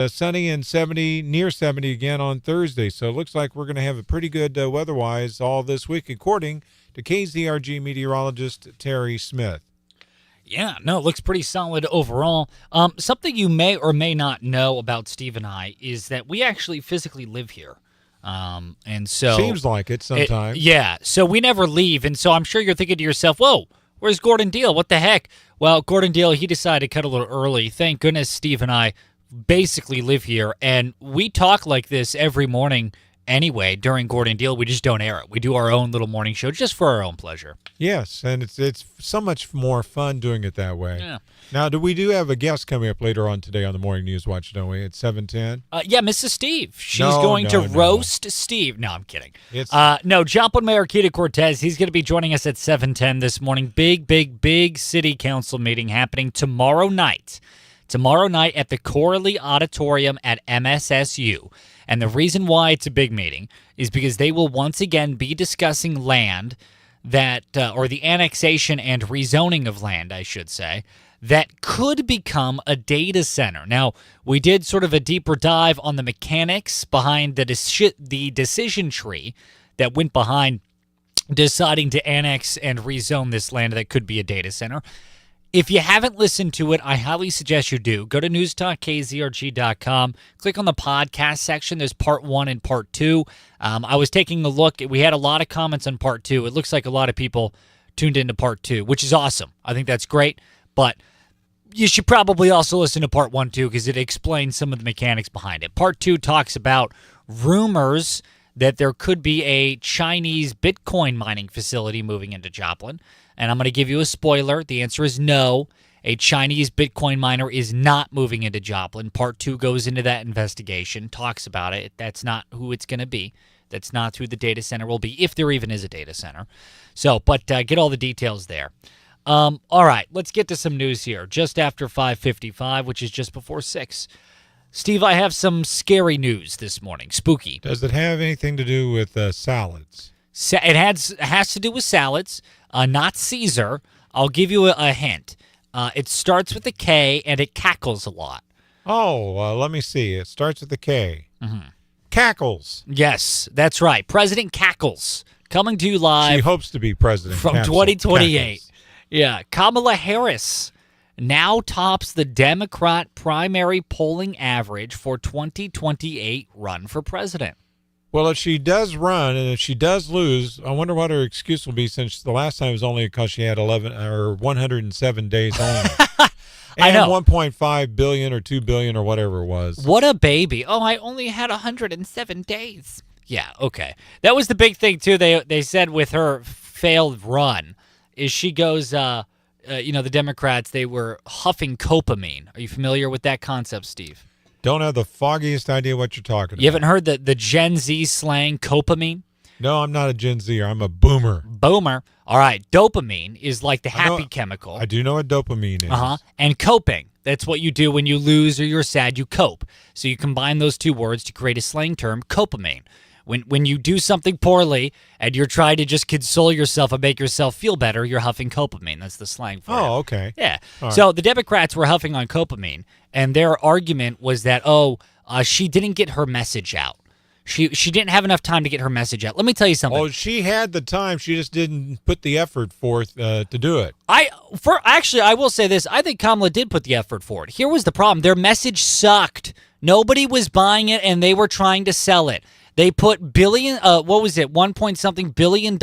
Sunny and 70, near 70 again on Thursday. So it looks like we're going to have a pretty good weather-wise all this week, according to KZRG meteorologist Terry Smith. Yeah, no, it looks pretty solid overall. Something you may or may not know about Steve and I is that we actually physically live here. And so seems like it sometimes. Yeah, so we never leave. And so I'm sure you're thinking to yourself, whoa, where's Gordon Deal? What the heck? Well, Gordon Deal, he decided to cut a little early. Thank goodness Steve and I basically live here, and we talk like this every morning anyway during Gordon Deal. We just don't air it. We do our own little morning show just for our own pleasure. Yes, and it's so much more fun doing it that way. Yeah. Now, we do have a guest coming up later on today on the Morning News Watch, don't we, at 7:10? Yeah, Mrs. Steve. She's going to roast Steve. No, I'm kidding. No, Joplin Mayor Keita Cortez, he's going to be joining us at 7:10 this morning. Big city council meeting happening tomorrow night. Tomorrow night at the Corley Auditorium at MSSU. And the reason why it's a big meeting is because they will once again be discussing land that, or the annexation and rezoning of land, I should say, that could become a data center. Now, we did sort of a deeper dive on the mechanics behind the decision tree that went behind deciding to annex and rezone this land that could be a data center. If you haven't listened to it, I highly suggest you do. Go to newstalkkzrg.com. Click on the podcast section. There's part 1 and part 2. I was taking a look. We had a lot of comments on part 2. It looks like a lot of people tuned into part 2, which is awesome. I think that's great. But you should probably also listen to part 1 too, because it explains some of the mechanics behind it. Part 2 talks about rumors that there could be a Chinese Bitcoin mining facility moving into Joplin. And I'm going to give you a spoiler. The answer is no. A Chinese Bitcoin miner is not moving into Joplin. Part 2 goes into that investigation, talks about it. That's not who it's going to be. That's not who the data center will be, if there even is a data center. So, but get all the details there. All right, let's get to some news here. Just after 5:55, which is just before 6. Steve, I have some scary news this morning. Spooky. Does it have anything to do with salads? It has to do with salads, not Caesar. I'll give you a hint. It starts with a K, and it cackles a lot. Oh, let me see. It starts with a K. Mm-hmm. Cackles. Yes, that's right. President Cackles coming to you live. She hopes to be president. From 2028. Yeah, Kamala Harris now tops the Democrat primary polling average for 2028 run for president. Well, if she does run and if she does lose, I wonder what her excuse will be, since the last time was only because she had 107 days only. I know. 1.5 billion or 2 billion or whatever it was. What a baby. Oh, I only had 107 days. Yeah, okay. That was the big thing, too. They said with her failed run is she goes, the Democrats, they were huffing copamine. Are you familiar with that concept, Steve? Don't have the foggiest idea what you're talking about. You haven't heard the Gen Z slang copamine? No, I'm not a Gen Zer. I'm a boomer. Boomer. All right. Dopamine is like the happy chemical. I do know what dopamine is. Uh-huh. And coping. That's what you do when you lose or you're sad, you cope. So you combine those two words to create a slang term, copamine. When you do something poorly and you're trying to just console yourself and make yourself feel better, you're huffing copamine. That's the slang for it. Oh, okay. Yeah. All so the Democrats were huffing on copamine, and their argument was that, she didn't get her message out. She didn't have enough time to get her message out. Let me tell you something. Oh, she had the time. She just didn't put the effort forth to do it. I will say this. I think Kamala did put the effort forward. Here was the problem. Their message sucked. Nobody was buying it, and they were trying to sell it. They put $1 point something billion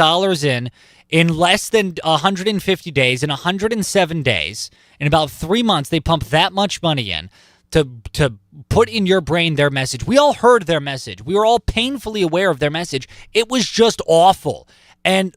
in less than 150 days, in 107 days. In about 3 months, they pumped that much money in to put in your brain their message. We all heard their message. We were all painfully aware of their message. It was just awful. And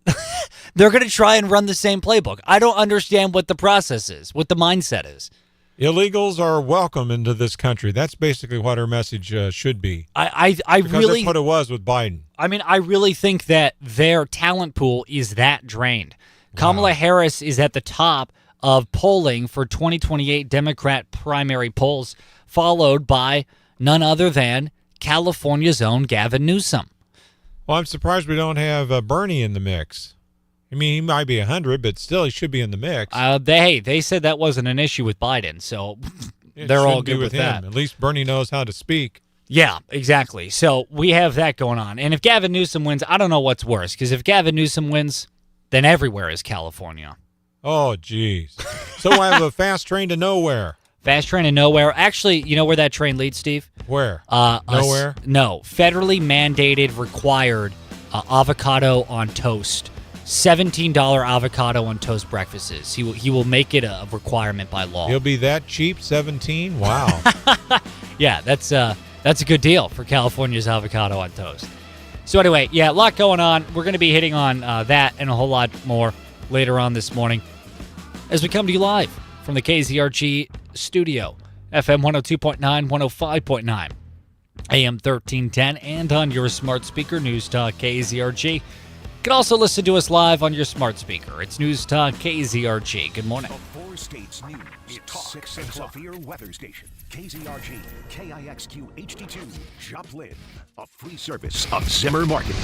they're going to try and run the same playbook. I don't understand what the process is, what the mindset is. Illegals are welcome into this country. That's basically what her message should be. Because that's what it was with Biden. I mean, I really think that their talent pool is that drained. Wow. Kamala Harris is at the top of polling for 2028 Democrat primary polls, followed by none other than California's own Gavin Newsom. Well, I'm surprised we don't have Bernie in the mix. I mean, he might be 100, but still he should be in the mix. They said that wasn't an issue with Biden, so they're all good with that. At least Bernie knows how to speak. Yeah, exactly. So we have that going on. And if Gavin Newsom wins, I don't know what's worse, because if Gavin Newsom wins, then everywhere is California. Oh, geez. So I have a fast train to nowhere. Fast train to nowhere. Actually, you know where that train leads, Steve? Where? Nowhere? No. Federally mandated, required avocado on toast. $17 avocado on toast breakfasts. He will make it a requirement by law. He'll be that cheap, 17? Wow. Yeah, that's a good deal for California's avocado on toast. So anyway, yeah, a lot going on. We're going to be hitting on that and a whole lot more later on this morning as we come to you live from the KZRG studio, FM 102.9, 105.9, AM 1310, and on your smart speaker, News Talk KZRG. You can also listen to us live on your smart speaker. It's News Talk KZRG. Good morning. The 4 states news. It's 6 o'clock. Severe weather station. KZRG, KIXQ HD2, Joplin. A free service of Zimmer Marketing.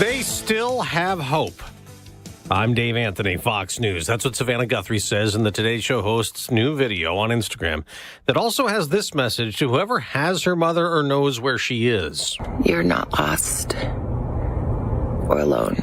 They still have hope. I'm Dave Anthony, Fox News. That's what Savannah Guthrie says in the Today Show host's new video on Instagram that also has this message to whoever has her mother or knows where she is. You're not lost or alone.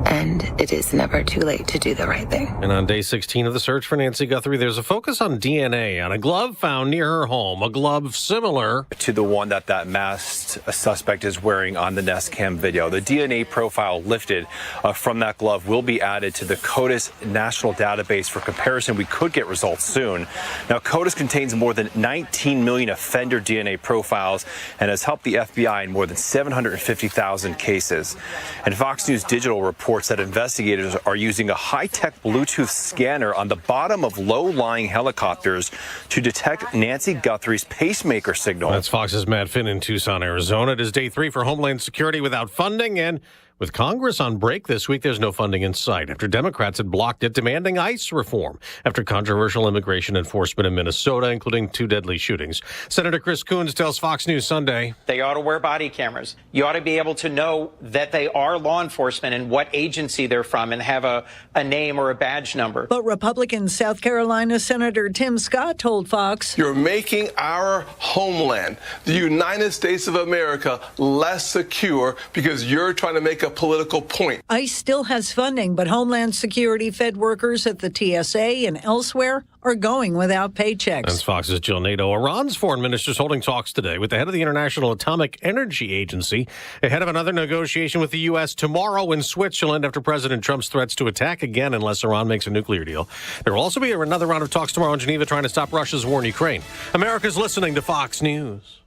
And it is never too late to do the right thing. And on day 16 of the search for Nancy Guthrie, there's a focus on DNA on a glove found near her home, a glove similar to the one that masked suspect is wearing on the Nest Cam video. The DNA profile lifted from that glove will be added to the CODIS national database for comparison. We could get results soon. Now, CODIS contains more than 19 million offender DNA profiles and has helped the FBI in more than 750,000 cases. And Fox News Digital reports that investigators are using a high-tech Bluetooth scanner on the bottom of low-lying helicopters to detect Nancy Guthrie's pacemaker signal. That's Fox's Matt Finn in Tucson, Arizona. It is day 3 for Homeland Security without funding, and with Congress on break this week, there's no funding in sight after Democrats had blocked it, demanding ICE reform after controversial immigration enforcement in Minnesota, including 2 deadly shootings. Senator Chris Coons tells Fox News Sunday they ought to wear body cameras. You ought to be able to know that they are law enforcement and what agency they're from and have a name or a badge number. But Republican South Carolina Senator Tim Scott told Fox, "You're making our homeland, the United States of America, less secure because you're trying to make a political point." ICE still has funding, but Homeland Security Fed workers at the TSA and elsewhere are going without paychecks. That's Fox's Jill Nato. Iran's foreign minister is holding talks today with the head of the International Atomic Energy Agency ahead of another negotiation with the U.S. tomorrow in Switzerland after President Trump's threats to attack again unless Iran makes a nuclear deal. There will also be another round of talks tomorrow in Geneva trying to stop Russia's war in Ukraine. America's listening to Fox News.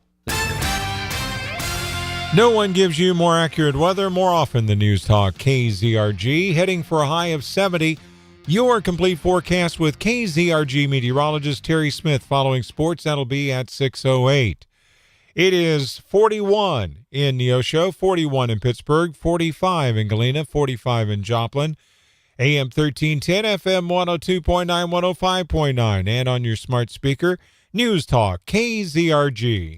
No one gives you more accurate weather more often than News Talk KZRG. Heading for a high of 70. Your complete forecast with KZRG meteorologist Terry Smith following sports. That'll be at 6:08. It is 41 in Neosho, 41 in Pittsburgh, 45 in Galena, 45 in Joplin. AM 1310, FM 102.9, 105.9. And on your smart speaker, News Talk KZRG.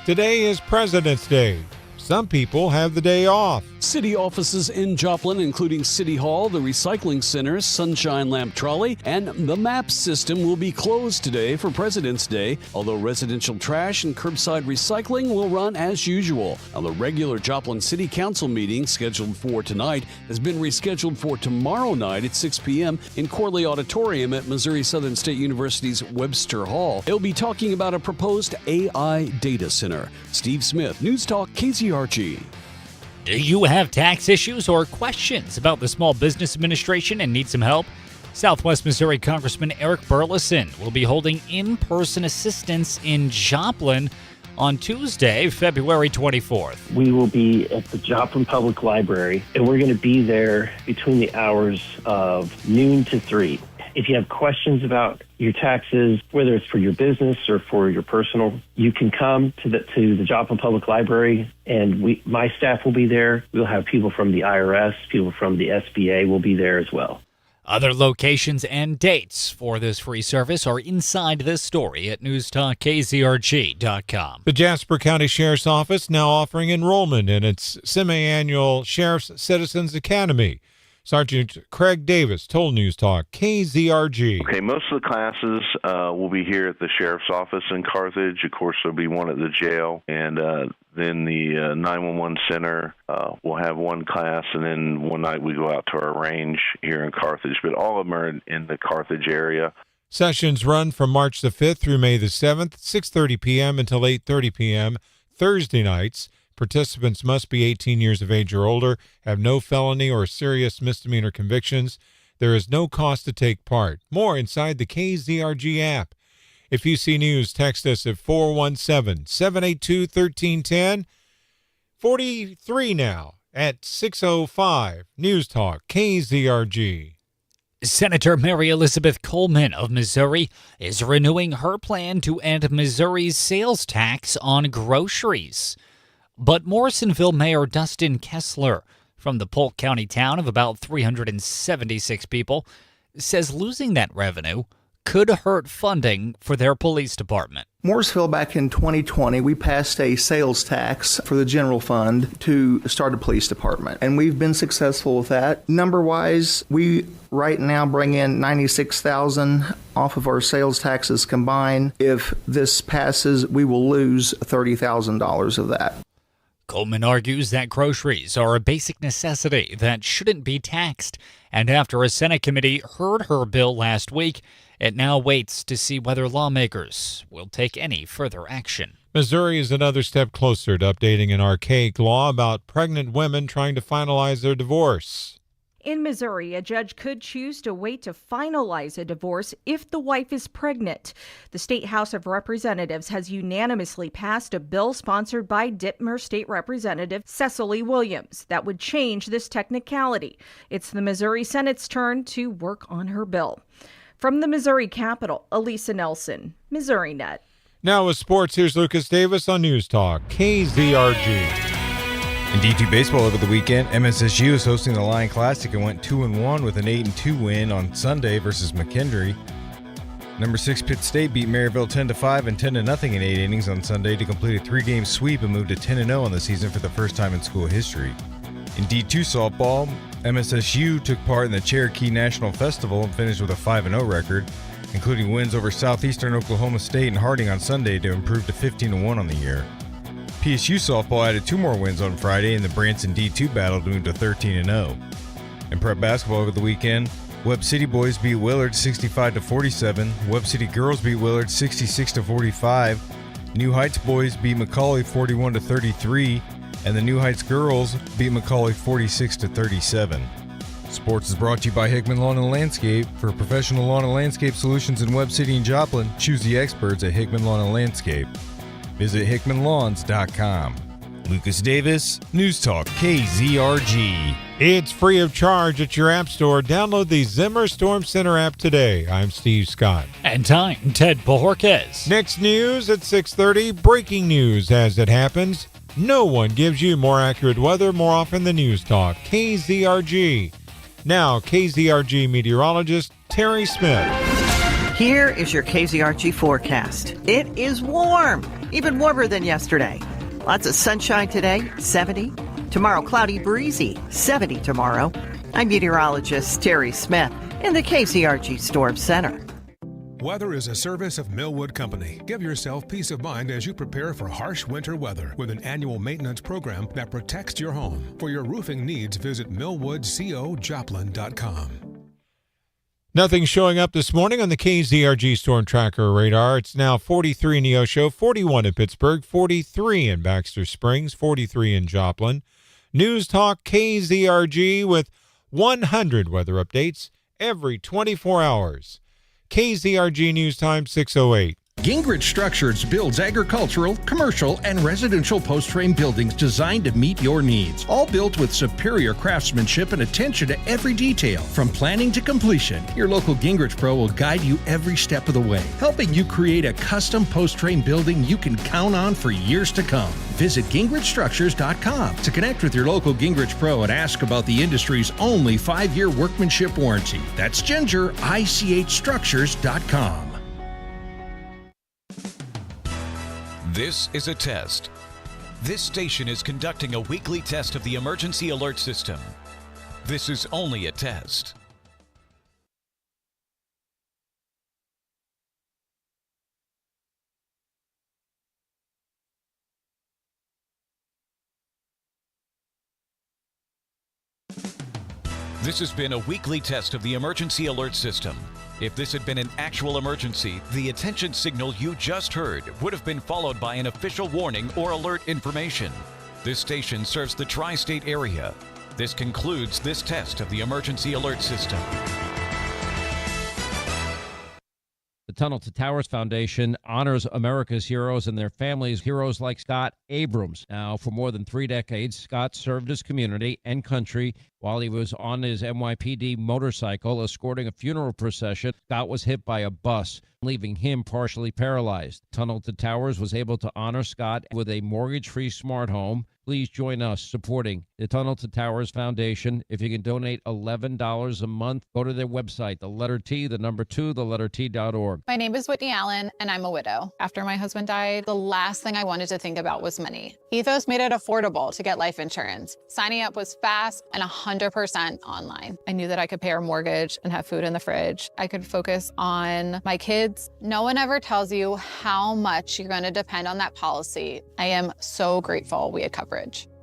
Today is President's Day. Some people have the day off. City offices in Joplin, including City Hall, the Recycling Center, Sunshine Lamp Trolley, and the MAP system will be closed today for President's Day, although residential trash and curbside recycling will run as usual. Now, the regular Joplin City Council meeting scheduled for tonight has been rescheduled for tomorrow night at 6 p.m. in Corley Auditorium at Missouri Southern State University's Webster Hall. They'll be talking about a proposed AI data center. Steve Smith, News Talk KZRG. Do you have tax issues or questions about the Small Business Administration and need some help? Southwest Missouri Congressman Eric Burleson will be holding in-person assistance in Joplin on Tuesday, February 24th. We will be at the Joplin Public Library, and we're going to be there between the hours of noon to 3. If you have questions about your taxes, whether it's for your business or for your personal, you can come to the Joplin Public Library, and my staff will be there. We'll have people from the IRS, people from the SBA will be there as well. Other locations and dates for this free service are inside this story at newstalkkzrg.com. The Jasper County Sheriff's Office now offering enrollment in its semi-annual Sheriff's Citizens Academy. Sergeant Craig Davis told News Talk KZRG. Okay, most of the classes will be here at the Sheriff's Office in Carthage. Of course, there'll be one at the jail, and then the 911 Center will have one class, and then one night we go out to our range here in Carthage. But all of them are in the Carthage area. Sessions run from March the 5th through May the 7th, 6:30 p.m. until 8:30 p.m. Thursday nights. Participants must be 18 years of age or older, have no felony or serious misdemeanor convictions. There is no cost to take part. More inside the KZRG app. If you see news, text us at 417-782-1310. 43 now at 605. News Talk KZRG. Senator Mary Elizabeth Coleman of Missouri is renewing her plan to end Missouri's sales tax on groceries. But Morrisonville Mayor Dustin Kessler, from the Polk County town of about 376 people, says losing that revenue could hurt funding for their police department. Morrisville, back in 2020, we passed a sales tax for the general fund to start a police department, and we've been successful with that. Number-wise, we right now bring in $96,000 off of our sales taxes combined. If this passes, we will lose $30,000 of that. Coleman argues that groceries are a basic necessity that shouldn't be taxed, and after a Senate committee heard her bill last week, it now waits to see whether lawmakers will take any further action. Missouri is another step closer to updating an archaic law about pregnant women trying to finalize their divorce. In Missouri, a judge could choose to wait to finalize a divorce if the wife is pregnant. The State House of Representatives has unanimously passed a bill sponsored by Ditmer State Representative Cecily Williams that would change this technicality. It's the Missouri Senate's turn to work on her bill. From the Missouri Capitol, Elisa Nelson, Missouri Net. Now with sports, here's Lucas Davis on News Talk KZRG. In D2 baseball over the weekend, MSSU is hosting the Lion Classic and went 2-1 with an 8-2 win on Sunday versus McKendree. Number 6 Pitt State beat Maryville 10-5 and 10-0 in 8 innings on Sunday to complete a 3-game sweep and move to 10-0 on the season for the first time in school history. In D2 softball, MSSU took part in the Cherokee National Festival and finished with a 5-0 record, including wins over Southeastern Oklahoma State and Harding on Sunday to improve to 15-1 on the year. PSU softball added 2 more wins on Friday in the Branson D2 battle to move to 13-0. In prep basketball over the weekend, Webb City boys beat Willard 65-47, Webb City girls beat Willard 66-45, New Heights boys beat McCauley 41-33, and the New Heights girls beat McCauley 46-37. Sports is brought to you by Hickman Lawn and Landscape. For professional lawn and landscape solutions in Webb City and Joplin, choose the experts at Hickman Lawn and Landscape. Visit hickmanlawns.com. Lucas Davis, News Talk KZRG. It's free of charge at your app store. Download the Zimmer Storm Center app today. I'm Steve Scott. And I'm Ted Bojorquez. Next news at 6:30. Breaking news as it happens. No one gives you more accurate weather more often than News Talk KZRG. Now, KZRG meteorologist Terry Smith. Here is your KZRG forecast. It is warm, even warmer than yesterday. Lots of sunshine today, 70. Tomorrow, cloudy, breezy, 70 tomorrow. I'm meteorologist Terry Smith in the KZRG Storm Center. Weather is a service of Millwood Company. Give yourself peace of mind as you prepare for harsh winter weather with an annual maintenance program that protects your home. For your roofing needs, visit millwoodcojoplin.com. Nothing showing up this morning on the KZRG Storm Tracker radar. It's now 43 in Neosho, 41 in Pittsburgh, 43 in Baxter Springs, 43 in Joplin. News Talk KZRG with 100 weather updates every 24 hours. KZRG News Time 6:08. Gingrich Structures builds agricultural, commercial, and residential post-frame buildings designed to meet your needs. All built with superior craftsmanship and attention to every detail. From planning to completion, your local Gingrich Pro will guide you every step of the way, helping you create a custom post-frame building you can count on for years to come. Visit GingrichStructures.com to connect with your local Gingrich Pro and ask about the industry's only 5-year workmanship warranty. That's GingerICHStructures.com. This is a test. This station is conducting a weekly test of the emergency alert system. This is only a test. This has been a weekly test of the emergency alert system. If this had been an actual emergency, the attention signal you just heard would have been followed by an official warning or alert information. This station serves the tri-state area. This concludes this test of the emergency alert system. The Tunnel to Towers Foundation honors America's heroes and their families, heroes like Scott Abrams. Now, for more than 3 decades, Scott served his community and country while he was on his NYPD motorcycle escorting a funeral procession. Scott was hit by a bus, leaving him partially paralyzed. Tunnel to Towers was able to honor Scott with a mortgage-free smart home. Please join us supporting the Tunnel to Towers Foundation. If you can donate $11 a month, go to their website, the letter T, the number 2, the letter T.org. My name is Whitney Allen, and I'm a widow. After my husband died, the last thing I wanted to think about was money. Ethos made it affordable to get life insurance. Signing up was fast and 100% online. I knew that I could pay our mortgage and have food in the fridge. I could focus on my kids. No one ever tells you how much you're going to depend on that policy. I am so grateful we had coverage.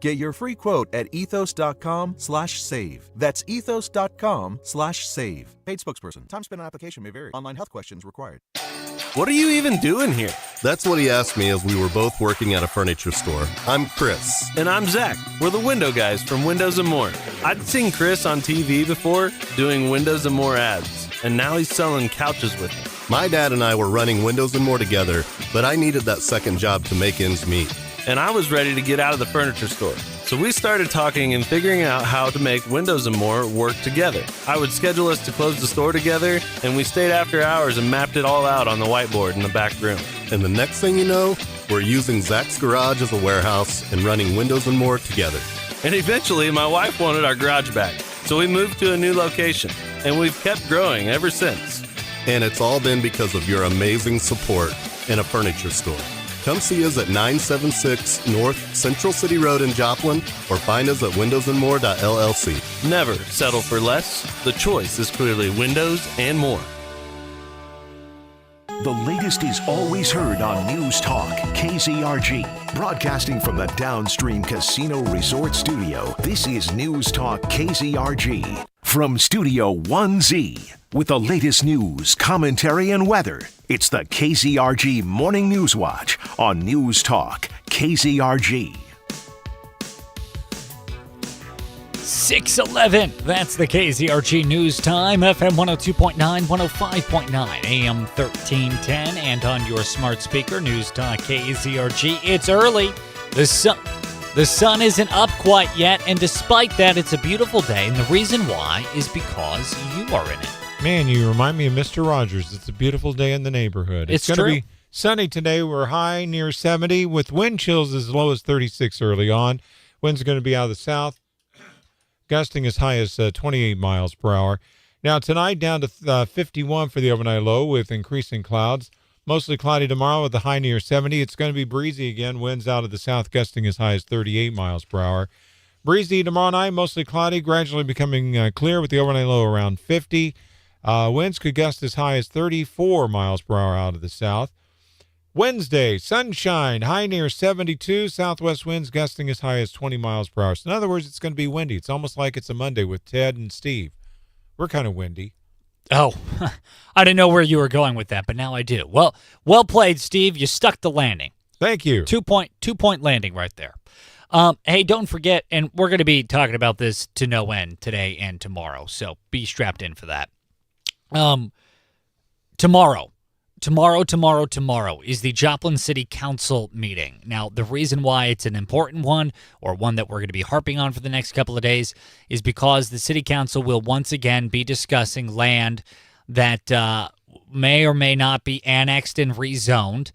Get your free quote at ethos.com/save. That's ethos.com/save. Paid spokesperson. Time spent on application may vary. Online health questions required. What are you even doing here? That's what he asked me as we were both working at a furniture store. I'm Chris. And I'm Zach. We're the window guys from Windows & More. I'd seen Chris on TV before doing Windows & More ads, and now he's selling couches with me. My dad and I were running Windows & More together, but I needed that second job to make ends meet. And I was ready to get out of the furniture store. So we started talking and figuring out how to make Windows & More work together. I would schedule us to close the store together, and we stayed after hours and mapped it all out on the whiteboard in the back room. And the next thing you know, we're using Zach's garage as a warehouse and running Windows & More together. And eventually, my wife wanted our garage back, so we moved to a new location, and we've kept growing ever since. And it's all been because of your amazing support in a furniture store. Come see us at 976 North Central City Road in Joplin or find us at windowsandmore.llc. Never settle for less. The choice is clearly Windows and More. The latest is always heard on News Talk KZRG. Broadcasting from the Downstream Casino Resort Studio, this is News Talk KZRG. From Studio 1Z, with the latest news, commentary, and weather, it's the KZRG Morning News Watch on News Talk KZRG. 6:11. That's the KZRG News Time. FM 102.9, 105.9, AM 1310, and on your smart speaker, News Talk KZRG. It's early. The sun isn't up quite yet, and despite that, it's a beautiful day, and the reason why is because you are in it. Man, you remind me of Mr. Rogers. It's a beautiful day in the neighborhood. It's going to true. be sunny today. We're high near 70 with wind chills as low as 36 early on. Winds are going to be out of the south, gusting as high as 28 miles per hour. Now, tonight down to 51 for the overnight low with increasing clouds. Mostly cloudy tomorrow with a high near 70. It's going to be breezy again. Winds out of the south gusting as high as 38 miles per hour. Breezy tomorrow night, mostly cloudy, gradually becoming clear with the overnight low around 50. Winds could gust as high as 34 miles per hour out of the south. Wednesday, sunshine, high near 72. Southwest winds gusting as high as 20 miles per hour. So in other words, it's going to be windy. It's almost like it's a Monday with Ted and Steve. We're kind of windy. Oh, I didn't know where you were going with that, but now I do. Well played, Steve. You stuck the landing. Thank you. 2-point landing right there. Hey, don't forget, and we're going to be talking about this to no end today and tomorrow, so be strapped in for that. Tomorrow, tomorrow is the Joplin City Council meeting. Now, the reason why it's an important one, or one that we're going to be harping on for the next couple of days, is because the City Council will once again be discussing land that may or may not be annexed and rezoned.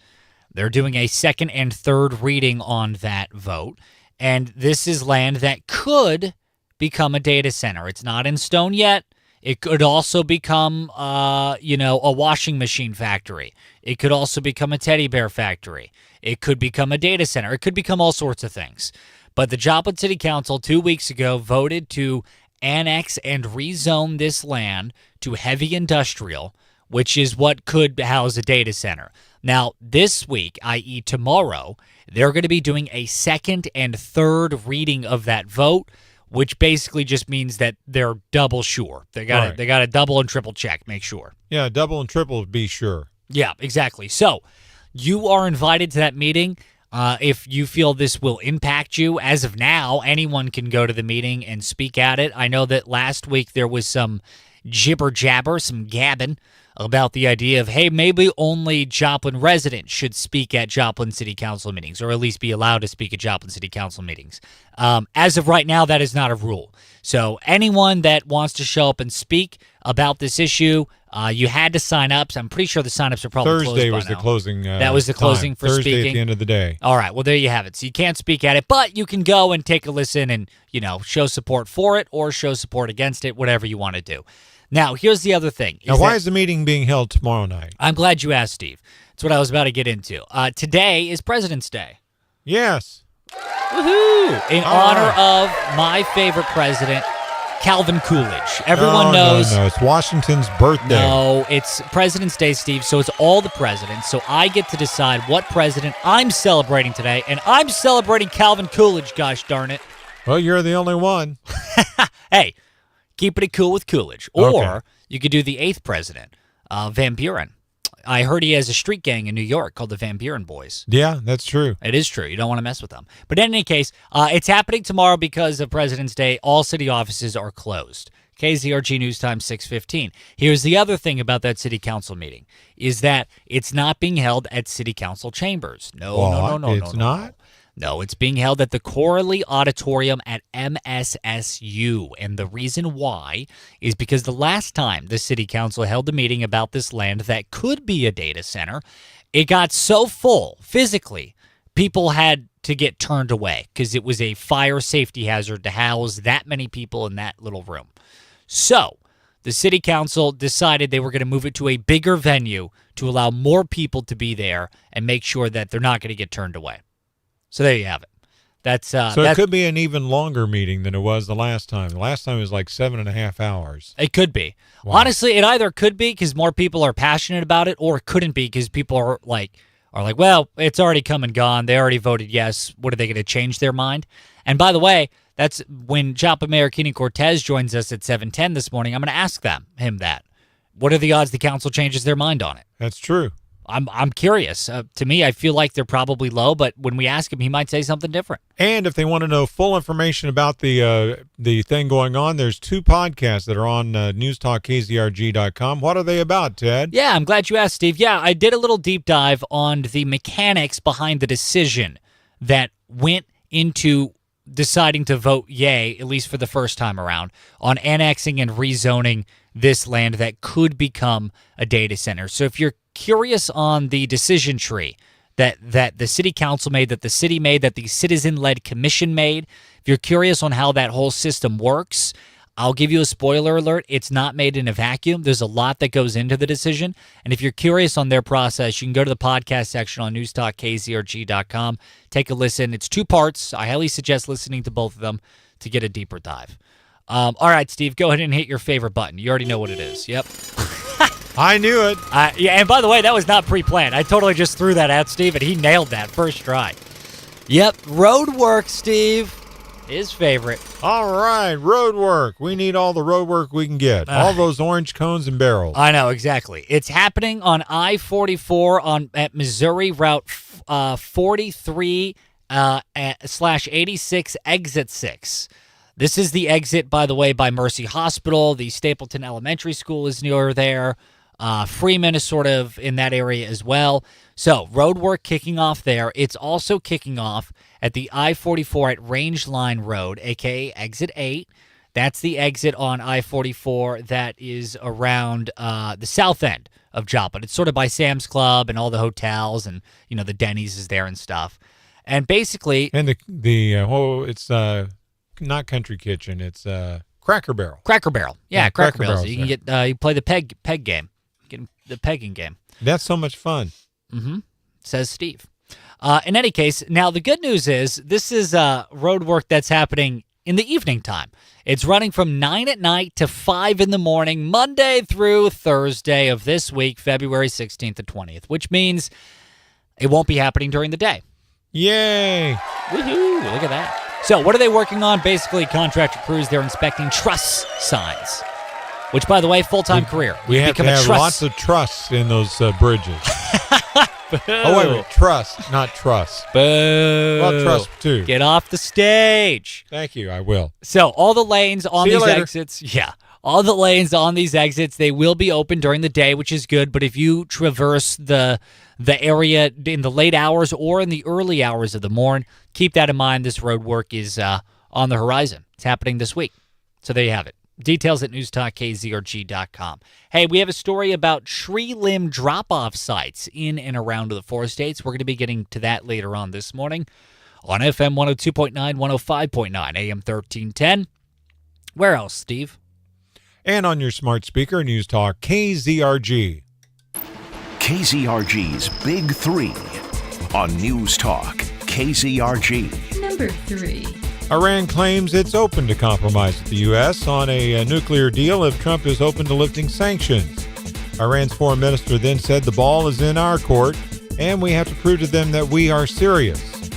They're doing a second and third reading on that vote. And this is land that could become a data center. It's not in stone yet. It could also become, a washing machine factory. It could also become a teddy bear factory. It could become a data center. It could become all sorts of things. But the Joplin City Council 2 weeks ago voted to annex and rezone this land to heavy industrial, which is what could house a data center. Now, this week, i.e. tomorrow, they're going to be doing a second and third reading of that vote, which basically just means that they're double sure. They got to double and triple check, make sure. Yeah, double and triple, be sure. Yeah, exactly. So you are invited to that meeting. If you feel this will impact you, as of now, anyone can go to the meeting and speak at it. I know that last week there was some jibber-jabber, some gabbing about the idea of, hey, maybe only Joplin residents should speak at Joplin City Council meetings, or at least be allowed to speak at Joplin City Council meetings. As of right now, that is not a rule. So anyone that wants to show up and speak about this issue, you had to sign up. So I'm pretty sure the sign-ups are probably closed by now. Thursday was the closing That was the closing for Thursday speaking. at the end of the day. All right, well, there you have it. So you can't speak at it, but you can go and take a listen and, show support for it or show support against it, whatever you want to do. Now, here's the other thing. Now, why is the meeting being held tomorrow night? I'm glad you asked, Steve. That's what I was about to get into. Today is President's Day. Yes. Woohoo! In honor of my favorite president, Calvin Coolidge. Everyone knows. No, it's Washington's birthday. No, it's President's Day, Steve, so it's all the presidents. So I get to decide what president I'm celebrating today, and I'm celebrating Calvin Coolidge, gosh darn it. Well, you're the only one. Hey, keeping it cool with Coolidge. Or you could do the 8th president, Van Buren. I heard he has a street gang in New York called the Van Buren Boys. Yeah, that's true. It is true. You don't want to mess with them. But in any case, it's happening tomorrow because of President's Day. All city offices are closed. KZRG News Time 6:15. Here's the other thing about that city council meeting, is that it's not being held at city council chambers. No. It's not? No, it's being held at the Corley Auditorium at MSSU. And the reason why is because the last time the city council held a meeting about this land that could be a data center, it got so full physically, people had to get turned away because it was a fire safety hazard to house that many people in that little room. So the city council decided they were going to move it to a bigger venue to allow more people to be there and make sure that they're not going to get turned away. So there you have it. It could be an even longer meeting than it was the last time. The last time was like 7.5 hours. It could be. Wow. Honestly, it either could be because more people are passionate about it, or it couldn't be because people are like, well, it's already come and gone. They already voted yes. What are they going to change their mind? And by the way, that's when Joplin Mayor Keenan Cortez joins us at 7:10 this morning. I'm going to ask him that. What are the odds the council changes their mind on it? That's true. I'm curious. To me, I feel like they're probably low, but when we ask him, he might say something different. And if they want to know full information about the thing going on, there's 2 podcasts that are on newstalkkzrg.com. What are they about, Ted? Yeah, I'm glad you asked, Steve. Yeah, I did a little deep dive on the mechanics behind the decision that went into deciding to vote yay, at least for the first time around, on annexing and rezoning this land that could become a data center. So if you're curious on the decision tree that the city council made, that the city made, that the citizen-led commission made, if you're curious on how that whole system works, I'll give you a spoiler alert. It's not made in a vacuum. There's a lot that goes into the decision. And if you're curious on their process, you can go to the podcast section on newstalkkzrg.com. Take a listen. It's 2 parts. I highly suggest listening to both of them to get a deeper dive. All right, Steve, go ahead and hit your favorite button. You already know what it is. Yep. I knew it. Yeah, and by the way, that was not pre-planned. I totally just threw that at Steve, and he nailed that first try. Yep, road work, Steve. His favorite. All right, road work. We need all the road work we can get. All those orange cones and barrels. I know, exactly. It's happening on I-44 at Missouri Route 43/86 Exit 6. This is the exit, by the way, by Mercy Hospital. The Stapleton Elementary School is near there. Freeman is sort of in that area as well. So road work kicking off there. It's also kicking off at the I-44 at Range Line Road, a.k.a. Exit 8. That's the exit on I-44 that is around the south end of Joplin. It's sort of by Sam's Club and all the hotels, and the Denny's is there and stuff. And basically, and it's not Country Kitchen. It's Cracker Barrel. Cracker Barrel, yeah, Cracker Barrel. So you can there. you play the peg game, get the pegging game. That's so much fun. Mm-hmm. Says Steve. In any case, now the good news is this is road work that's happening in the evening time. It's running from 9 at night to 5 in the morning, Monday through Thursday of this week, February 16th to 20th, which means it won't be happening during the day. Yay! Woohoo! Look at that. So what are they working on? Basically, contractor crews, they're inspecting truss signs, which, by the way, full-time career. We have to have lots of truss in those bridges. Oh, wait a minute. Truss, not truss. Boo. Well, truss, too. Get off the stage. Thank you. I will. So all the lanes on these exits, all the lanes on these exits, they will be open during the day, which is good. But if you traverse the area in the late hours or in the early hours of the morning, keep that in mind. This road work is on the horizon. It's happening this week. So there you have it. Details at newstalkkzrg.com. Hey, we have a story about tree limb drop-off sites in and around the 4 states. We're going to be getting to that later on this morning on FM 102.9, 105.9, AM 1310. Where else, Steve? And on your smart speaker, News Talk KZRG. KZRG's Big 3 on News Talk KZRG. Number 3. Iran claims it's open to compromise with the U.S. on a nuclear deal if Trump is open to lifting sanctions. Iran's foreign minister then said the ball is in our court and we have to prove to them that we are serious.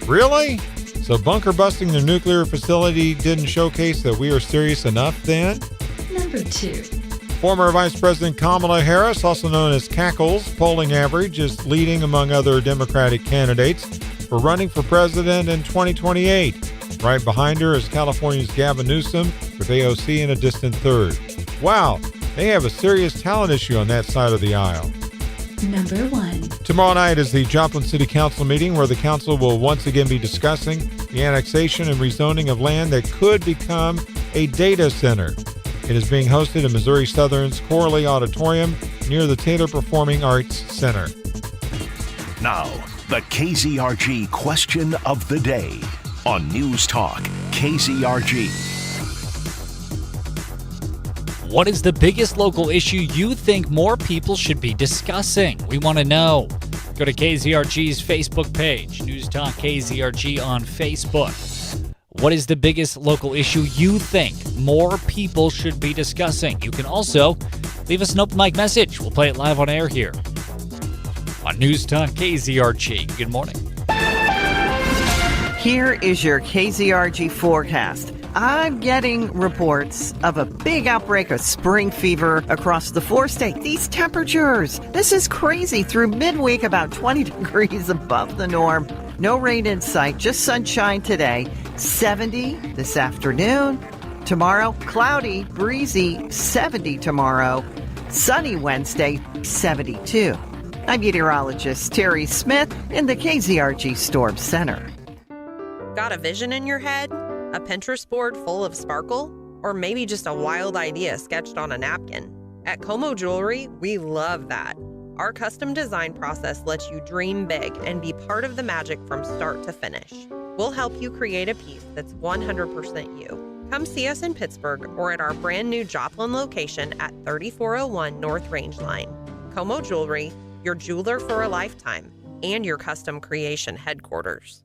Really? So bunker busting their nuclear facility didn't showcase that we are serious enough then? Number 2. Former Vice President Kamala Harris, also known as Cackles, polling average is leading among other Democratic candidates for running for president in 2028. Right behind her is California's Gavin Newsom, with AOC in a distant third. Wow, they have a serious talent issue on that side of the aisle. Number 1. Tomorrow night is the Joplin City Council meeting where the council will once again be discussing the annexation and rezoning of land that could become a data center. It is being hosted in Missouri Southern's Corley Auditorium near the Taylor Performing Arts Center. Now, the KZRG question of the day on News Talk KZRG. What is the biggest local issue you think more people should be discussing? We want to know. Go to KZRG's Facebook page, News Talk KZRG on Facebook. What is the biggest local issue you think more people should be discussing? You can also leave us an open mic message. We'll play it live on air here on News Talk KZRG. Good morning. Here is your KZRG forecast. I'm getting reports of a big outbreak of spring fever across the 4 states. These temperatures, this is crazy. Through midweek, about 20 degrees above the norm. No rain in sight, just sunshine today. 70 this afternoon. Tomorrow, cloudy, breezy, 70 tomorrow. Sunny Wednesday, 72. I'm meteorologist Terry Smith in the KZRG Storm Center. Got a vision in your head? A Pinterest board full of sparkle? Or maybe just a wild idea sketched on a napkin? At Como Jewelry, we love that. Our custom design process lets you dream big and be part of the magic from start to finish. We'll help you create a piece that's 100% you. Come see us in Pittsburgh or at our brand new Joplin location at 3401 North Range Line. Como Jewelry, your jeweler for a lifetime, and your custom creation headquarters.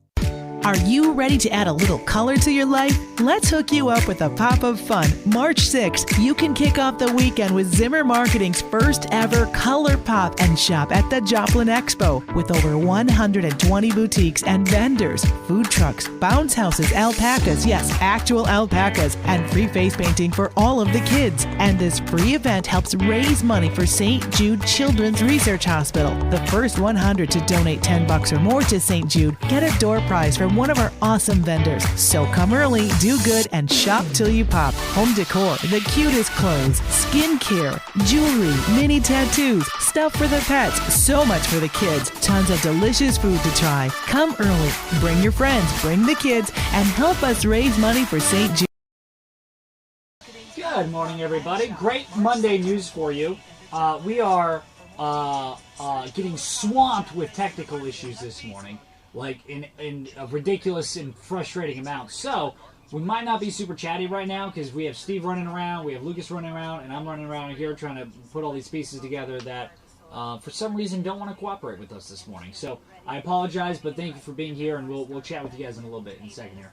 Are you ready to add a little color to your life? Let's hook you up with a pop of fun. March 6th, you can kick off the weekend with Zimmer Marketing's first ever Color Pop and Shop at the Joplin Expo with over 120 boutiques and vendors, food trucks, bounce houses, alpacas, yes, actual alpacas, and free face painting for all of the kids. And this free event helps raise money for St. Jude Children's Research Hospital. The first 100 to donate $10 or more to St. Jude get a door prize for they're one of our awesome vendors. So come early, do good, and shop till you pop. Home decor, the cutest clothes, skincare, jewelry, mini tattoos, stuff for the pets, so much for the kids, tons of delicious food to try. Come early, bring your friends, bring the kids, and help us raise money for St. Jude. Good morning, everybody. Great Monday news for you. We are getting swamped with technical issues this morning, like in a ridiculous and frustrating amount. So we might not be super chatty right now because we have Steve running around, we have Lucas running around, and I'm running around here trying to put all these pieces together that for some reason don't want to cooperate with us this morning. So I apologize, but thank you for being here, and we'll chat with you guys in a little bit in a second here.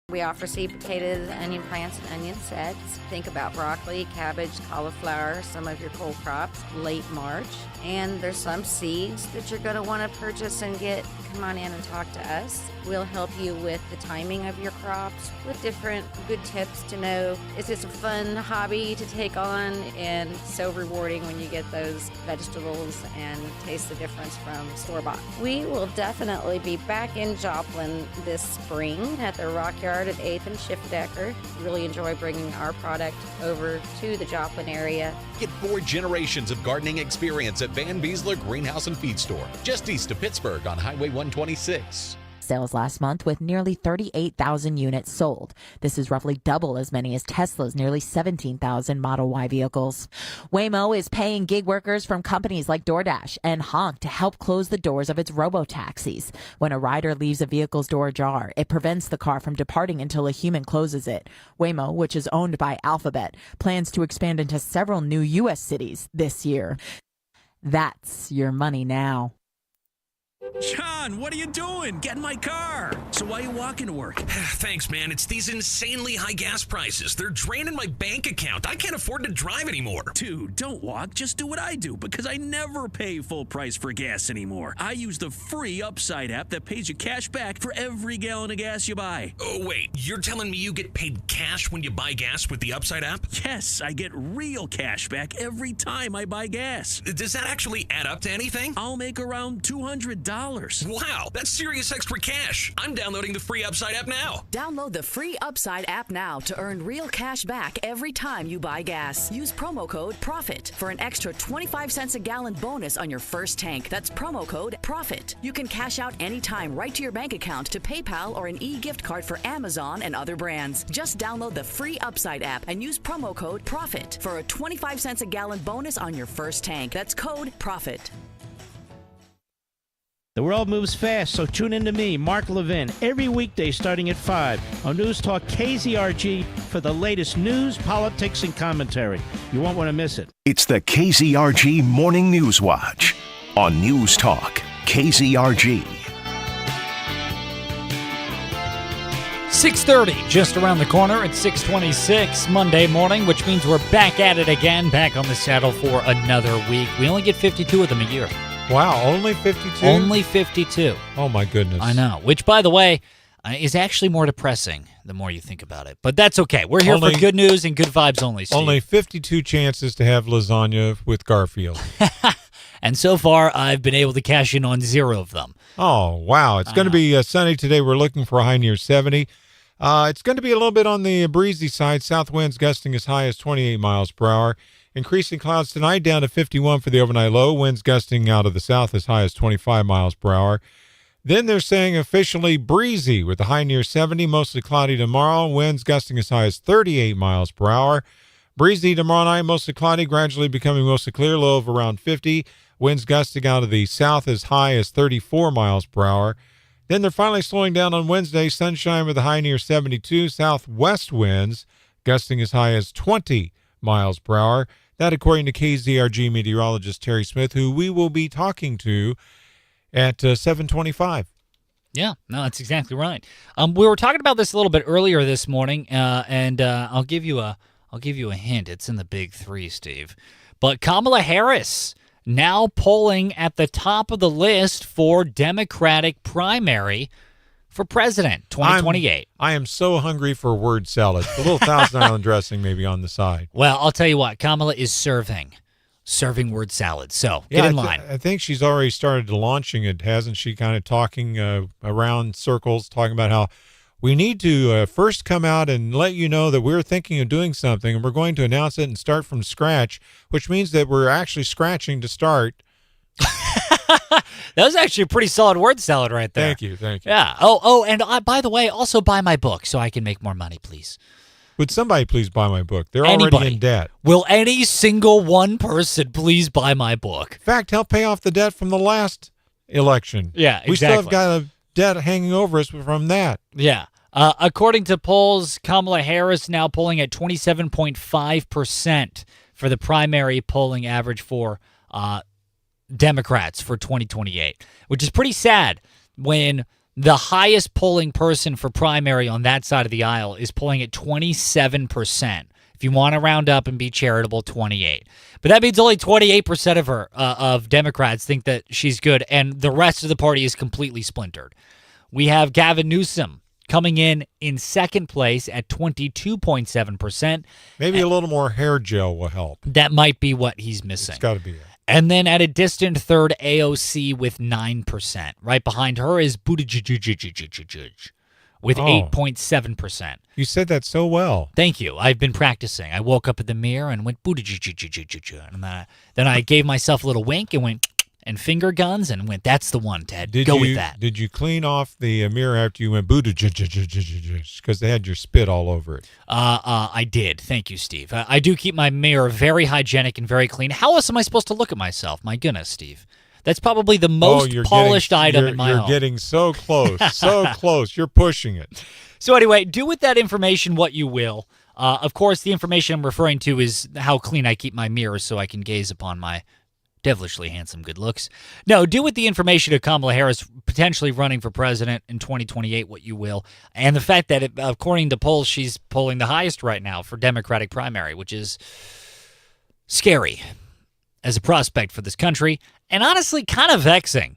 We offer seed potatoes, onion plants, and onion sets. Think about broccoli, cabbage, cauliflower, some of your cold crops, late March. And there's some seeds that you're going to want to purchase and get. Come on in and talk to us. We'll help you with the timing of your crops, with different good tips to know. It's just a fun hobby to take on and so rewarding when you get those vegetables and taste the difference from store-bought. We will definitely be back in Joplin this spring at the Rock Yard at 8th and Schiffdecker. Really enjoy bringing our product over to the Joplin area. Get 4 generations of gardening experience at Van Beesler Greenhouse and Feed Store, just east of Pittsburgh on Highway 126. Sales last month with nearly 38,000 units sold. This is roughly double as many as Tesla's nearly 17,000 Model Y vehicles. Waymo is paying gig workers from companies like DoorDash and Honk to help close the doors of its robo-taxis. When a rider leaves a vehicle's door ajar, it prevents the car from departing until a human closes it. Waymo, which is owned by Alphabet, plans to expand into several new U.S. cities this year. That's your money now. John, what are you doing? Get in my car. So why are you walking to work? Thanks, man. It's these insanely high gas prices. They're draining my bank account. I can't afford to drive anymore. Dude, don't walk. Just do what I do because I never pay full price for gas anymore. I use the free Upside app that pays you cash back for every gallon of gas you buy. Oh, wait. You're telling me you get paid cash when you buy gas with the Upside app? Yes, I get real cash back every time I buy gas. Does that actually add up to anything? I'll make around $200. Wow, that's serious extra cash. I'm downloading the free Upside app now. Download the free Upside app now to earn real cash back every time you buy gas. Use promo code PROFIT for an extra 25 cents a gallon bonus on your first tank. That's promo code PROFIT. You can cash out anytime right to your bank account, to PayPal, or an e-gift card for Amazon and other brands. Just download the free Upside app and use promo code PROFIT for a 25 cents a gallon bonus on your first tank. That's code PROFIT. The world moves fast, so tune in to me, Mark Levin, every weekday starting at 5 on News Talk KZRG for the latest news, politics, and commentary. You won't want to miss it. It's the KZRG Morning News Watch on News Talk KZRG. 6:30, just around the corner at 6:26 Monday morning, which means we're back at it again, back on the saddle for another week. We only get 52 of them a year. Wow, only 52? Only 52. Oh, my goodness. I know, which, by the way, is actually more depressing the more you think about it. But that's okay. We're here for good news and good vibes only, Steve. Only 52 chances to have lasagna with Garfield. And so far, I've been able to cash in on 0 of them. Oh, wow. It's going to be sunny today. We're looking for a high near 70. It's going to be a little bit on the breezy side. South winds gusting as high as 28 miles per hour. Increasing clouds tonight down to 51 for the overnight low. Winds gusting out of the south as high as 25 miles per hour. Then they're saying officially breezy with a high near 70, mostly cloudy tomorrow. Winds gusting as high as 38 miles per hour. Breezy tomorrow night, mostly cloudy, gradually becoming mostly clear, low of around 50. Winds gusting out of the south as high as 34 miles per hour. Then they're finally slowing down on Wednesday. Sunshine with a high near 72. Southwest winds gusting as high as 20 miles per hour. That according to KZRG meteorologist Terry Smith, who we will be talking to at 7:25. Yeah, no, that's exactly right. We were talking about this a little bit earlier this morning, and I'll give you a hint. It's in the big 3, Steve. But Kamala Harris now polling at the top of the list for Democratic primary for president 2028. I am so hungry for word salad. A little Thousand Island dressing maybe on the side. Well, I'll tell you what, Kamala is serving serving word salad. So get in line. I think she's already started launching it, hasn't she? Kind of talking around circles, talking about how we need to first come out and let you know that we're thinking of doing something, and we're going to announce it and start from scratch, which means that we're actually scratching to start. That was actually a pretty solid word salad right there. Thank you. Yeah. Oh, and by the way, also buy my book so I can make more money, please. Would somebody please buy my book? They're already in debt. Will any single one person please buy my book? In fact, help pay off the debt from the last election. Yeah, exactly. We still have got a debt hanging over us from that. Yeah. According to polls, Kamala Harris now polling at 27.5% for the primary polling average for Democrats for 2028, which is pretty sad when the highest polling person for primary on that side of the aisle is polling at 27%. If you want to round up and be charitable, 28. But that means only 28% of Democrats think that she's good, and the rest of the party is completely splintered. We have Gavin Newsom coming in second place at 22.7%. Maybe a little more hair gel will help. That might be what he's missing. It's got to be it. And then at a distant third, AOC with 9%. Right behind her is Buttigieg with 8.7%. You said that so well. Thank you. I've been practicing. I woke up at the mirror and went Buttigieg. And then I gave myself a little wink and went and finger guns and went, that's the one, Ted. Go with that. Did you clean off the mirror after you went Buttigieg? Because they had your spit all over it. I did. Thank you, Steve. I do keep my mirror very hygienic and very clean. How else am I supposed to look at myself? My goodness, Steve. That's probably the most polished item in my home. You're getting so close, so close. You're pushing it. So anyway, do with that information what you will. Of course, the information I'm referring to is how clean I keep my mirror so I can gaze upon my devilishly handsome good looks. No, do with the information of Kamala Harris potentially running for president in 2028 what you will. And the fact that, according to polls, she's polling the highest right now for Democratic primary, which is scary as a prospect for this country, and honestly kind of vexing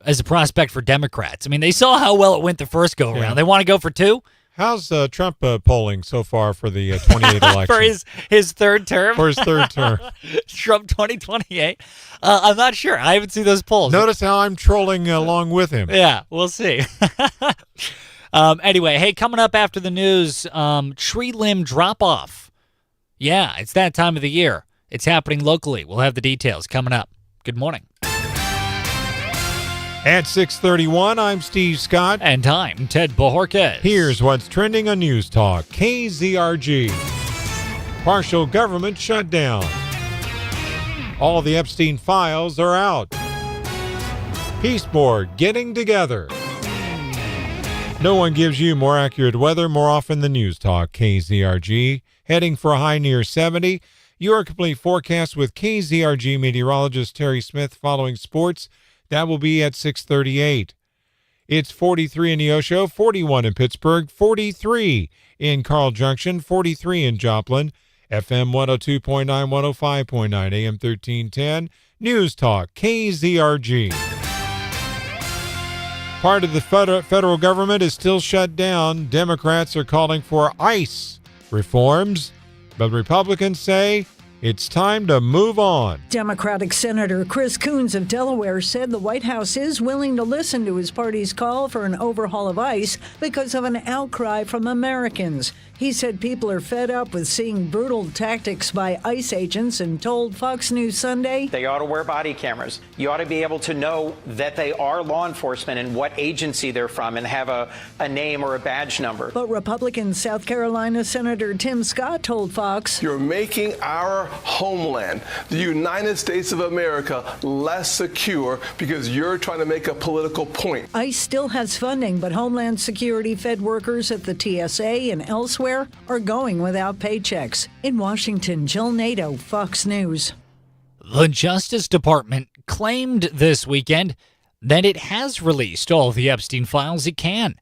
as a prospect for Democrats. I mean, they saw how well it went the first go-around. Yeah. They want to go for two? How's Trump polling so far for the 28 election? For his third term? For his third term. Trump 2028? I'm not sure. I haven't seen those polls. Notice how I'm trolling along with him. Yeah, we'll see. Anyway, hey, coming up after the news, tree limb drop-off. Yeah, it's that time of the year. It's happening locally. We'll have the details coming up. Good morning. At 6:31, I'm Steve Scott. And I'm Ted Bojorquez. Here's what's trending on News Talk, KZRG. Partial government shutdown. All the Epstein files are out. Peace Board getting together. No one gives you more accurate weather more often than News Talk, KZRG. Heading for a high near 70. Your complete forecast with KZRG meteorologist Terry Smith following sports. That will be at 6:38. It's 43 in Neosho, 41 in Pittsburgh, 43 in Carl Junction, 43 in Joplin, FM 102.9, 105.9, AM 1310, News Talk, KZRG. Part of the federal government is still shut down. Democrats are calling for ICE reforms, but Republicans say it's time to move on. Democratic Senator Chris Coons of Delaware said the White House is willing to listen to his party's call for an overhaul of ICE because of an outcry from Americans. He said people are fed up with seeing brutal tactics by ICE agents and told Fox News Sunday they ought to wear body cameras. You ought to be able to know that they are law enforcement and what agency they're from and have a name or a badge number. But Republican South Carolina Senator Tim Scott told Fox, "You're making our homeland, the United States of America, less secure because you're trying to make a political point." ICE still has funding, but Homeland Security Fed workers at the TSA and elsewhere are going without paychecks. In Washington, Jill Nato, Fox News. The Justice Department claimed this weekend that it has released all the Epstein files it can,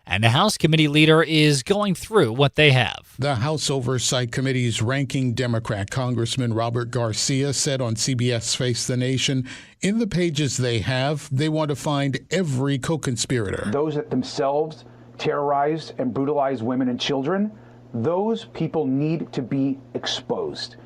and the House committee leader is going through what they have. The House Oversight Committee's ranking Democrat Congressman Robert Garcia said on CBS Face the Nation, in the pages they have, they want to find every co-conspirator. Those that themselves terrorize and brutalize women and children, those people need to be exposed.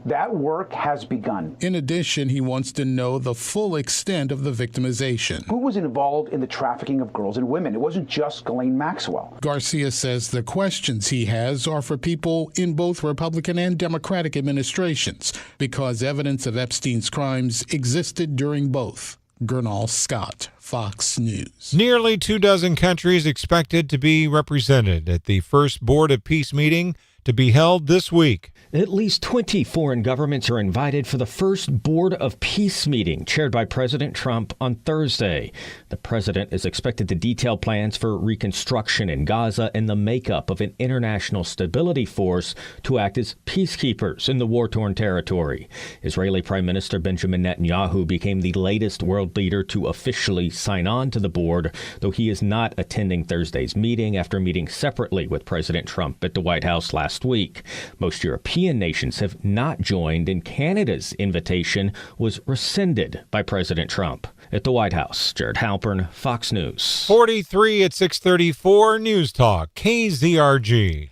That work has begun. In addition, he wants to know the full extent of the victimization. Who was involved in the trafficking of girls and women? It wasn't just Ghislaine Maxwell. Garcia says the questions he has are for people in both Republican and Democratic administrations because evidence of Epstein's crimes existed during both. Gernal Scott, Fox News. Nearly 24 countries expected to be represented at the first Board of Peace meeting to be held this week. At least 20 foreign governments are invited for the first Board of Peace meeting chaired by President Trump on Thursday. The president is expected to detail plans for reconstruction in Gaza and the makeup of an international stability force to act as peacekeepers in the war-torn territory. Israeli Prime Minister Benjamin Netanyahu became the latest world leader to officially sign on to the board, though he is not attending Thursday's meeting after meeting separately with President Trump at the White House last week. Most European nations have not joined, and Canada's invitation was rescinded by President Trump. At the White House, Jared Halpern, Fox News. 43 at 6:34 News Talk, KZRG.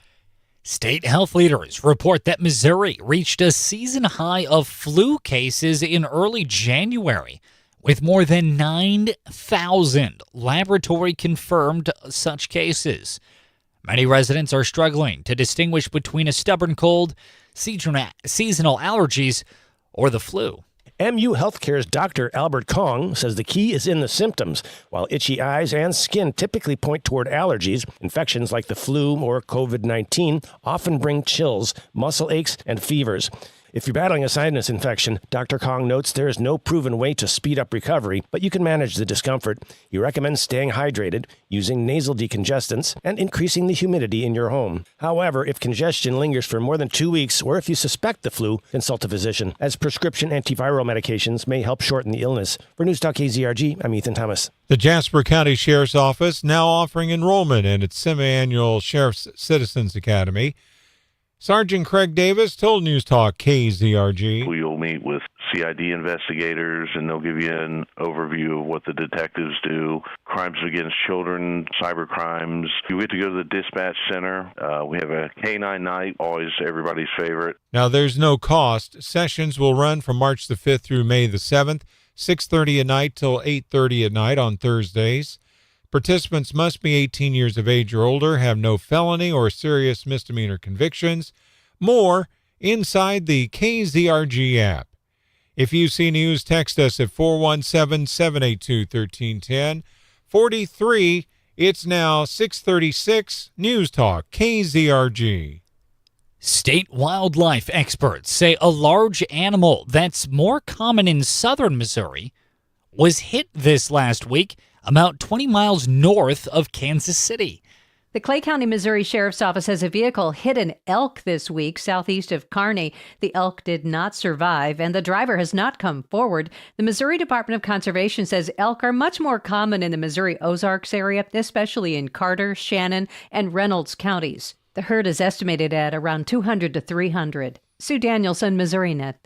State health leaders report that Missouri reached a season high of flu cases in early January, with more than 9,000 laboratory-confirmed such cases. Many residents are struggling to distinguish between a stubborn cold, seasonal allergies, or the flu. MU Healthcare's Dr. Albert Kong says the key is in the symptoms. While itchy eyes and skin typically point toward allergies, infections like the flu or COVID-19 often bring chills, muscle aches, and fevers. If you're battling a sinus infection, Dr. Kong notes there is no proven way to speed up recovery, but you can manage the discomfort. He recommends staying hydrated, using nasal decongestants, and increasing the humidity in your home. However, if congestion lingers for more than 2 weeks, or if you suspect the flu, consult a physician, as prescription antiviral medications may help shorten the illness. For News Talk KZRG, I'm Ethan Thomas. The Jasper County Sheriff's Office now offering enrollment in its semi-annual Sheriff's Citizens Academy. Sergeant Craig Davis told News Talk KZRG. We'll meet with CID investigators, and they'll give you an overview of what the detectives do, crimes against children, cyber crimes. You get to go to the dispatch center. We have a K-9 night, always everybody's favorite. Now, there's no cost. Sessions will run from March the 5th through May the 7th, 6:30 at night till 8:30 at night on Thursdays. Participants must be 18 years of age or older, have no felony or serious misdemeanor convictions. More inside the KZRG app. If you see news, text us at 417-782-1310. 43, it's now 6:36 News Talk KZRG. State wildlife experts say a large animal that's more common in southern Missouri was hit this last week about 20 miles north of Kansas City. The Clay County, Missouri Sheriff's Office has a vehicle hit an elk this week southeast of Kearney. The elk did not survive, and the driver has not come forward. The Missouri Department of Conservation says elk are much more common in the Missouri Ozarks area, especially in Carter, Shannon, and Reynolds counties. The herd is estimated at around 200 to 300. Sue Danielson, Missouri Net.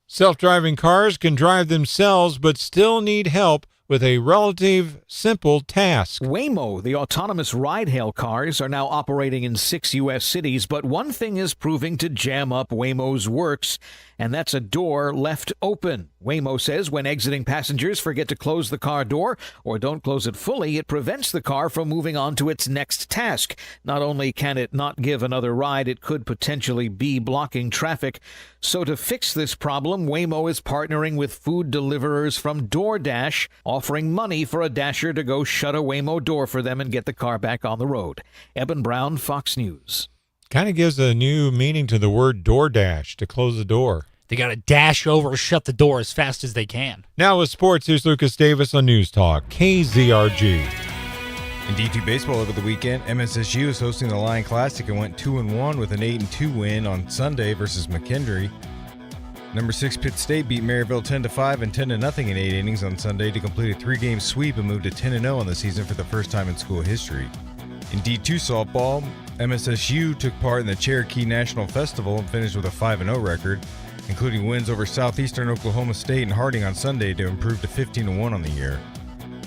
Self-driving cars can drive themselves but still need help with a relative simple task. Waymo, the autonomous ride-hail cars, are now operating in 6 U.S. cities, but one thing is proving to jam up Waymo's works, and that's a door left open. Waymo says when exiting, passengers forget to close the car door or don't close it fully, it prevents the car from moving on to its next task. Not only can it not give another ride, it could potentially be blocking traffic. So to fix this problem, Waymo is partnering with food deliverers from DoorDash, offering money for a dasher to go shut a Waymo door for them and get the car back on the road. Eben Brown, Fox News. Kind of gives a new meaning to the word DoorDash, to close the door. They got to dash over, shut the door as fast as they can. Now with sports, here's Lucas Davis on News Talk, KZRG. In D2 baseball over the weekend, MSSU is hosting the Lion Classic and went 2-1 with an 8-2 win on Sunday versus McKendree. Number 6 Pitt State beat Maryville 10-5 and 10-0 in 8 innings on Sunday to complete a 3-game sweep and move to 10-0 on the season for the first time in school history. In D2 softball, MSSU took part in the Cherokee National Festival and finished with a 5-0 record, including wins over Southeastern Oklahoma State and Harding on Sunday to improve to 15-1 on the year.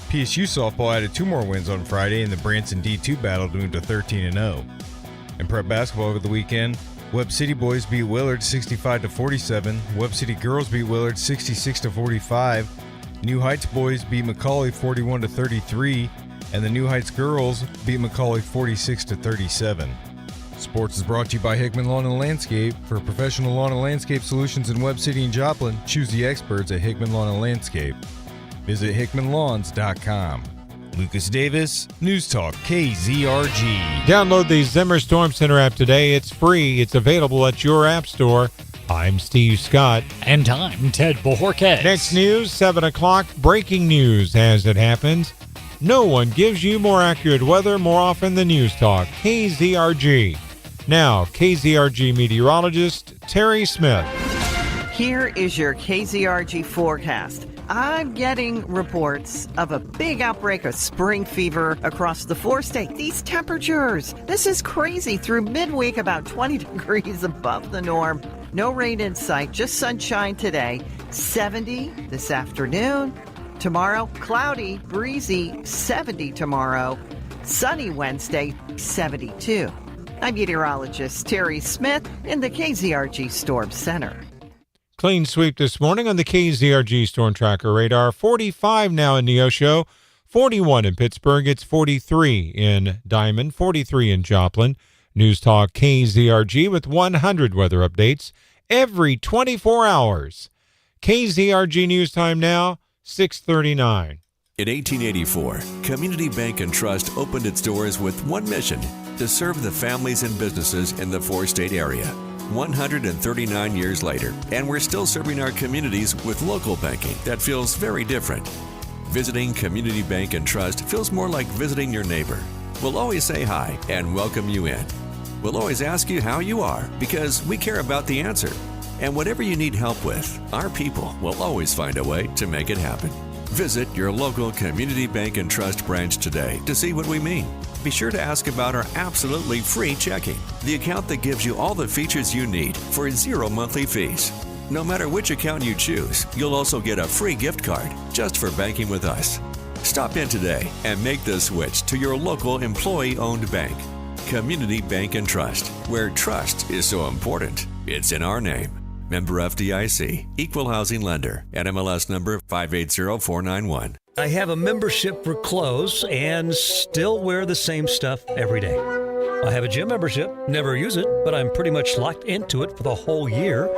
PSU softball added 2 more wins on Friday in the Branson D2 battle to move to 13-0. In prep basketball over the weekend, Webb City boys beat Willard 65-47. Webb City girls beat Willard 66-45. New Heights boys beat McCauley 41-33. And the New Heights girls beat McCauley 46-37. Sports is brought to you by Hickman Lawn and Landscape. For professional lawn and landscape solutions in Webb City and Joplin, choose the experts at Hickman Lawn and Landscape. Visit hickmanlawns.com. Lucas Davis, News Talk KZRG. Download the Zimmer Storm Center app today. It's free. It's available at your app store. I'm Steve Scott. And I'm Ted Bojorquez. Next news, 7 o'clock. Breaking news as it happens. No one gives you more accurate weather more often than News Talk KZRG. Now, KZRG meteorologist Terry Smith. Here is your KZRG forecast. I'm getting reports of a big outbreak of spring fever across the 4 states. These temperatures, this is crazy. Through midweek, about 20 degrees above the norm. No rain in sight, just sunshine today. 70 this afternoon. Tomorrow, cloudy, breezy, 70 tomorrow. Sunny Wednesday, 72. I'm meteorologist Terry Smith in the KZRG Storm Center. Clean sweep this morning on the KZRG Storm Tracker radar. 45 now in Neosho, 41 in Pittsburgh. It's 43 in Diamond, 43 in Joplin. News Talk KZRG with 100 weather updates every 24 hours. KZRG News Time now, 6:39. In 1884, Community Bank and Trust opened its doors with one mission: to serve the families and businesses in the 4-state area. 139 years later, and we're still serving our communities with local banking that feels very different. Visiting Community Bank and Trust feels more like visiting your neighbor. We'll always say hi and welcome you in. We'll always ask you how you are because we care about the answer. And whatever you need help with, our people will always find a way to make it happen. Visit your local Community Bank and Trust branch today to see what we mean. Be sure to ask about our absolutely free checking, the account that gives you all the features you need for 0 monthly fees. No matter which account you choose, you'll also get a free gift card just for banking with us. Stop in today and make the switch to your local employee-owned bank. Community Bank and Trust, where trust is so important. It's in our name. Member FDIC, Equal Housing Lender, NMLS number 580491. I have a membership for clothes and still wear the same stuff every day. I have a gym membership, never use it, but I'm pretty much locked into it for the whole year.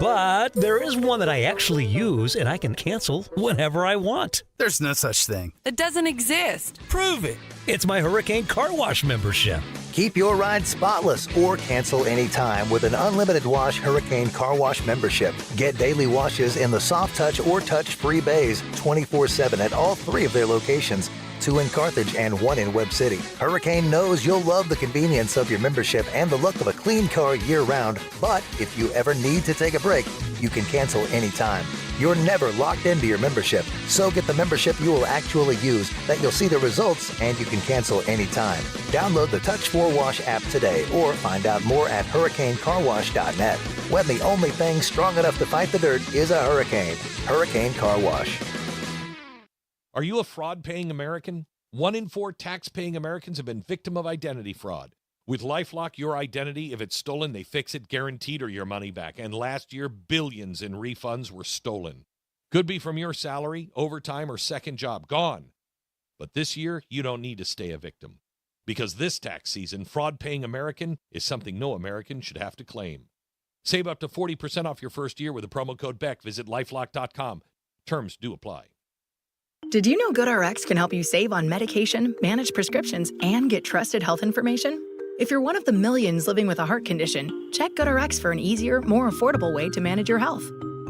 But there is one that I actually use and I can cancel whenever I want. There's no such thing. It doesn't exist. Prove it. It's my Hurricane Car Wash membership. Keep your ride spotless or cancel anytime with an unlimited wash Hurricane Car Wash membership. Get daily washes in the soft touch or touch-free bays 24/7 at all 3 of their locations, 2 in Carthage and 1 in Webb City. Hurricane knows you'll love the convenience of your membership and the look of a clean car year-round, but if you ever need to take a break, you can cancel anytime. You're never locked into your membership, so get the membership you will actually use, that you'll see the results, and you can cancel anytime. Download the Touch4Wash app today or find out more at hurricanecarwash.net. When the only thing strong enough to fight the dirt is a hurricane. Hurricane Car Wash. Are you a fraud-paying American? 1 in 4 tax-paying Americans have been victim of identity fraud. With LifeLock, your identity, if it's stolen, they fix it guaranteed or your money back. And last year, billions in refunds were stolen. Could be from your salary, overtime, or second job. Gone. But this year, you don't need to stay a victim. Because this tax season, fraud-paying American is something no American should have to claim. Save up to 40% off your first year with the promo code BECK. Visit LifeLock.com. Terms do apply. Did you know GoodRx can help you save on medication, manage prescriptions, and get trusted health information? If you're one of the millions living with a heart condition, check GoodRx for an easier, more affordable way to manage your health.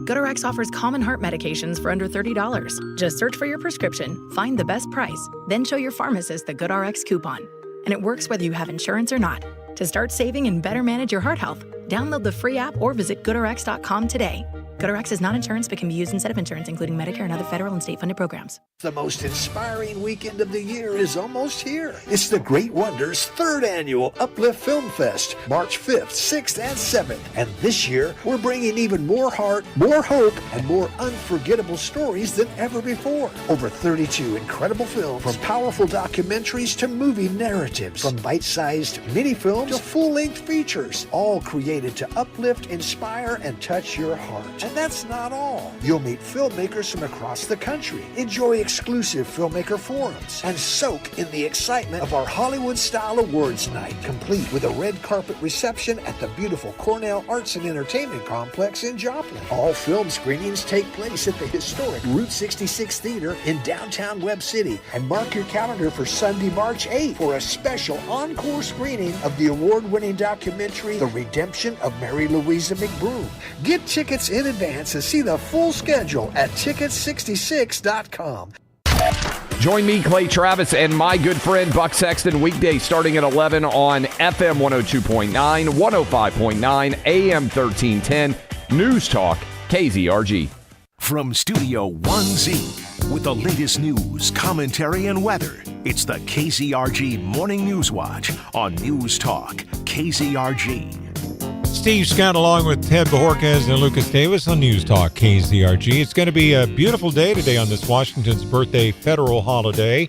GoodRx offers common heart medications for under $30. Just search for your prescription, find the best price, then show your pharmacist the GoodRx coupon. And it works whether you have insurance or not. To start saving and better manage your heart health, download the free app or visit GoodRx.com today. GoodRx is not insurance but can be used instead of insurance, including Medicare and other federal and state-funded programs. The most inspiring weekend of the year is almost here. It's the Great Wonders 3rd Annual Uplift Film Fest, March 5th, 6th, and 7th. And this year, we're bringing even more heart, more hope, and more unforgettable stories than ever before. Over 32 incredible films, from powerful documentaries to movie narratives, from bite-sized mini-films to full-length features, all created to uplift, inspire, and touch your heart. And that's not all. You'll meet filmmakers from across the country, enjoy exclusive filmmaker forums, and soak in the excitement of our Hollywood-style awards night, complete with a red carpet reception at the beautiful Cornell Arts and Entertainment Complex in Joplin. All film screenings take place at the historic Route 66 Theater in downtown Webb City. And mark your calendar for Sunday, March 8th for a special encore screening of the award-winning documentary, The Redemption of Mary Louisa McBroom. Get tickets in advance and see the full schedule at Tickets66.com. Join me, Clay Travis, and my good friend Buck Sexton weekdays starting at 11 on FM 102.9, 105.9, AM 1310, News Talk, KZRG. From Studio 1Z, with the latest news, commentary, and weather, it's the KZRG Morning News Watch on News Talk, KZRG. Steve Scott along with Ted Bajorquez and Lucas Davis on News Talk KZRG. It's going to be a beautiful day today on this Washington's birthday federal holiday.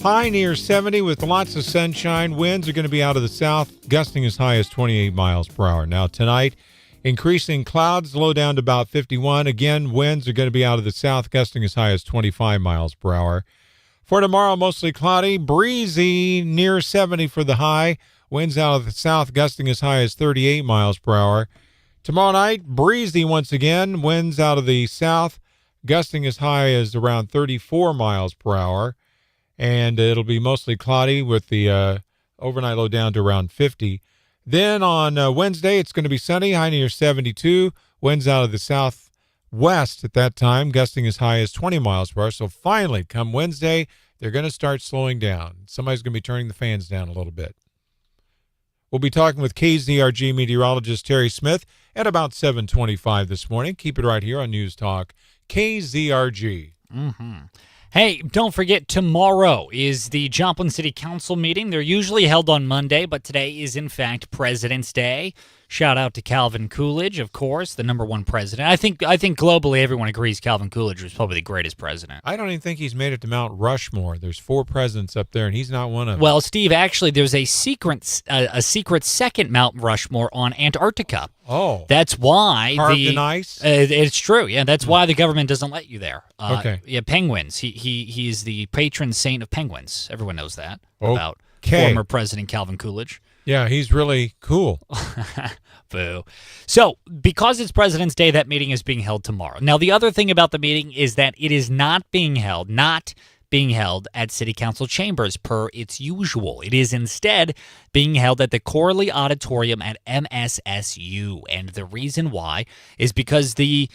High near 70 with lots of sunshine. Winds are going to be out of the south, gusting as high as 28 miles per hour. Now tonight, increasing clouds, low down to about 51. Again, winds are going to be out of the south, gusting as high as 25 miles per hour. For tomorrow, mostly cloudy, breezy, near 70 for the high. Winds out of the south, gusting as high as 38 miles per hour. Tomorrow night, breezy once again. Winds out of the south, gusting as high as around 34 miles per hour. And it'll be mostly cloudy with the overnight low down to around 50. Then on Wednesday, it's going to be sunny, high near 72. Winds out of the southwest at that time, gusting as high as 20 miles per hour. So finally, come Wednesday, they're going to start slowing down. Somebody's going to be turning the fans down a little bit. We'll be talking with KZRG meteorologist Terry Smith at about 7:25 this morning. Keep it right here on News Talk KZRG. Mm-hmm. Hey, don't forget, tomorrow is the Joplin City Council meeting. They're usually held on Monday, but today is, in fact, President's Day. Shout out to Calvin Coolidge, of course, the #1 president. I think globally everyone agrees Calvin Coolidge was probably the greatest president. I don't even think he's made it to Mount Rushmore. There's 4 presidents up there, and he's not one of them. Well, Steve, actually, there's a secret second Mount Rushmore on Antarctica. Oh. That's why carved in ice? It's true. Yeah, that's why the government doesn't let you there. Okay. Yeah, penguins. He's the patron saint of penguins. Everyone knows that about Okay. former President Calvin Coolidge. Yeah, he's really cool. Boo. So, because it's President's Day, that meeting is being held tomorrow. Now, the other thing about the meeting is that it is not being held at City Council chambers per its usual. It is instead being held at the Corley Auditorium at MSSU. And the reason why is because the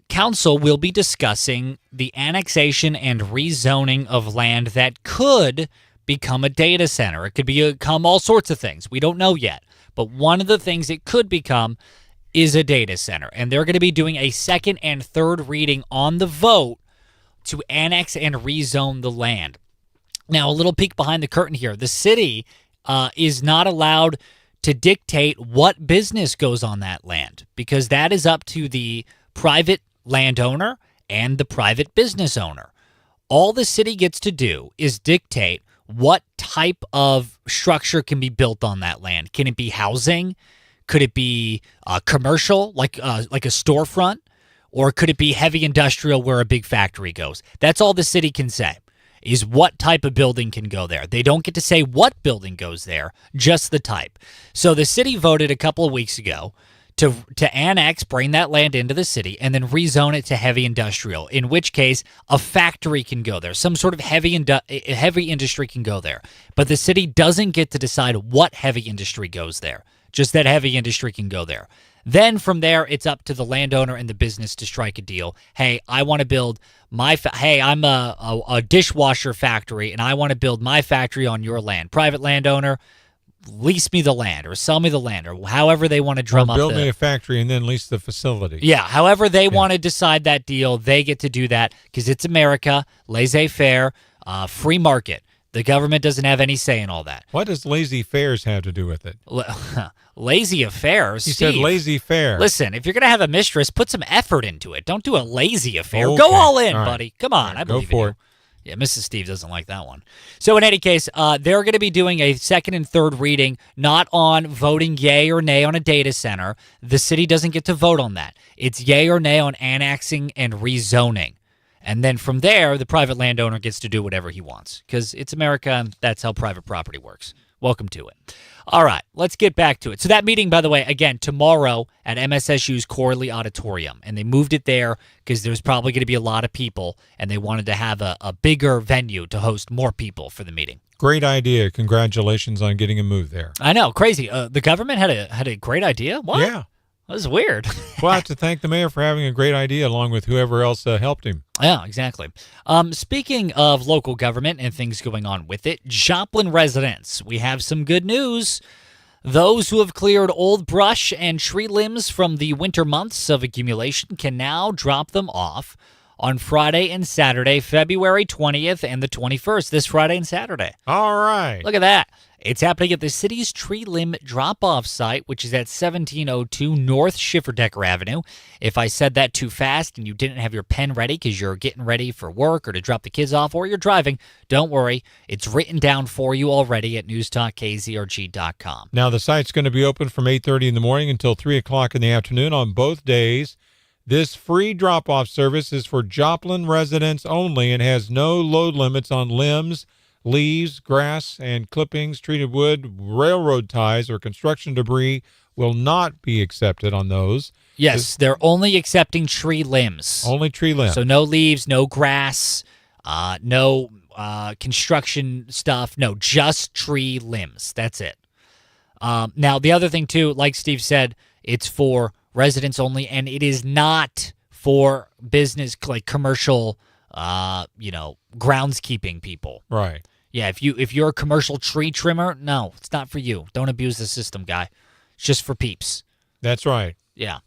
Council will be discussing the annexation and rezoning of land that could become a data center. It could become all sorts of things. We don't know yet. But one of the things it could become is a data center. And they're going to be doing a second and third reading on the vote to annex and rezone the land. Now, a little peek behind the curtain here. The city is not allowed to dictate what business goes on that land because that is up to the private landowner and the private business owner. All the city gets to do is dictate what type of structure can be built on that land. Can it be housing? Could it be commercial, like a storefront? Or could it be heavy industrial where a big factory goes? That's all the city can say, is what type of building can go there. They don't get to say what building goes there, just the type. So the city voted a couple of weeks ago to annex, bring that land into the city, and then rezone it to heavy industrial, in which case a factory can go there. Some sort of heavy industry can go there. But the city doesn't get to decide what heavy industry goes there, just that heavy industry can go there. Then from there, it's up to the landowner and the business to strike a deal. Hey, I want to build I'm a dishwasher factory, and I want to build my factory on your land. Private landowner, lease me the land or sell me the land or however they want to drum up build me a factory and then lease the facility. Yeah, however they want to decide that deal, they get to do that because it's America, laissez-faire, free market. The government doesn't have any say in all that. What does lazy fares have to do with it? Lazy affairs? He said lazy fair. Listen, if you're going to have a mistress, put some effort into it. Don't do a lazy affair. Okay. Go all in, All right. buddy. Come on. I believe go for in you. Yeah, Mrs. Steve doesn't like that one. So in any case, they're going to be doing a second and third reading, not on voting yay or nay on a data center. The city doesn't get to vote on that. It's yay or nay on annexing and rezoning. And then from there, the private landowner gets to do whatever he wants because it's America and that's how private property works. Welcome to it. All right, let's get back to it. So that meeting, by the way, again, tomorrow at MSSU's Corley Auditorium. And they moved it there because there's probably going to be a lot of people, and they wanted to have a bigger venue to host more people for the meeting. Great idea. Congratulations on getting a move there. I know, crazy. The government had a great idea? What? Yeah. That was weird. We'll have to thank the mayor for having a great idea along with whoever else helped him. Yeah, exactly. Speaking of local government and things going on with it, Joplin residents, we have some good news. Those who have cleared old brush and tree limbs from the winter months of accumulation can now drop them off on Friday and Saturday, February 20th and the 21st, this Friday and Saturday. All right. Look at that. It's happening at the city's tree limb drop-off site, which is at 1702 North Schifferdecker Avenue. If I said that too fast and you didn't have your pen ready because you're getting ready for work or to drop the kids off or you're driving, don't worry. It's written down for you already at newstalkkzrg.com. Now, the site's going to be open from 8:30 in the morning until 3 o'clock in the afternoon on both days. This free drop-off service is for Joplin residents only and has no load limits on limbs, leaves, grass, and clippings, treated wood, railroad ties, or construction debris will not be accepted on those. Yes, they're only accepting tree limbs. Only tree limbs. So no leaves, no grass, no construction stuff. No, just tree limbs. That's it. Now, the other thing, too, like Steve said, it's for residents only, and it is not for business, like commercial groundskeeping people. Right. Yeah, if you're a commercial tree trimmer, no, it's not for you. Don't abuse the system, guy. It's just for peeps. That's right. Yeah.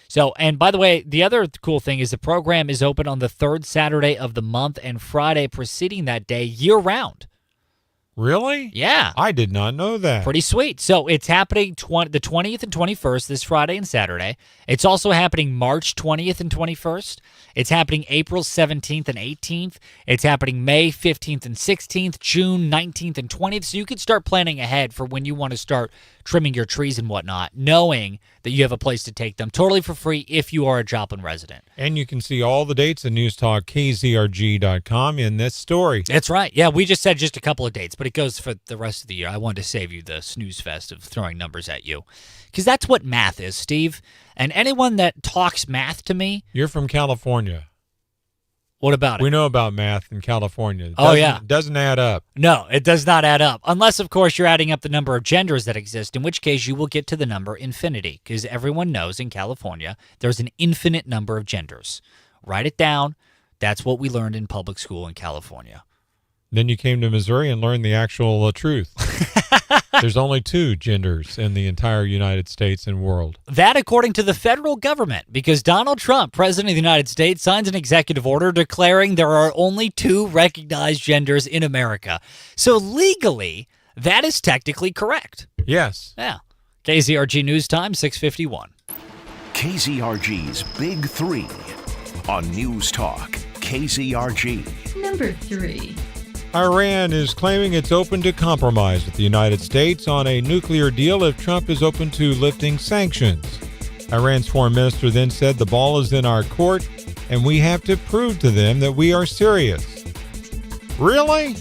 So, and by the way, the other cool thing is the program is open on the third Saturday of the month and Friday preceding that day year-round. Really? Yeah. I did not know that. Pretty sweet. So it's happening the 20th and 21st, this Friday and Saturday. It's also happening March 20th and 21st. It's happening April 17th and 18th. It's happening May 15th and 16th, June 19th and 20th. So you can start planning ahead for when you want to start trimming your trees and whatnot, knowing that you have a place to take them totally for free if you are a Joplin resident. And you can see all the dates at newstalkkzrg.com in this story. That's right. Yeah, we just said just a couple of dates, but it goes for the rest of the year. I wanted to save you the snooze fest of throwing numbers at you because that's what math is, Steve. And anyone that talks math to me... You're from California. What about it? We know about math in California. It doesn't add up. No, it does not add up. Unless, of course, you're adding up the number of genders that exist, in which case you will get to the number infinity, because everyone knows in California there's an infinite number of genders. Write it down. That's what we learned in public school in California. Then you came to Missouri and learned the actual truth. There's only 2 genders in the entire United States and world. That according to the federal government, because Donald Trump, President of the United States, signs an executive order declaring there are only 2 recognized genders in America. So legally, that is technically correct. Yes. Yeah. KZRG News Time, 6:51. KZRG's Big 3 on News Talk KZRG. Number 3. Iran is claiming it's open to compromise with the United States on a nuclear deal if Trump is open to lifting sanctions. Iran's foreign minister then said the ball is in our court and we have to prove to them that we are serious. Really?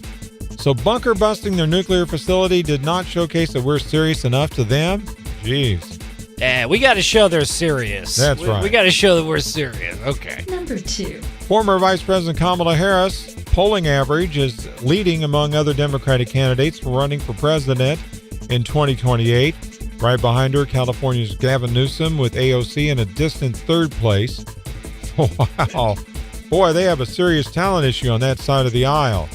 So bunker busting their nuclear facility did not showcase that we're serious enough to them? Jeez. Yeah, we got to show they're serious. That's right. We got to show that we're serious. Okay. Number 2. Former Vice President Kamala Harris' polling average is leading among other Democratic candidates running for president in 2028. Right behind her, California's Gavin Newsom with AOC in a distant third place. Wow. Boy, they have a serious talent issue on that side of the aisle.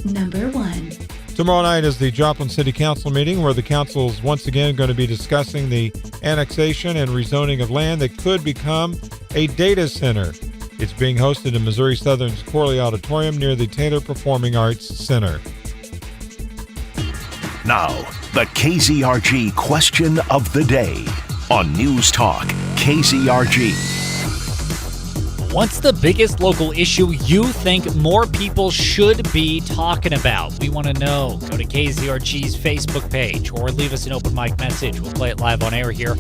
Number 1. Tomorrow night is the Joplin City Council meeting where the council is once again going to be discussing the annexation and rezoning of land that could become a data center. It's being hosted in Missouri Southern's Corley Auditorium near the Taylor Performing Arts Center. Now, the KZRG question of the day on News Talk KZRG. What's the biggest local issue you think more people should be talking about? We want to know. Go to KZRG's Facebook page or leave us an open mic message. We'll play it live on air here.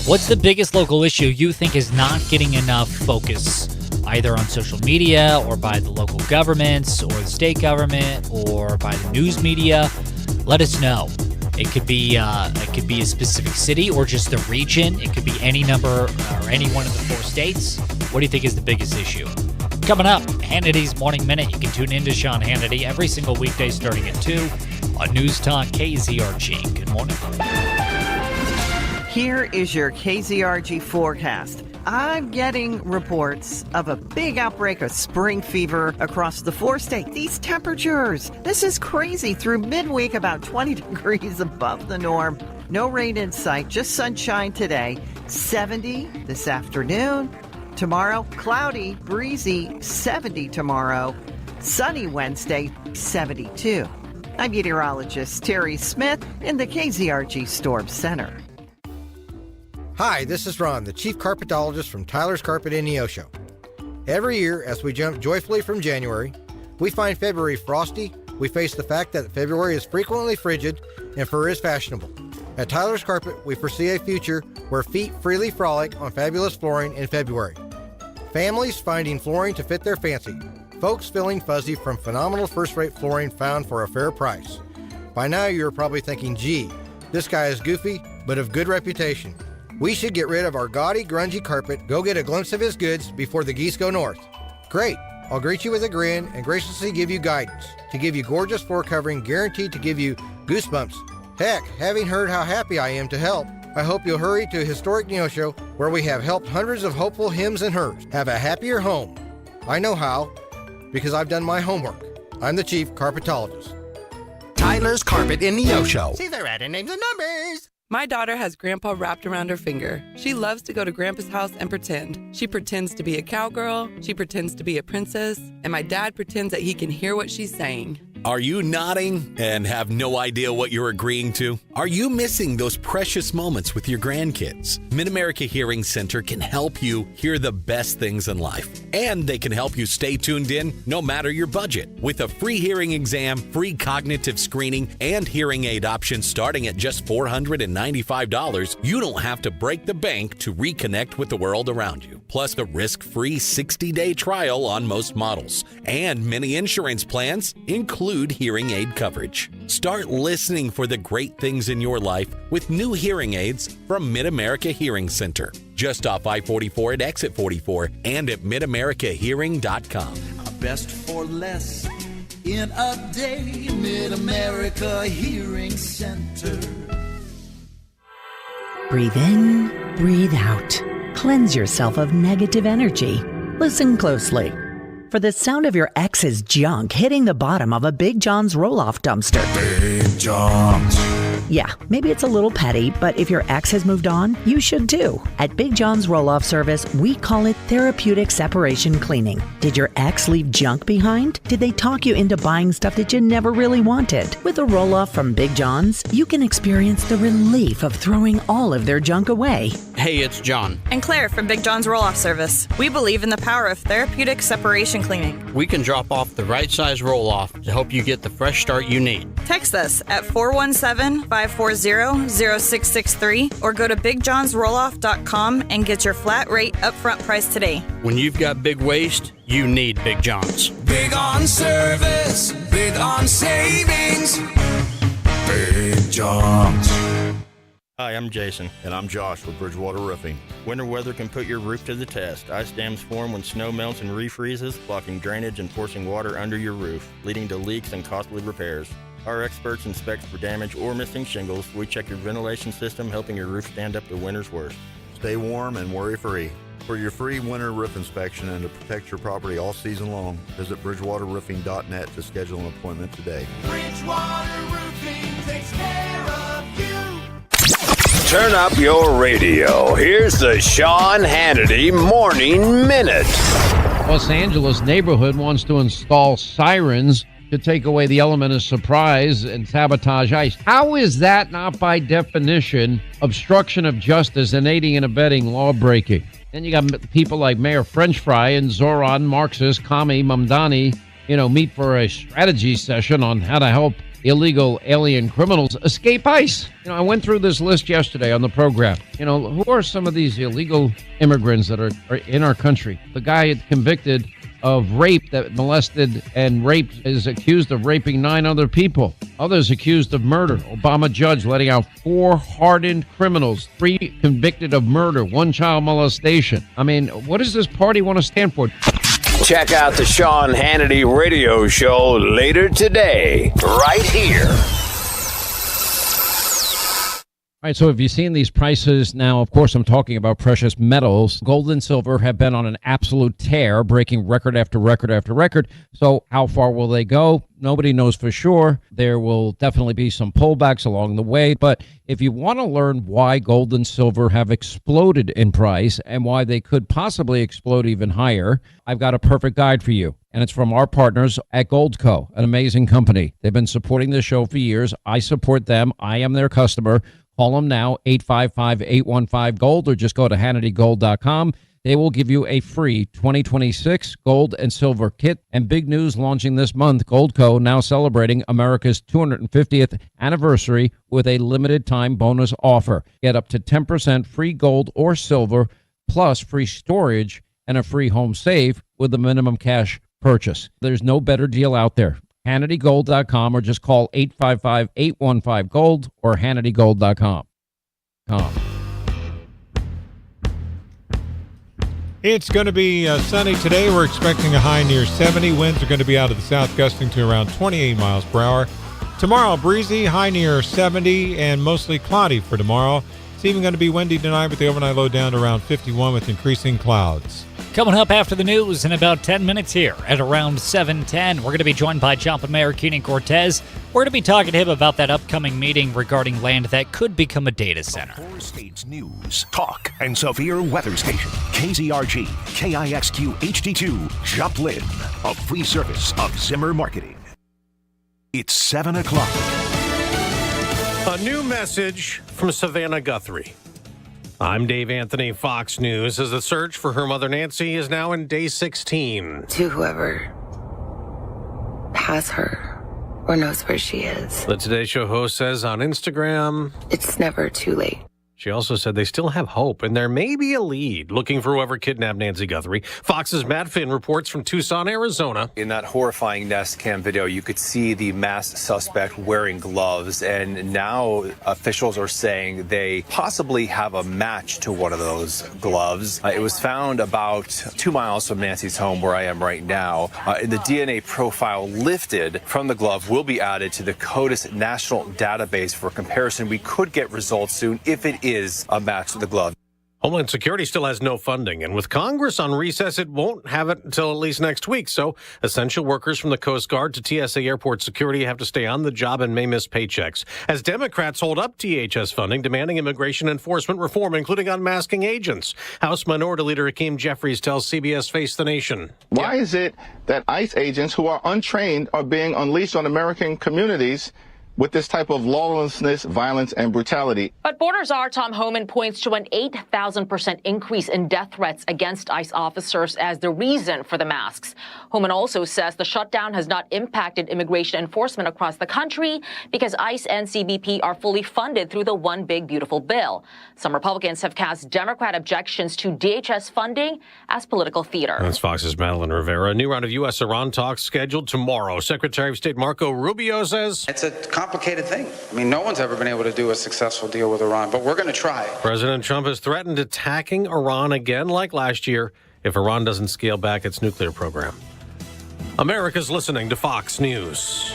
What's the biggest local issue you think is not getting enough focus, either on social media or by the local governments or the state government or by the news media? Let us know. It could be a specific city or just the region. It could be any number or any one of the 4 states. What do you think is the biggest issue? Coming up, Hannity's Morning Minute. You can tune in to Sean Hannity every single weekday starting at 2 on News Talk KZRG. Good morning. Here is your KZRG forecast. I'm getting reports of a big outbreak of spring fever across the 4 states. These temperatures, this is crazy. Through midweek, about 20 degrees above the norm. No rain in sight, just sunshine today. 70 this afternoon. Tomorrow, cloudy, breezy, 70 tomorrow. Sunny Wednesday, 72. I'm meteorologist Terry Smith in the KZRG Storm Center. Hi, this is Ron, the Chief Carpetologist from Tyler's Carpet in Neosho. Every year, as we jump joyfully from January, we find February frosty, we face the fact that February is frequently frigid, and fur is fashionable. At Tyler's Carpet, we foresee a future where feet freely frolic on fabulous flooring in February. Families finding flooring to fit their fancy. Folks feeling fuzzy from phenomenal first-rate flooring found for a fair price. By now, you're probably thinking, gee, this guy is goofy, but of good reputation. We should get rid of our gaudy, grungy carpet, go get a glimpse of his goods before the geese go north. Great. I'll greet you with a grin and graciously give you guidance, to give you gorgeous floor covering guaranteed to give you goosebumps. Heck, having heard how happy I am to help, I hope you'll hurry to historic Neosho, where we have helped hundreds of hopeful hims and hers have a happier home. I know how, because I've done my homework. I'm the Chief Carpetologist. Tyler's Carpet in Neosho. See their added names and numbers. My daughter has Grandpa wrapped around her finger. She loves to go to Grandpa's house and pretend. She pretends to be a cowgirl, she pretends to be a princess, and my dad pretends that he can hear what she's saying. Are you nodding and have no idea what you're agreeing to? Are you missing those precious moments with your grandkids? Mid-America Hearing Center can help you hear the best things in life. And they can help you stay tuned in no matter your budget. With a free hearing exam, free cognitive screening, and hearing aid options starting at just $495, you don't have to break the bank to reconnect with the world around you. Plus the risk-free 60-day trial on most models. And many insurance plans include hearing aid coverage. Start listening for the great things in your life with new hearing aids from Mid-America Hearing Center. Just off I-44 at Exit 44 and at midamericahearing.com. Best for less in a day. Mid-America Hearing Center. Breathe in, breathe out. Cleanse yourself of negative energy. Listen closely for the sound of your ex's junk hitting the bottom of a Big John's roll-off dumpster. Big John's. Yeah, maybe it's a little petty, but if your ex has moved on, you should too. At Big John's Roll-Off Service, we call it therapeutic separation cleaning. Did your ex leave junk behind? Did they talk you into buying stuff that you never really wanted? With a roll-off from Big John's, you can experience the relief of throwing all of their junk away. Hey, it's John. And Claire from Big John's Roll-Off Service. We believe in the power of therapeutic separation cleaning. We can drop off the right size roll-off to help you get the fresh start you need. Text us at 417-540-0663 or go to BigJohnsRolloff.com and get your flat rate upfront price today. When you've got big waste, you need Big John's. Big on service, big on savings. Big John's. Hi, I'm Jason. And I'm Josh with Bridgewater Roofing. Winter weather can put your roof to the test. Ice dams form when snow melts and refreezes, blocking drainage and forcing water under your roof, leading to leaks and costly repairs. Our experts inspect for damage or missing shingles. We check your ventilation system, helping your roof stand up to winter's worst. Stay warm and worry-free. For your free winter roof inspection and to protect your property all season long, visit BridgewaterRoofing.net to schedule an appointment today. Bridgewater Roofing takes care of you. Turn up your radio. Here's the Sean Hannity Morning Minute. Los Angeles neighborhood wants to install sirens to take away the element of surprise and sabotage ICE. How is that not by definition obstruction of justice and aiding and abetting law breaking? Then you got people like Mayor French Fry and Zoran Marxist Kami Mamdani, meet for a strategy session on how to help illegal alien criminals escape ICE. I went through this list yesterday on the program. Who are some of these illegal immigrants that are in our country? The guy convicted of rape that molested and raped is accused of raping 9 other people. Others accused of murder. Obama judge letting out 4 hardened criminals, 3 convicted of murder, 1 child molestation. I mean, what does this party want to stand for? Check out the Sean Hannity radio show later today, right here. All right, so have you seen these prices now? Of course, I'm talking about precious metals. Gold and silver have been on an absolute tear, breaking record after record after record. So how far will they go? Nobody knows for sure. There will definitely be some pullbacks along the way. But if you want to learn why gold and silver have exploded in price and why they could possibly explode even higher, I've got a perfect guide for you. And it's from our partners at Goldco, an amazing company. They've been supporting this show for years. I support them. I am their customer. Call them now, 855-815-GOLD, or just go to HannityGold.com. They will give you a free 2026 gold and silver kit. And big news launching this month, Goldco now celebrating America's 250th anniversary with a limited time bonus offer. Get up to 10% free gold or silver, plus free storage and a free home safe with a minimum cash purchase. There's no better deal out there. HannityGold.com, or just call 855-815-GOLD or HannityGold.com. It's going to be sunny today. We're expecting a high near 70. Winds are going to be out of the south, gusting to around 28 miles per hour. Tomorrow, breezy, high near 70, and mostly cloudy for tomorrow. It's even going to be windy tonight with the overnight low down to around 51 with increasing clouds. Coming up after the news in about 10 minutes here at around 7:10, we're going to be joined by Joplin Mayor Keenan Cortez. We're going to be talking to him about that upcoming meeting regarding land that could become a data center. The 4 states news, talk, and severe weather station. KZRG, KIXQ HD2, Joplin, a free service of Zimmer Marketing. It's 7 o'clock. A new message from Savannah Guthrie. I'm Dave Anthony, Fox News, as the search for her mother Nancy is now in day 16. To whoever has her or knows where she is. The Today Show host says on Instagram, it's never too late. She also said they still have hope, and there may be a lead looking for whoever kidnapped Nancy Guthrie. Fox's Matt Finn reports from Tucson, Arizona. In that horrifying Nest Cam video, you could see the masked suspect wearing gloves, and now officials are saying they possibly have a match to one of those gloves. It was found about 2 miles from Nancy's home, where I am right now. And the DNA profile lifted from the glove will be added to the CODIS national database for comparison. We could get results soon if it is a match to the glove. Homeland Security still has no funding, and with Congress on recess, it won't have it until at least next week. So essential workers from the Coast Guard to TSA Airport Security have to stay on the job and may miss paychecks, as Democrats hold up DHS funding, demanding immigration enforcement reform, including unmasking agents. House Minority Leader Hakeem Jeffries tells CBS Face the Nation. Why is it that ICE agents who are untrained are being unleashed on American communities with this type of lawlessness, violence, and brutality? But Borders Czar Tom Homan points to an 8,000% increase in death threats against ICE officers as the reason for the masks. Homan also says the shutdown has not impacted immigration enforcement across the country because ICE and CBP are fully funded through the One Big Beautiful Bill. Some Republicans have cast Democrat objections to DHS funding as political theater. That's Fox's Madeline Rivera. A new round of U.S.-Iran talks scheduled tomorrow. Secretary of State Marco Rubio says it's a complicated thing. I mean, no one's ever been able to do a successful deal with Iran, but we're going to try. President Trump has threatened attacking Iran again like last year if Iran doesn't scale back its nuclear program. America's listening to Fox News.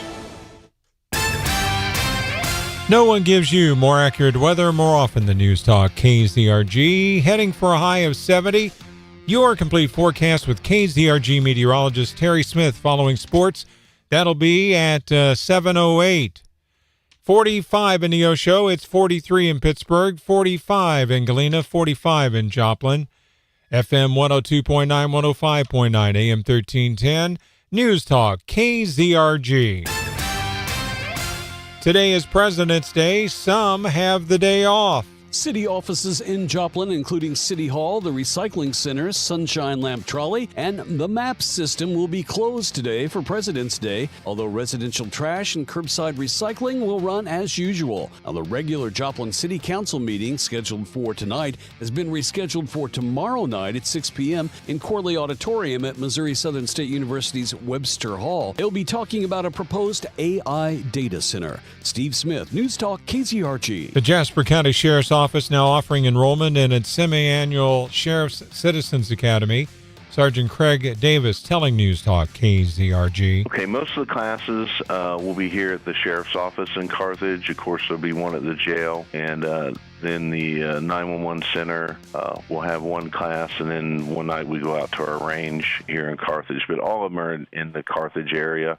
No one gives you more accurate weather more often than News Talk KZRG. Heading for a high of 70. Your complete forecast with KZRG meteorologist Terry Smith following sports. That'll be at 7:08. 45 in the Osho. It's 43 in Pittsburgh, 45 in Galena, 45 in Joplin. FM 102.9, 105.9, AM 1310. News Talk, KZRG. Today is President's Day. Some have the day off. City offices in Joplin, including City Hall, the Recycling Center, Sunshine Lamp Trolley, and the MAP system will be closed today for President's Day, although residential trash and curbside recycling will run as usual. Now, the regular Joplin City Council meeting scheduled for tonight has been rescheduled for tomorrow night at 6 p.m. in Corley Auditorium at Missouri Southern State University's Webster Hall. They'll be talking about a proposed AI data center. Steve Smith, News Talk, KZRG. The Jasper County Sheriff's Office now offering enrollment in its semi-annual Sheriff's Citizens Academy. Sergeant Craig Davis telling News Talk KZRG. Okay, most of the classes will be here at the Sheriff's Office in Carthage. Of course, there'll be one at the jail, and then the 911 Center will have one class, and then one night we go out to our range here in Carthage. But all of them are in the Carthage area.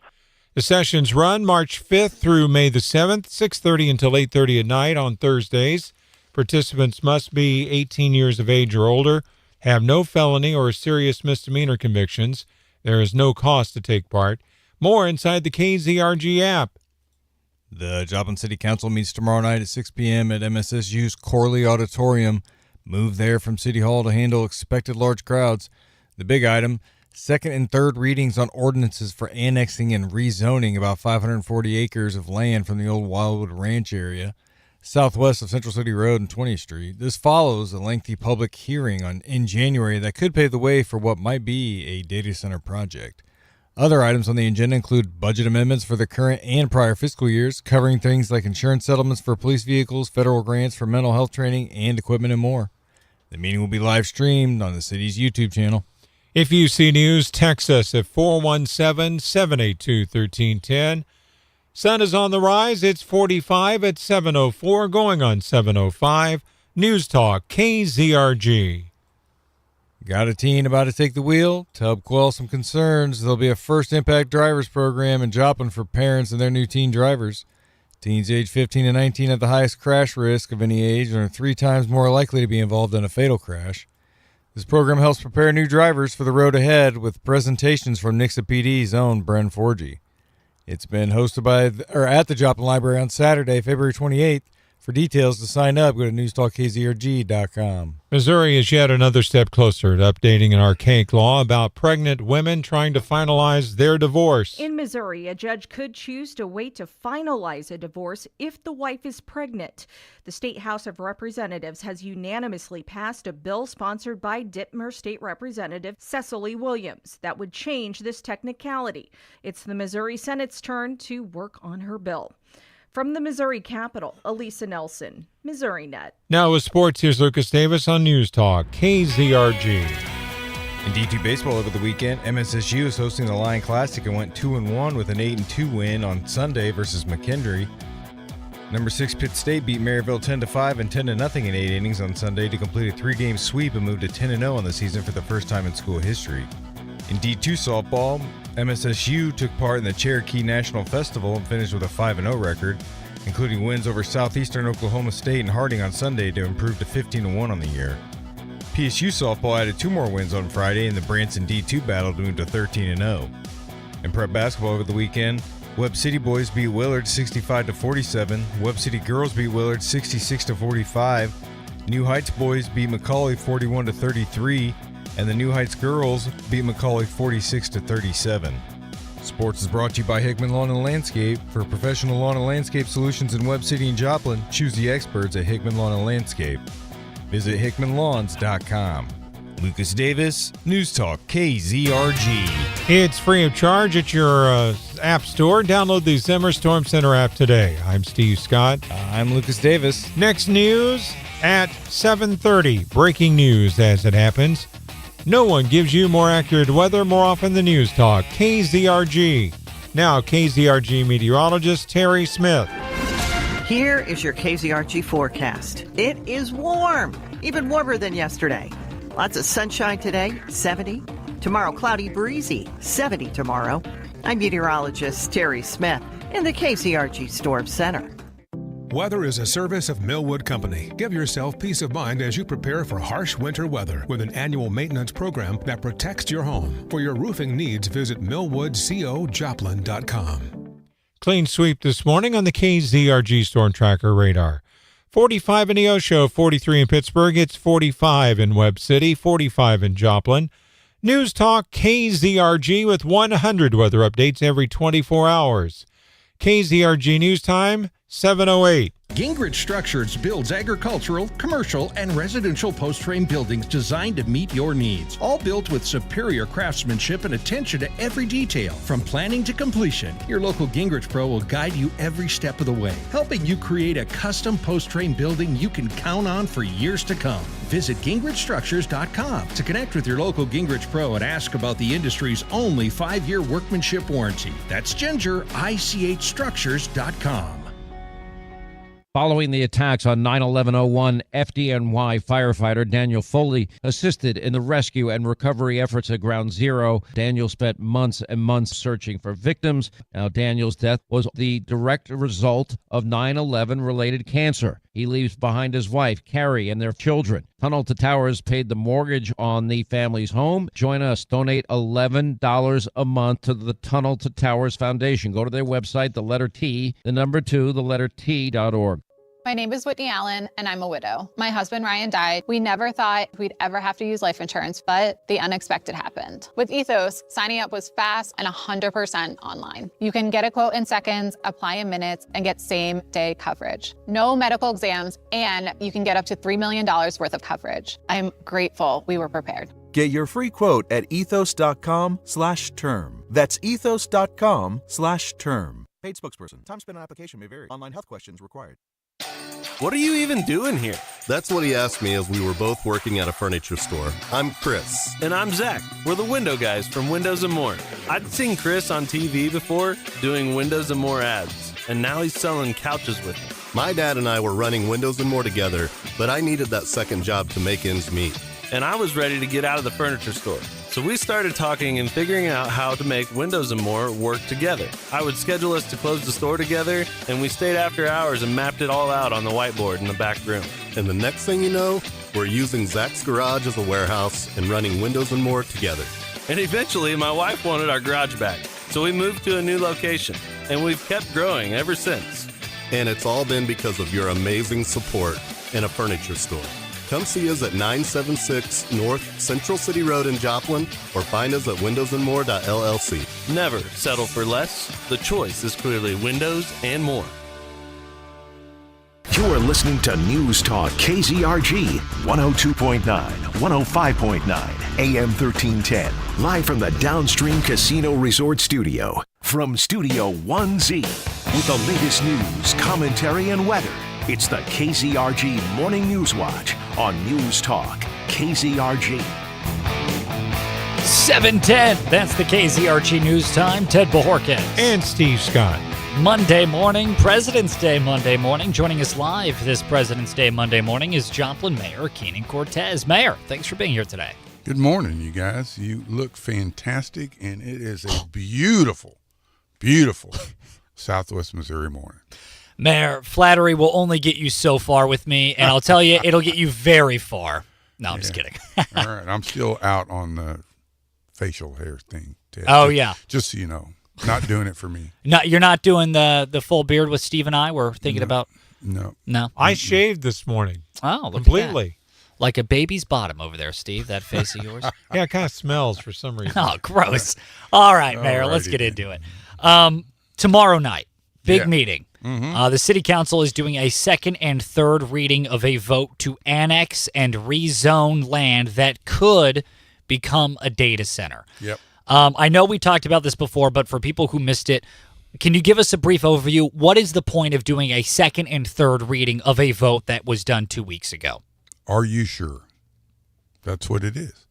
The sessions run March 5th through May the 7th, 6:30 until 8:30 at night on Thursdays. Participants must be 18 years of age or older, have no felony or serious misdemeanor convictions. There is no cost to take part. More inside the KZRG app. The Joplin City Council meets tomorrow night at 6 p.m. at MSSU's Corley Auditorium. Move there from City Hall to handle expected large crowds. The big item, second and third readings on ordinances for annexing and rezoning about 540 acres of land from the old Wildwood Ranch area, southwest of Central City Road and 20th Street. This follows a lengthy public hearing in January that could pave the way for what might be a data center project. Other items on the agenda include budget amendments for the current and prior fiscal years, covering things like insurance settlements for police vehicles, federal grants for mental health training and equipment, and more. The meeting will be live streamed on the city's YouTube channel. If you see news, text us at 417-782-1310. Sun is on the rise. It's 45 at 7:04, going on 7:05. News Talk, KZRG. Got a teen about to take the wheel? To help quell some concerns, there'll be a First Impact Drivers program in Joplin for parents and their new teen drivers. Teens age 15 to 19 have the highest crash risk of any age and are 3 times more likely to be involved in a fatal crash. This program helps prepare new drivers for the road ahead with presentations from Nixa PD's own Bren Forgy. It's been hosted at the Joplin Library on Saturday, February 28th. For details to sign up, go to newstalkkzrg.com. Missouri is yet another step closer to updating an archaic law about pregnant women trying to finalize their divorce. In Missouri, a judge could choose to wait to finalize a divorce if the wife is pregnant. The State House of Representatives has unanimously passed a bill sponsored by Ditmer State Representative Cecily Williams that would change this technicality. It's the Missouri Senate's turn to work on her bill. From the Missouri Capitol, Elisa Nelson, Missouri Net. Now with sports, here's Lucas Davis on News Talk, KZRG. In D2 baseball over the weekend, MSSU is hosting the Lion Classic and went 2-1 with an 8-2 win on Sunday versus McKendree. Number 6 Pitt State beat Maryville 10-5 and 10-0 in 8 innings on Sunday to complete a 3-game sweep and move to 10-0 on the season for the first time in school history. In D2 softball, MSSU took part in the Cherokee National Festival and finished with a 5-0 record, including wins over Southeastern Oklahoma State and Harding on Sunday to improve to 15-1 on the year. PSU softball added 2 more wins on Friday in the Branson D2 battle to move to 13-0. In prep basketball over the weekend, Webb City boys beat Willard 65-47, Webb City girls beat Willard 66-45, New Heights boys beat McCauley 41-33, and the New Heights girls beat McCauley 46-37. Sports is brought to you by Hickman Lawn and Landscape. For professional lawn and landscape solutions in Webb City and Joplin, choose the experts at Hickman Lawn and Landscape. Visit hickmanlawns.com. Lucas Davis, News Talk, KZRG. It's free of charge at your app store. Download the Zimmer Storm Center app today. I'm Steve Scott. I'm Lucas Davis. Next news at 7:30. Breaking news as it happens. No one gives you more accurate weather more often than News Talk. KZRG. Now, KZRG meteorologist Terry Smith. Here is your KZRG forecast. It is warm, even warmer than yesterday. Lots of sunshine today, 70. Tomorrow, cloudy, breezy, 70 tomorrow. I'm meteorologist Terry Smith in the KZRG Storm Center. Weather is a service of Millwood Company. Give yourself peace of mind as you prepare for harsh winter weather with an annual maintenance program that protects your home. For your roofing needs, visit millwoodcojoplin.com. Clean sweep this morning on the KZRG Storm Tracker radar. 45 in Neosho, 43 in Pittsburgh. It's 45 in Webb City, 45 in Joplin. News Talk KZRG with 100 weather updates every 24 hours. KZRG News Time, 7:08. Gingrich Structures builds agricultural, commercial, and residential post-frame buildings designed to meet your needs. All built with superior craftsmanship and attention to every detail, from planning to completion. Your local Gingrich Pro will guide you every step of the way, helping you create a custom post-frame building you can count on for years to come. Visit GingrichStructures.com to connect with your local Gingrich Pro and ask about the industry's only 5-year workmanship warranty. That's GingerICHStructures.com. Following the attacks on 9/11/01, FDNY firefighter Daniel Foley assisted in the rescue and recovery efforts at Ground Zero. Daniel spent months and months searching for victims. Now, Daniel's death was the direct result of 9/11-related cancer. He leaves behind his wife, Carrie, and their children. Tunnel to Towers paid the mortgage on the family's home. Join us. Donate $11 a month to the Tunnel to Towers Foundation. Go to their website, the letter T, the number 2, the letter T.org. My name is Whitney Allen, and I'm a widow. My husband, Ryan, died. We never thought we'd ever have to use life insurance, but the unexpected happened. With Ethos, signing up was fast and 100% online. You can get a quote in seconds, apply in minutes, and get same-day coverage. No medical exams, and you can get up to $3 million worth of coverage. I'm grateful we were prepared. Get your free quote at ethos.com/term. That's ethos.com/term. Paid spokesperson. Time spent on application may vary. Online health questions required. What are you even doing here? That's what he asked me as we were both working at a furniture store. I'm Chris. And I'm Zach. We're the window guys from Windows & More. I'd seen Chris on TV before doing Windows & More ads, and now he's selling couches with me. My dad and I were running Windows & More together, but I needed that second job to make ends meet. And I was ready to get out of the furniture store. So we started talking and figuring out how to make Windows & More work together. I would schedule us to close the store together, and we stayed after hours and mapped it all out on the whiteboard in the back room. And the next thing you know, we're using Zach's garage as a warehouse and running Windows & More together. And eventually, my wife wanted our garage back, so we moved to a new location, and we've kept growing ever since. And it's all been because of your amazing support in a furniture store. Come see us at 976 North Central City Road in Joplin, or find us at windowsandmore.llc. Never settle for less. The choice is clearly Windows and More. You're listening to News Talk KZRG 102.9, 105.9, AM 1310. Live from the Downstream Casino Resort Studio. From Studio 1Z. With the latest news, commentary, and weather. It's the KZRG Morning News Watch on News Talk KZRG. 7:10. That's the KZRG News Time. Ted Bojorquez. And Steve Scott. Monday morning, President's Day Monday morning. Joining us live this President's Day Monday morning is Joplin Mayor Keenan Cortez. Mayor, thanks for being here today. Good morning, you guys. You look fantastic, and it is a beautiful, beautiful Southwest Missouri morning. Mayor, flattery will only get you so far with me, and I'll tell you, it'll get you very far. No, I'm just kidding. All right, I'm still out on the facial hair thing, Ted. Oh, yeah. Just so you know, not doing it for me. No, you're not doing the full beard with Steve and I were thinking about? No. I shaved this morning. Oh, look completely. At that. Like a baby's bottom over there, Steve, that face of yours. Yeah, it kind of smells for some reason. Oh, gross. All right, Mayor, let's get into it. Tomorrow night, big meeting. Mm-hmm. The city council is doing a second and third reading of a vote to annex and rezone land that could become a data center. Yep. I know we talked about this before, but for people who missed it, can you give us a brief overview? What is the point of doing a second and third reading of a vote that was done 2 weeks ago? Are you sure? That's what it is.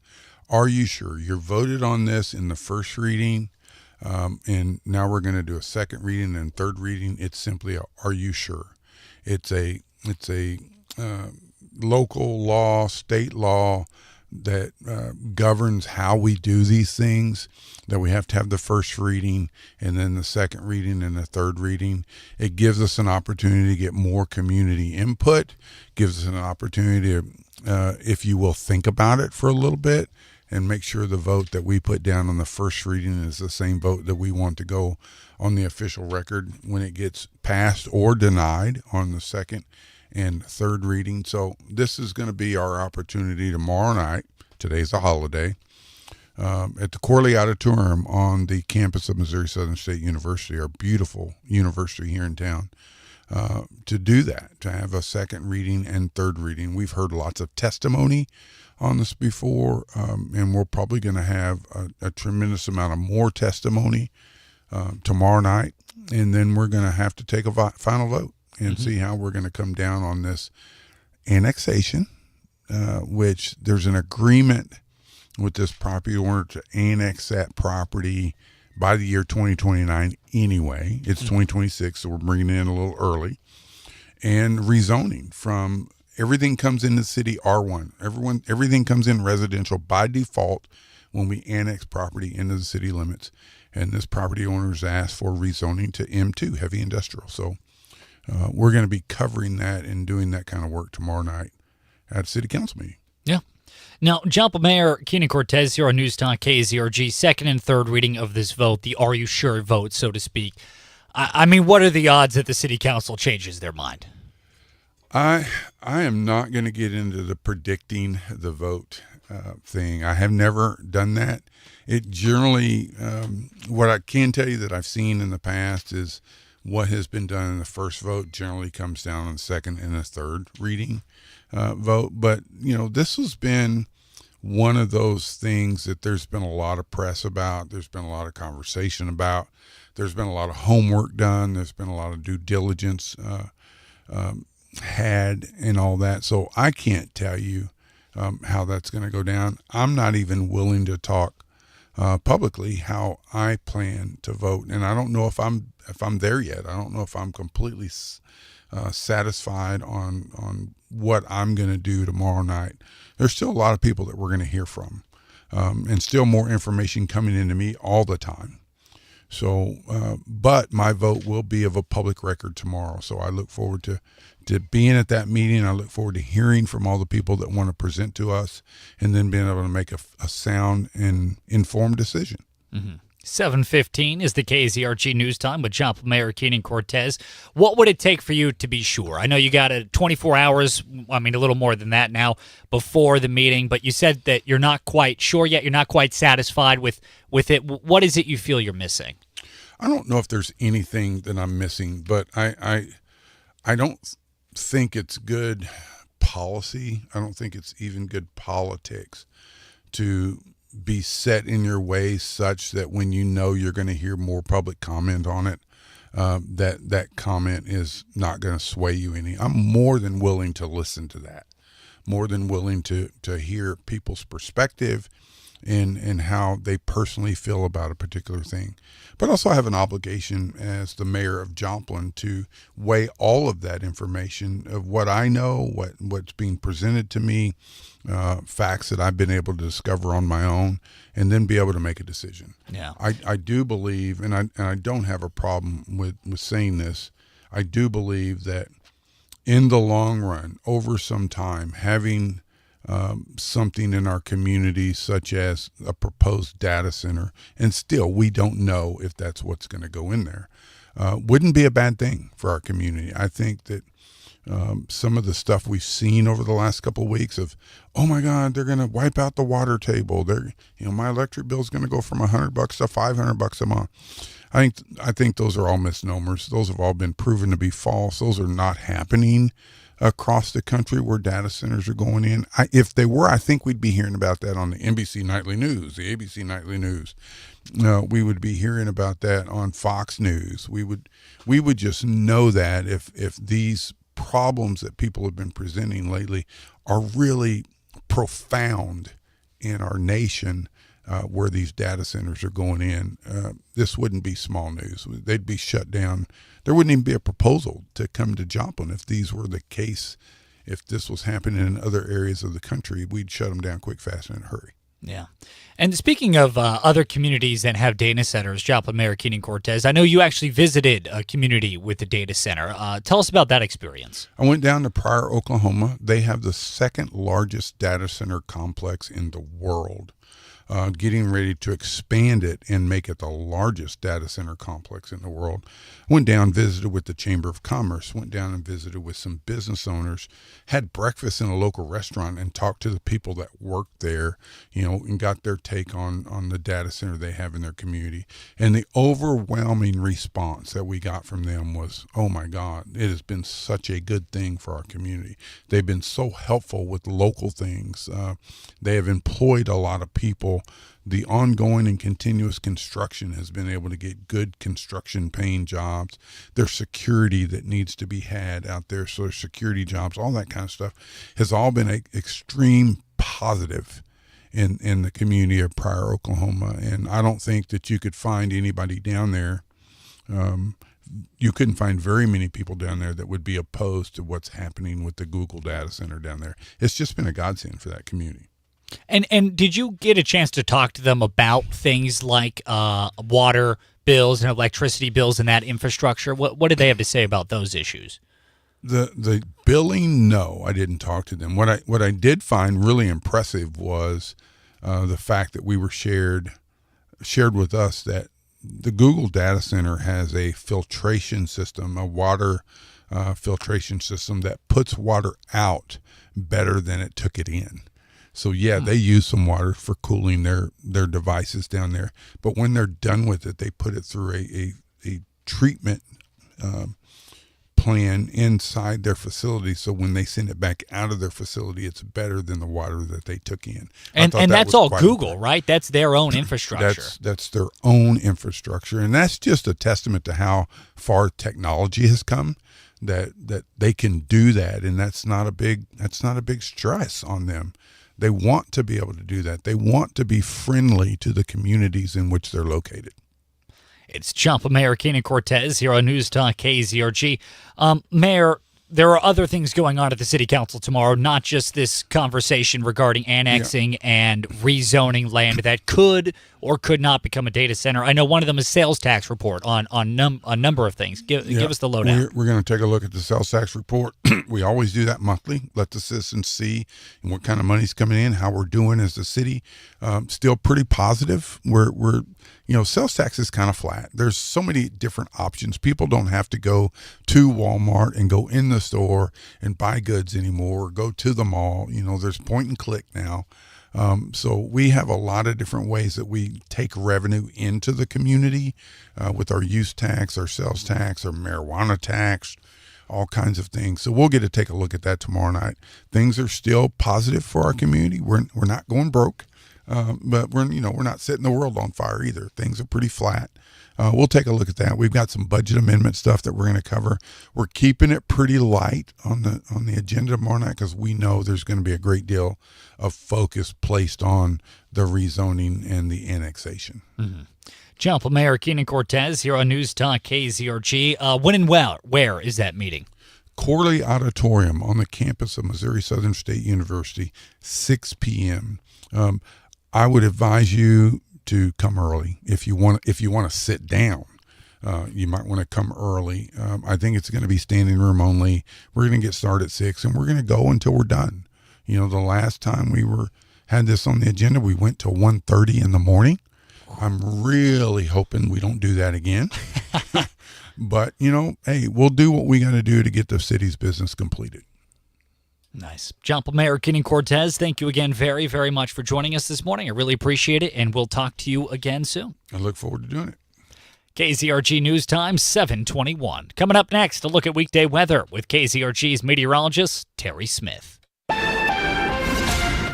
Are you sure? You voted on this in the first reading. And now we're going to do a second reading and third reading. It's simply are you sure? It's a local law, state law that governs how we do these things, that we have to have the first reading and then the second reading and the third reading. It gives us an opportunity to get more community input, gives us an opportunity to, if you will, think about it for a little bit and make sure the vote that we put down on the first reading is the same vote that we want to go on the official record when it gets passed or denied on the second and third reading. So this is going to be our opportunity tomorrow night. Today's a holiday. At the Corley Auditorium on the campus of Missouri Southern State University, our beautiful university here in town, to do that, to have a second reading and third reading. We've heard lots of testimony on this before, and we're probably going to have a tremendous amount of more testimony tomorrow night, and then we're going to have to take a final vote and see how we're going to come down on this annexation, which there's an agreement with this property owner to annex that property by the year 2029 anyway. It's 2026, so we're bringing it in a little early. And rezoning from everything comes into city R1. Everything comes in residential by default when we annex property into the city limits. And this property owner's asked for rezoning to M2, heavy industrial. So we're going to be covering that and doing that kind of work tomorrow night at a city council meeting. Yeah. Now, Joplin Mayor Keenan Cortez here on News Talk KZRG, second and third reading of this vote, the are you sure vote, so to speak. I mean, what are the odds that the city council changes their mind? I am not going to get into the predicting the vote thing. I have never done that. It generally, what I can tell you that I've seen in the past is what has been done in the first vote generally comes down on the second and the third reading vote. But, this has been one of those things that there's been a lot of press about. There's been a lot of conversation about. There's been a lot of homework done. There's been a lot of due diligence had and all that. So I can't tell you how that's going to go down. I'm not even willing to talk publicly how I plan to vote, and I don't know if I'm there yet. I don't know if I'm completely satisfied on what I'm going to do tomorrow night. There's still a lot of people that we're going to hear from, and still more information coming into me all the time. So, but my vote will be of a public record tomorrow. So I look forward to being at that meeting. I look forward to hearing from all the people that want to present to us and then being able to make a sound and informed decision. 7:15 is the KZRG News Time with Joplin Mayor Keenan Cortez. What would it take for you to be sure? I know you got 24 hours, a little more than that now, before the meeting, but you said that you're not quite sure yet. You're not quite satisfied with it. What is it you feel you're missing? I don't know if there's anything that I'm missing, but I don't think it's good policy. I don't think it's even good politics to be set in your ways such that when you're going to hear more public comment on it, that comment is not going to sway you any. I'm more than willing to listen to that, more than willing to hear people's perspective and how they personally feel about a particular thing. But also I have an obligation as the mayor of Joplin to weigh all of that information of what I know, what's being presented to me, facts that I've been able to discover on my own, and then be able to make a decision. Yeah, I do believe, and I don't have a problem with saying this, I do believe that in the long run, over some time, having something in our community such as a proposed data center, and still we don't know if that's what's going to go in there, wouldn't be a bad thing for our community. I think that some of the stuff we've seen over the last couple of weeks of, oh my God, they're going to wipe out the water table. My electric bill is going to go from $100 to $500 a month. I think those are all misnomers. Those have all been proven to be false. Those are not happening across the country where data centers are going in. If they were, I think we'd be hearing about that on the NBC Nightly News, the ABC Nightly News. We would be hearing about that on Fox News. We would just know that if these problems that people have been presenting lately are really profound in our nation, where these data centers are going in, this wouldn't be small news. They'd be shut down. There wouldn't even be a proposal to come to Joplin if these were the case if this was happening in other areas of the country, we'd shut them down quick, fast, and in a hurry. Yeah. And speaking of other communities that have data centers, Joplin Mayor Keenan Cortez, I know you actually visited a community with a data center. Tell us about that experience. I went down to Pryor, Oklahoma. They have the second largest data center complex in the world. Getting ready to expand it and make it the largest data center complex in the world. Went down, visited with the Chamber of Commerce, went down and visited with some business owners, had breakfast in a local restaurant and talked to the people that work there, and got their take on the data center they have in their community. And the overwhelming response that we got from them was, oh my God, it has been such a good thing for our community. They've been so helpful with local things. They have employed a lot of people. The ongoing and continuous construction has been able to get good construction paying jobs. There's security that needs to be had out there. So there's security jobs, all that kind of stuff has all been an extreme positive in the community of Pryor, Oklahoma. And I don't think that you could find anybody down there. You couldn't find very many people down there that would be opposed to what's happening with the Google data center down there. It's just been a godsend for that community. And did you get a chance to talk to them about things like water bills and electricity bills and that infrastructure? What did they have to say about those issues? The billing, no, I didn't talk to them. What I did find really impressive was the fact that we were shared with us that the Google data center has a filtration system, a water filtration system that puts water out better than it took it in. So yeah, they use some water for cooling their devices down there. But when they're done with it, they put it through a treatment plan inside their facility. So when they send it back out of their facility, it's better than the water that they took in. And that's all Google, right? That's their own infrastructure. That's their own infrastructure. And that's just a testament to how far technology has come. That they can do that, and that's not a big stress on them. They want to be able to do that. They want to be friendly to the communities in which they're located. It's Joplin Mayor Keenan Cortez here on News Talk KZRG. Mayor, there are other things going on at the City Council tomorrow, not just this conversation regarding annexing and rezoning land that could or could not become a data center. I know one of them is sales tax report on a number of things. Give us the lowdown. We're going to take a look at the sales tax report. We always do that monthly, let the citizens see what kind of money's coming in, how we're doing as a city. Still pretty positive. We're sales tax is kind of flat. There's so many different options. People don't have to go to Walmart and go in the store and buy goods anymore, or go to the mall. There's point and click now. So we have a lot of different ways that we take revenue into the community with our use tax, our sales tax, our marijuana tax, all kinds of things. So we'll get to take a look at that tomorrow night. Things are still positive for our community. We're not going broke, but we're not setting the world on fire either. Things are pretty flat. We'll take a look at that. We've got some budget amendment stuff that we're going to cover. We're keeping it pretty light on the agenda tomorrow night because we know there's going to be a great deal of focus placed on the rezoning and the annexation. Mm-hmm. Joplin Mayor Keenan Cortez here on News Talk KZRG. When and where is that meeting? Corley Auditorium on the campus of Missouri Southern State University, 6 p.m. I would advise you to come early if you want to sit down. You might want to come early. I think it's going to be standing room only. We're going to get started at 6, and we're going to go until we're done. The last time we had this on the agenda, we went till 1:30 in the morning. I'm really hoping we don't do that again. But, hey, we'll do what we got to do to get the city's business completed. Nice. Joplin Mayor Keenan Cortez, thank you again very, very much for joining us this morning. I really appreciate it, and we'll talk to you again soon. I look forward to doing it. KZRG News Time, 7:21. Coming up next, a look at weekday weather with KZRG's meteorologist, Terry Smith.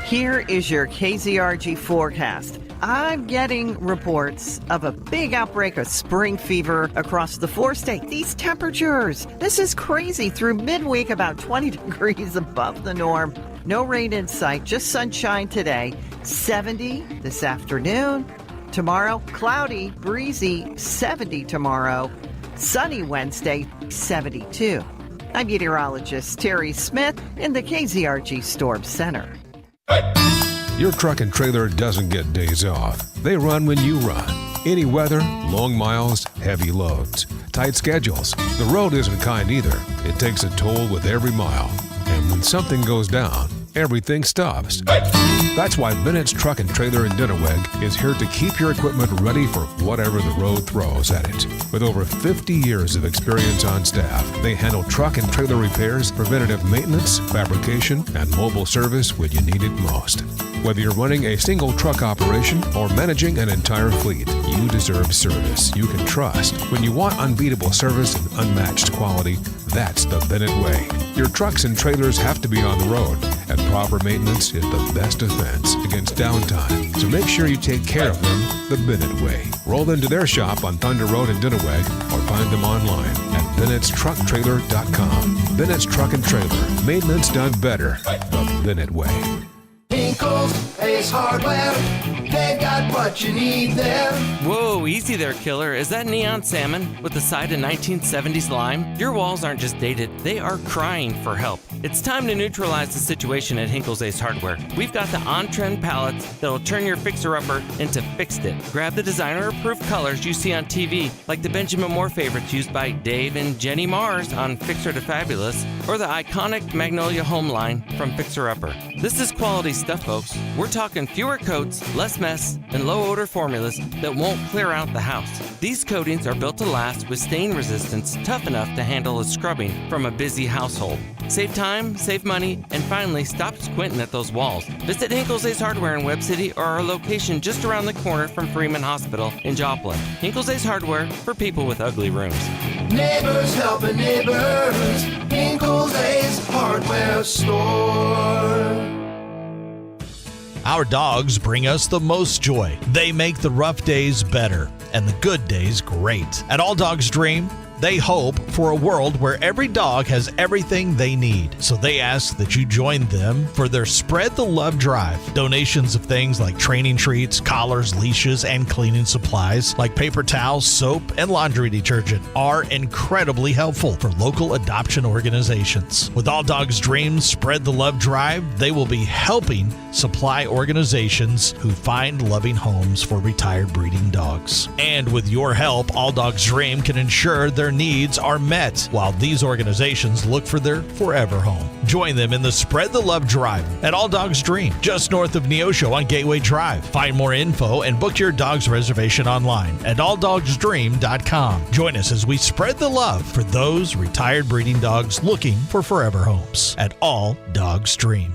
Here is your KZRG forecast. I'm getting reports of a big outbreak of spring fever across the 4 states. These temperatures, this is crazy. Through midweek, about 20 degrees above the norm. No rain in sight, just sunshine today. 70 this afternoon. Tomorrow, cloudy, breezy, 70 tomorrow. Sunny Wednesday, 72. I'm meteorologist Terry Smith in the KZRG Storm Center. Your truck and trailer doesn't get days off. They run when you run. Any weather, long miles, heavy loads, tight schedules. The road isn't kind either. It takes a toll with every mile. And when something goes down, everything stops. That's why Bennett's Truck and Trailer in Dinnerweg is here to keep your equipment ready for whatever the road throws at it. With over 50 years of experience on staff, they handle truck and trailer repairs, preventative maintenance, fabrication, and mobile service when you need it most. Whether you're running a single truck operation or managing an entire fleet, you deserve service you can trust. When you want unbeatable service and unmatched quality, that's the Bennett way. Your trucks and trailers have to be on the road, and proper maintenance is the best defense against downtime. So make sure you take care of them the Bennett way. Roll into their shop on Thunder Road in Dinnerweg or find them online at Bennett'sTruckTrailer.com. Bennett's Truck and Trailer. Maintenance done better the Bennett way. Hinkle's Ace Hardware, they got what you need there. Whoa, easy there, killer. Is that neon salmon with the side of 1970s lime? Your walls aren't just dated, they are crying for help. It's time to neutralize the situation at Hinkle's Ace Hardware. We've got the on-trend palettes that'll turn your fixer-upper into fixed it. Grab the designer-approved colors you see on TV, like the Benjamin Moore favorites used by Dave and Jenny Mars on Fixer to Fabulous, or the iconic Magnolia Home line from Fixer Upper. This is quality stuff, folks. We're talking fewer coats, less mess, and low-odor formulas that won't clear out the house. These coatings are built to last with stain resistance tough enough to handle a scrubbing from a busy household. Save time, save money, and finally stop squinting at those walls. Visit Hinkle's Ace Hardware in Webb City or our location just around the corner from Freeman Hospital in Joplin. Hinkle's Ace Hardware for people with ugly rooms. Neighbors helping neighbors. Hinkle's Ace Hardware Store. Our dogs bring us the most joy. They make the rough days better and the good days great. At All Dogs Dream, they hope for a world where every dog has everything they need. So they ask that you join them for their Spread the Love Drive. Donations of things like training treats, collars, leashes, and cleaning supplies like paper towels, soap, and laundry detergent are incredibly helpful for local adoption organizations. With All Dogs Dream Spread the Love Drive, they will be helping supply organizations who find loving homes for retired breeding dogs. And with your help, All Dogs Dream can ensure their needs are met while these organizations look for their forever home. Join them in the Spread the Love Drive at All Dogs Dream, just north of Neosho on Gateway Drive. Find more info and book your dog's reservation online at alldogsdream.com. Join us as we spread the love for those retired breeding dogs looking for forever homes at All Dogs Dream.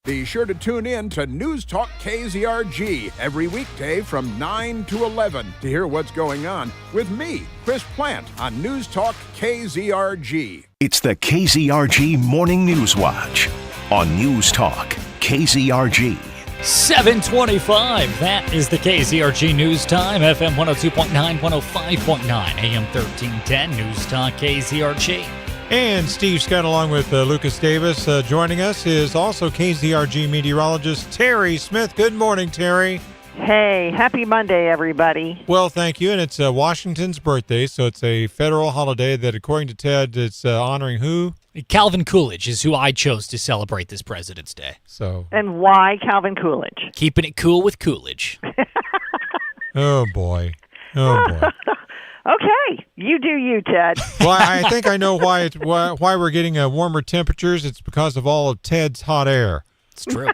Be sure to tune in to News Talk KZRG every weekday from 9 to 11 to hear what's going on with me, Chris Plant, on News Talk KZRG. It's the KZRG Morning News Watch on News Talk KZRG. 7:25. That is the KZRG News Time. FM 102.9, 105.9, AM 1310. News Talk KZRG. And Steve Scott, along with Lucas Davis, joining us is also KZRG meteorologist Terry Smith. Good morning, Terry. Hey, happy Monday, everybody. Well, thank you. And it's Washington's birthday, so it's a federal holiday that, according to Ted, it's honoring who? Calvin Coolidge is who I chose to celebrate this President's Day. And why Calvin Coolidge? Keeping it cool with Coolidge. Oh, boy. Oh, boy. Okay, you do you, Ted. Well, I think I know why we're getting warmer temperatures. It's because of all of Ted's hot air. It's true.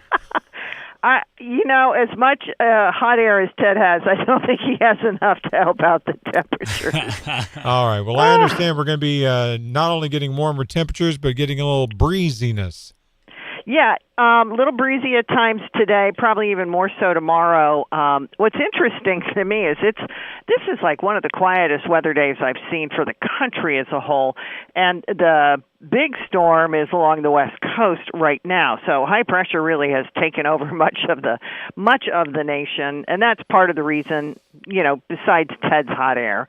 As much hot air as Ted has, I don't think he has enough to help out the temperature. All right. Well, I understand we're going to be not only getting warmer temperatures, but getting a little breeziness. Yeah, a little breezy at times today, probably even more so tomorrow. What's interesting to me is this is like one of the quietest weather days I've seen for the country as a whole, and the big storm is along the West Coast right now. So high pressure really has taken over much of the nation, and that's part of the reason, besides Ted's hot air,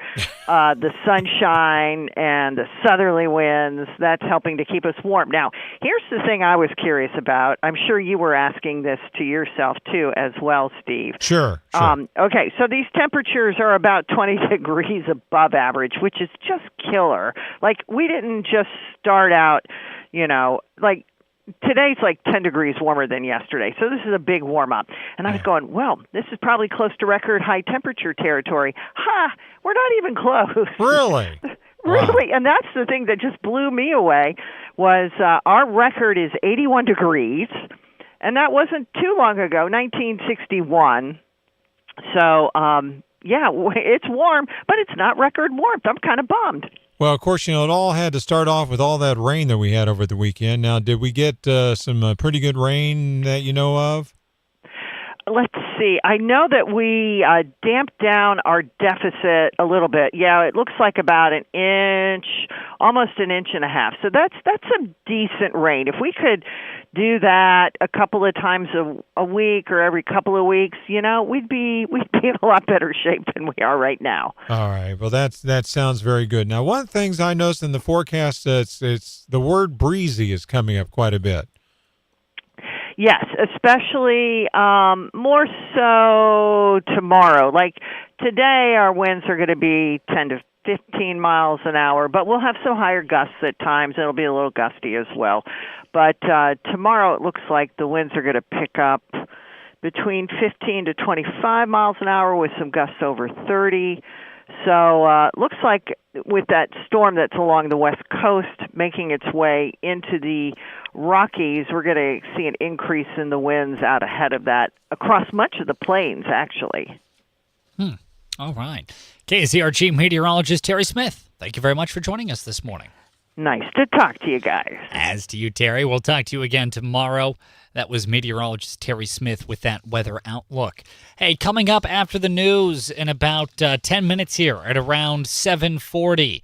the sunshine and the southerly winds, that's helping to keep us warm. Now, here's the thing I was curious about. about, I'm sure you were asking this to yourself too as well, Steve. Sure. Okay, so these temperatures are about 20 degrees above average, which is just killer. Like, we didn't just start out, like, today's like 10 degrees warmer than yesterday, so this is a big warm-up. And I was going, well, this is probably close to record high temperature territory. We're not even close. Really? Really, and that's the thing that just blew me away was our record is 81 degrees, and that wasn't too long ago, 1961. So, it's warm, but it's not record warmth. I'm kind of bummed. Well, of course, it all had to start off with all that rain that we had over the weekend. Now, did we get some pretty good rain that you know of? Let's see. I know that we damped down our deficit a little bit. Yeah, it looks like about an inch, almost an inch and a half. So that's some decent rain. If we could do that a couple of times a week or every couple of weeks, we'd be in a lot better shape than we are right now. All right. Well, that sounds very good. Now, one of the things I noticed in the forecast, it's the word breezy is coming up quite a bit. Yes, especially more so tomorrow. Like today, our winds are going to be 10 to 15 miles an hour, but we'll have some higher gusts at times. It'll be a little gusty as well. But tomorrow, it looks like the winds are going to pick up between 15 to 25 miles an hour with some gusts over 30. So looks like with that storm that's along the west coast making its way into the Rockies, we're going to see an increase in the winds out ahead of that across much of the plains, actually. All right. KZRG meteorologist Terry Smith, thank you very much for joining us this morning. Nice to talk to you guys. As to you, Terry. We'll talk to you again tomorrow. That was meteorologist Terry Smith with that weather outlook. Hey, coming up after the news in about 10 minutes here at around 7:40,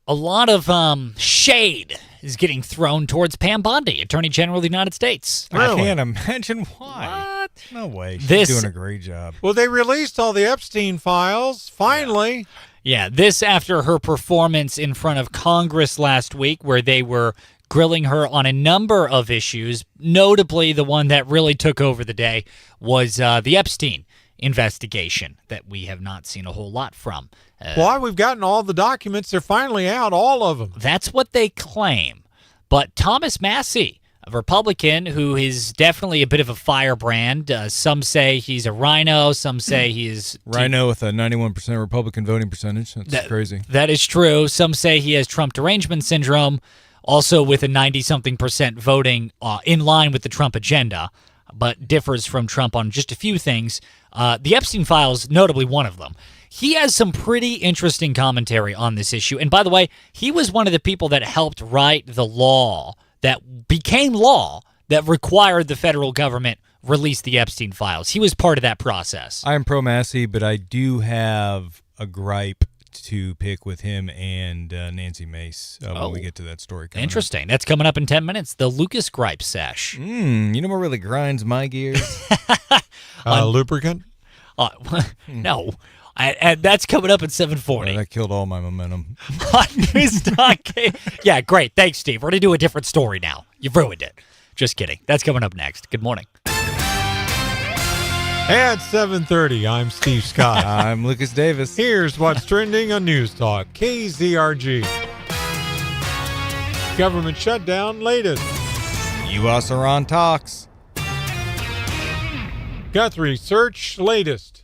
a lot of shade is getting thrown towards Pam Bondi, Attorney General of the United States. I can't imagine why. What? No way. She's doing a great job. Well, they released all the Epstein files, finally. Yeah, this after her performance in front of Congress last week where they were grilling her on a number of issues. Notably, the one that really took over the day was the Epstein investigation that we have not seen a whole lot from. Why? We've gotten all the documents. They're finally out, all of them. That's what they claim. But Thomas Massie, a Republican who is definitely a bit of a firebrand. Some say he's a rhino. Some say he is... Rhino with a 91% Republican voting percentage. That's crazy. That is true. Some say he has Trump derangement syndrome, also with a 90-something% voting in line with the Trump agenda, but differs from Trump on just a few things. The Epstein files, notably one of them. He has some pretty interesting commentary on this issue. And by the way, he was one of the people that helped write the law that became law that required the federal government release the Epstein files. He was part of that process. I am pro Massey, but I do have a gripe to pick with him and Nancy Mace when we get to that story. Interesting. That's coming up in 10 minutes. The Lucas Gripe Sesh. You know what really grinds my gears? Lubricant? No. And that's coming up at 7:40. That killed all my momentum. On News Talk. Yeah, great. Thanks, Steve. We're going to do a different story now. You've ruined it. Just kidding. That's coming up next. Good morning. At 7:30, I'm Steve Scott. I'm Lucas Davis. Here's what's trending on News Talk, KZRG. Government shutdown latest. U.S. Iran talks. Guthrie search latest.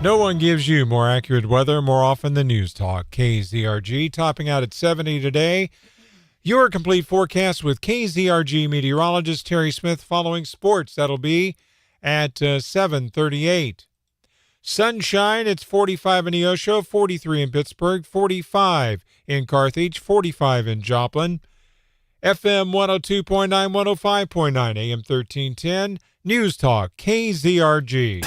No one gives you more accurate weather more often than News Talk. KZRG topping out at 70 today. Your complete forecast with KZRG meteorologist Terry Smith following sports. That'll be at 7:38. Sunshine, it's 45 in Neosho, 43 in Pittsburgh, 45 in Carthage, 45 in Joplin. FM 102.9, 105.9, AM 1310. News Talk, KZRG.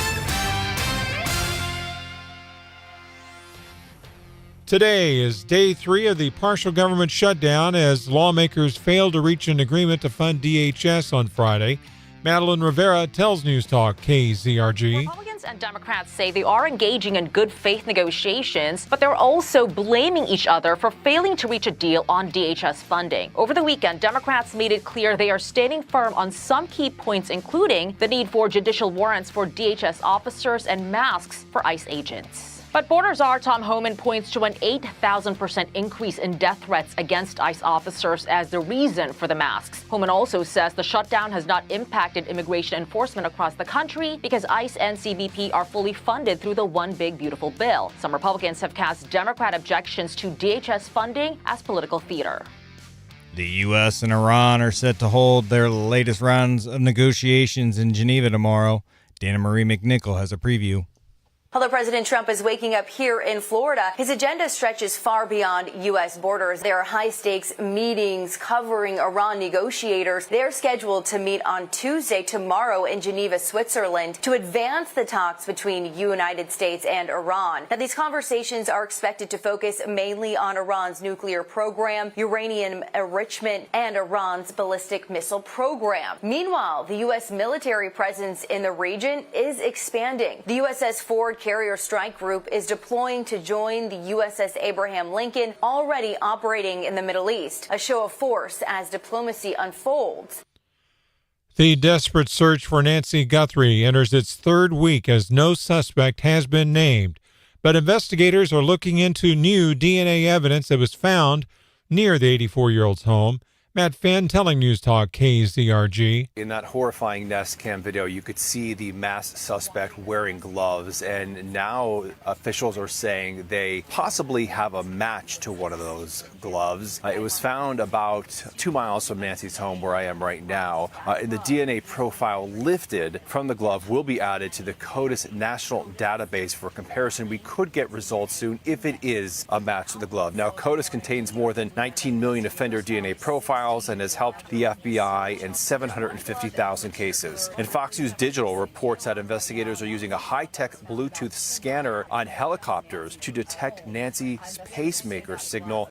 Today is day 3 of the partial government shutdown as lawmakers failed to reach an agreement to fund DHS on Friday. Madeline Rivera tells News Talk KZRG. Republicans and Democrats say they are engaging in good faith negotiations, but they're also blaming each other for failing to reach a deal on DHS funding. Over the weekend, Democrats made it clear they are standing firm on some key points, including the need for judicial warrants for DHS officers and masks for ICE agents. But border czar Tom Homan points to an 8,000% increase in death threats against ICE officers as the reason for the masks. Homan also says the shutdown has not impacted immigration enforcement across the country because ICE and CBP are fully funded through the One Big Beautiful Bill. Some Republicans have cast Democrat objections to DHS funding as political theater. The U.S. and Iran are set to hold their latest rounds of negotiations in Geneva tomorrow. Dana Marie McNichol has a preview. Although President Trump is waking up here in Florida, his agenda stretches far beyond U.S. borders. There are high-stakes meetings covering Iran negotiators. They're scheduled to meet on Tuesday, tomorrow, in Geneva, Switzerland, to advance the talks between the United States and Iran. Now, these conversations are expected to focus mainly on Iran's nuclear program, uranium enrichment, and Iran's ballistic missile program. Meanwhile, the U.S. military presence in the region is expanding. The USS Ford Carrier Strike Group is deploying to join the USS Abraham Lincoln, already operating in the Middle East, a show of force as diplomacy unfolds. The desperate search for Nancy Guthrie enters its third week as no suspect has been named, but investigators are looking into new DNA evidence that was found near the 84-year-old's home. Matt Finn telling News Talk KZRG. In that horrifying nest cam video, you could see the masked suspect wearing gloves, and now officials are saying they possibly have a match to one of those gloves. It was found about 2 miles from Nancy's home, where I am right now. And the DNA profile lifted from the glove will be added to the CODIS national database for comparison. We could get results soon if it is a match to the glove. Now, CODIS contains more than 19 million offender DNA profiles and has helped the FBI in 750,000 cases. And Fox News Digital reports that investigators are using a high-tech Bluetooth scanner on helicopters to detect Nancy's pacemaker signal.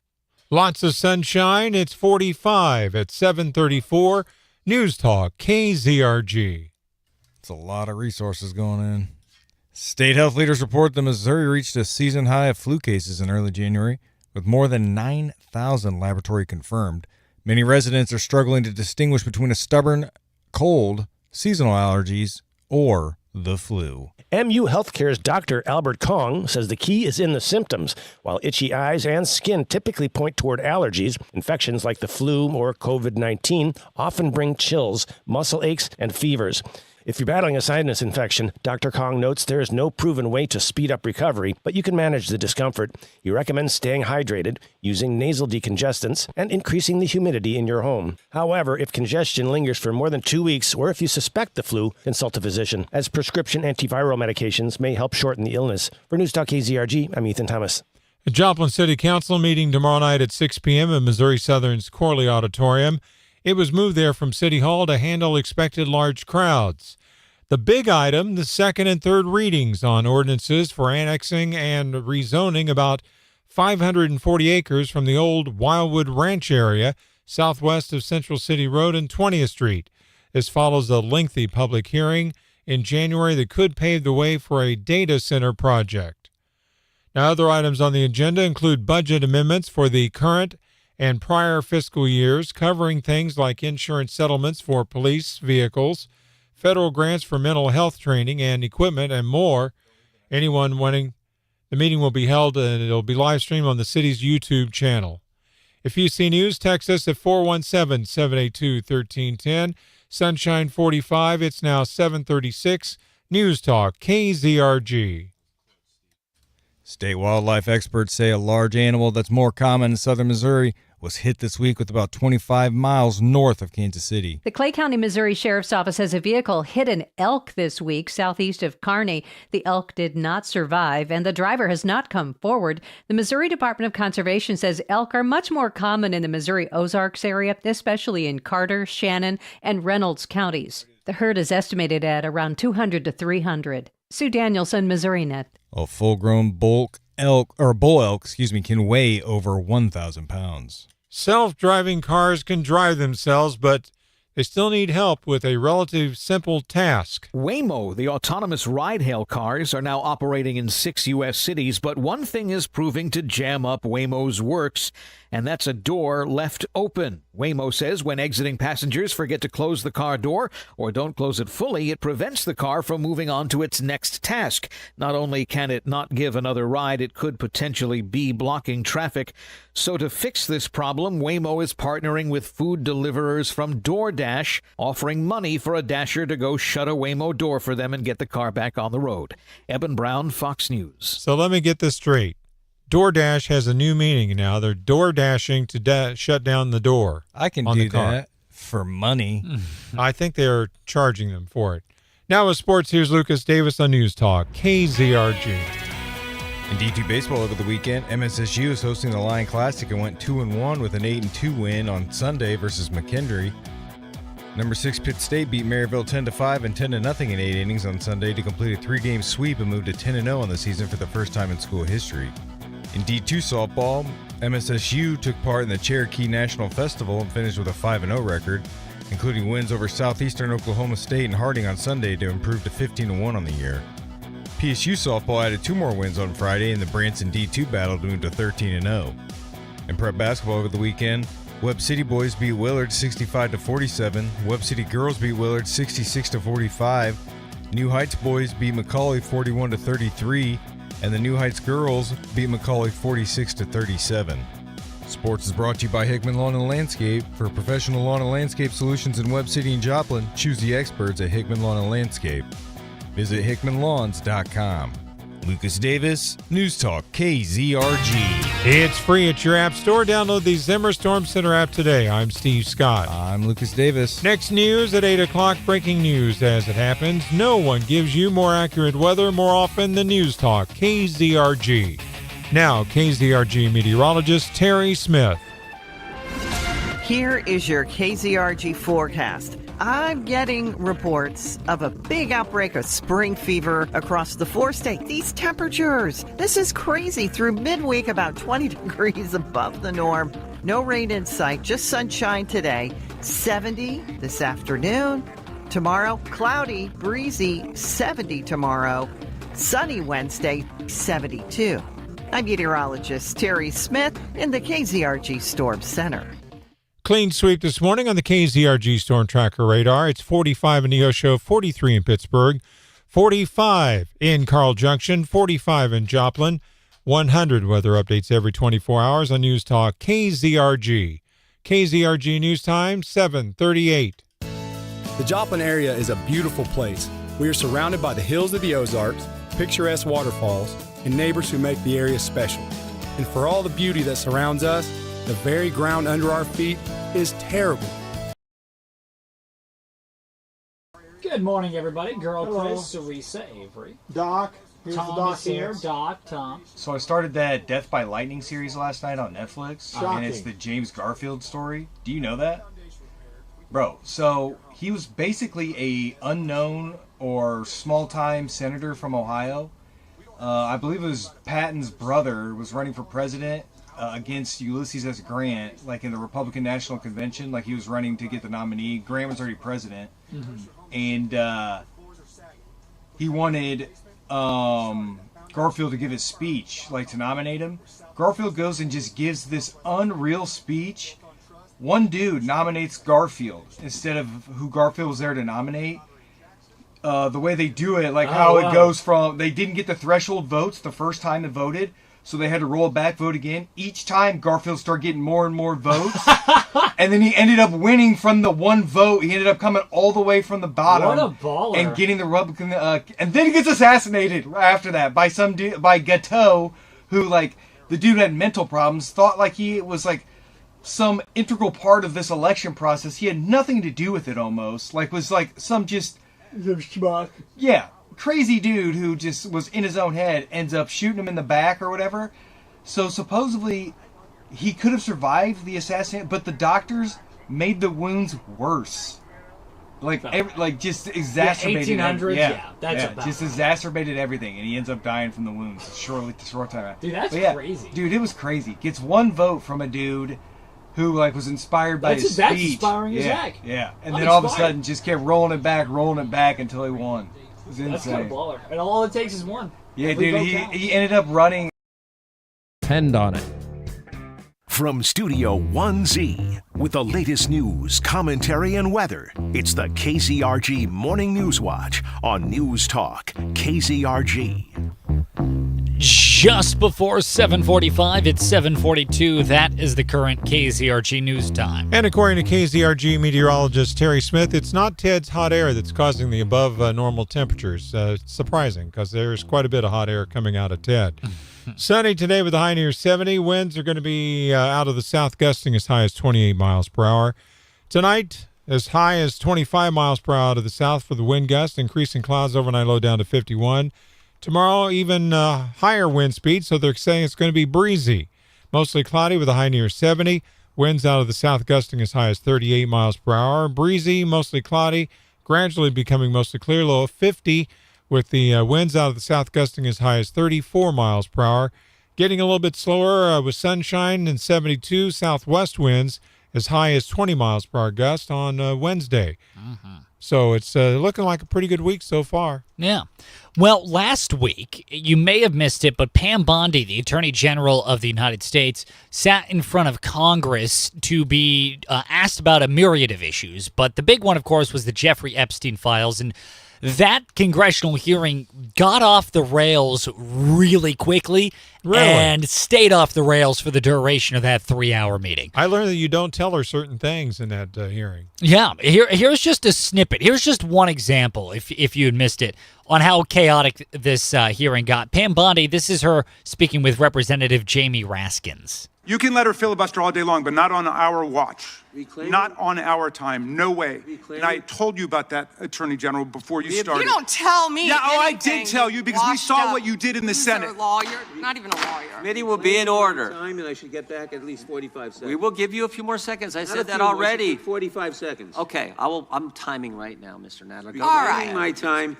Lots of sunshine. It's 45 at 7:34. News Talk KZRG. It's a lot of resources going in. State health leaders report that Missouri reached a season high of flu cases in early January, with more than 9,000 laboratory confirmed. Many residents are struggling to distinguish between a stubborn cold, seasonal allergies, or the flu. MU Healthcare's Dr. Albert Kong says the key is in the symptoms. While itchy eyes and skin typically point toward allergies, infections like the flu or COVID-19 often bring chills, muscle aches, and fevers. If you're battling a sinus infection, Dr. Kong notes there is no proven way to speed up recovery, but you can manage the discomfort. He recommends staying hydrated, using nasal decongestants, and increasing the humidity in your home. However, if congestion lingers for more than 2 weeks, or if you suspect the flu, consult a physician, as prescription antiviral medications may help shorten the illness. For News Talk KZRG, I'm Ethan Thomas. The Joplin City Council meeting tomorrow night at 6 p.m. in Missouri Southern's Corley Auditorium. It was moved there from City Hall to handle expected large crowds. The big item, the second and third readings on ordinances for annexing and rezoning about 540 acres from the old Wildwood Ranch area southwest of Central City Road and 20th Street. This follows a lengthy public hearing in January that could pave the way for a data center project. Now, other items on the agenda include budget amendments for the current and prior fiscal years, covering things like insurance settlements for police vehicles, federal grants for mental health training and equipment, and more. Anyone wanting, the meeting will be held and it'll be live streamed on the city's YouTube channel. If you see news, text us at 417-782-1310. Sunshine 45. It's now 7:36. News Talk KZRG. State wildlife experts say a large animal that's more common in southern Missouri was hit this week with about 25 miles north of Kansas City. The Clay County, Missouri Sheriff's Office says a vehicle hit an elk this week southeast of Kearney. The elk did not survive, and the driver has not come forward. The Missouri Department of Conservation says elk are much more common in the Missouri Ozarks area, especially in Carter, Shannon, and Reynolds counties. The herd is estimated at around 200 to 300. Sue Danielson, Missouri Net. A full-grown bull elk can weigh over 1,000 pounds. Self-driving cars can drive themselves, but They still need help with a relatively simple task. Waymo, the autonomous ride-hail cars, are now operating in 6 U.S. cities, but one thing is proving to jam up Waymo's works, and that's a door left open. Waymo says when exiting, passengers forget to close the car door or don't close it fully, it prevents the car from moving on to its next task. Not only can it not give another ride, it could potentially be blocking traffic. So to fix this problem, Waymo is partnering with food deliverers from DoorDash, offering money for a Dasher to go shut a Waymo door for them and get the car back on the road. Eben Brown, Fox News. So let me get this straight. DoorDash has a new meaning now. They're door dashing to shut down the door. I can on do the car. that for money. I think they're charging them for it. Now with sports, here's Lucas Davis on News Talk, KZRG. In D2 baseball over the weekend, MSSU is hosting the Lion Classic and went 2-1 with an 8-2 win on Sunday versus McKendree. Number 6 Pitt State beat Maryville 10-5 and 10-0 in 8 innings on Sunday to complete a 3-game sweep and move to 10-0 on the season for the first time in school history. In D2 softball, MSSU took part in the Cherokee National Festival and finished with a 5-0 record, including wins over Southeastern Oklahoma State and Harding on Sunday to improve to 15-1 on the year. PSU softball added 2 more wins on Friday in the Branson D2 battle to move to 13-0. In prep basketball over the weekend, Webb City boys beat Willard 65-47, Webb City girls beat Willard 66-45, New Heights boys beat McCauley 41-33, and the New Heights girls beat McCauley 46-37. Sports is brought to you by Hickman Lawn and Landscape. For professional lawn and landscape solutions in Webb City and Joplin, choose the experts at Hickman Lawn and Landscape. Visit hickmanlawns.com. Lucas Davis, News Talk, KZRG. It's free at your app store. Download the Zimmer Storm Center app today. I'm Steve Scott. I'm Lucas Davis. Next news at 8 o'clock, breaking news as it happens. No one gives you more accurate weather more often than News Talk, KZRG. Now, KZRG meteorologist Terry Smith. Here is your KZRG forecast. I'm getting reports of a big outbreak of spring fever across the 4 states. These temperatures, this is crazy. Through midweek, about 20 degrees above the norm. No rain in sight, just sunshine today. 70 this afternoon. Tomorrow, cloudy, breezy, 70 tomorrow. Sunny Wednesday, 72. I'm meteorologist Terry Smith in the KZRG Storm Center. Clean sweep this morning on the KZRG Storm Tracker radar. It's 45 in Neosho, 43 in Pittsburgh, 45 in Carl Junction, 45 in Joplin, 100 weather updates every 24 hours on News Talk KZRG. KZRG News Time, 7:38. The Joplin area is a beautiful place. We are surrounded by the hills of the Ozarks, picturesque waterfalls, and neighbors who make the area special. And for all the beauty that surrounds us, the very ground under our feet is terrible. Good morning, everybody. Girl Hello. Chris, Teresa, Avery. Doc. Here's Tom the doc is here. hands. Doc, Tom. So I started that Death by Lightning series last night on Netflix. Shocking. And it's the James Garfield story. Do you know that? Bro, so he was basically a unknown or small-time senator from Ohio. I believe it was Patton's brother was running for president against Ulysses S. Grant, like in the Republican National Convention. Like he was running to get the nominee. Grant was already president. And he wanted Garfield to give his speech, like to nominate him. Garfield goes and just gives this unreal speech. One dude nominates Garfield instead of who Garfield was there to nominate. The way they do it, like it goes from, they didn't get the threshold votes the first time they voted, so they had to roll it back, vote again. Each time, Garfield started getting more and more votes. And then he ended up winning from the one vote. He ended up coming all the way from the bottom. What a baller. And getting the Republican, and then he gets assassinated after that by some dude, by Gateau, who, like, the dude had mental problems, thought like he was, like, some integral part of this election process. He had nothing to do with it almost. Like, was like some just... Yeah, crazy dude who just was in his own head, ends up shooting him in the back or whatever. So supposedly he could have survived the assassination, but the doctors made the wounds worse. Like, just exacerbated. 1800s, that's about just exacerbated everything, and he ends up dying from the wounds short time out. Dude, that's crazy. Dude, it was crazy. Gets one vote from a dude who like was inspired by his speech. That's inspiring as heck. Yeah, and then all of a sudden just kept rolling it back until he won. It was insane. That's kind of baller. And all it takes is one. Yeah, dude, he ended up running. Depend on it. From Studio 1Z, with the latest news, commentary, and weather, it's the KZRG Morning News Watch on News Talk KZRG. Just before 7:45, it's 7:42. That is the current KZRG news time. And according to KZRG meteorologist Terry Smith, it's not Ted's hot air that's causing the above normal temperatures. It's surprising because there's quite a bit of hot air coming out of Ted. Sunny today with a high near 70. Winds are going to be out of the south, gusting as high as 28 miles per hour. Tonight, as high as 25 miles per hour out of the south for the wind gust, increasing clouds overnight low down to 51. Tomorrow, even higher wind speed, so they're saying it's going to be breezy. Mostly cloudy with a high near 70. Winds out of the south gusting as high as 38 miles per hour. Breezy, mostly cloudy, gradually becoming mostly clear, low of 50, with the winds out of the south gusting as high as 34 miles per hour. Getting a little bit slower with sunshine and 72. Southwest winds as high as 20 miles per hour gust on Wednesday. So it's looking like a pretty good week so far. Yeah. Well, last week, you may have missed it, but Pam Bondi, the Attorney General of the United States, sat in front of Congress to be asked about a myriad of issues. But the big one, of course, was the Jeffrey Epstein files. And that congressional hearing got off the rails really quickly and stayed off the rails for the duration of that 3-hour meeting. I learned that you don't tell her certain things in that hearing. Yeah, here's just a snippet. Here's just one example, if you had missed it, on how chaotic this hearing got. Pam Bondi, this is her speaking with Representative Jamie Raskins. You can let her filibuster all day long, but not on our watch. Not on our time. No way. And I told you about that, Attorney General, before you started. You don't tell me. Yeah, anything. I did tell you because we saw what you did in the Senate. You're a lawyer, not even a lawyer. Committee will be in order. Time, and I should get back at least 45 seconds. We will give you a few more seconds. I Not said that more, already. 45 seconds. Okay, I'm timing right now, Mr. Nadler. Go All ahead. right. My time.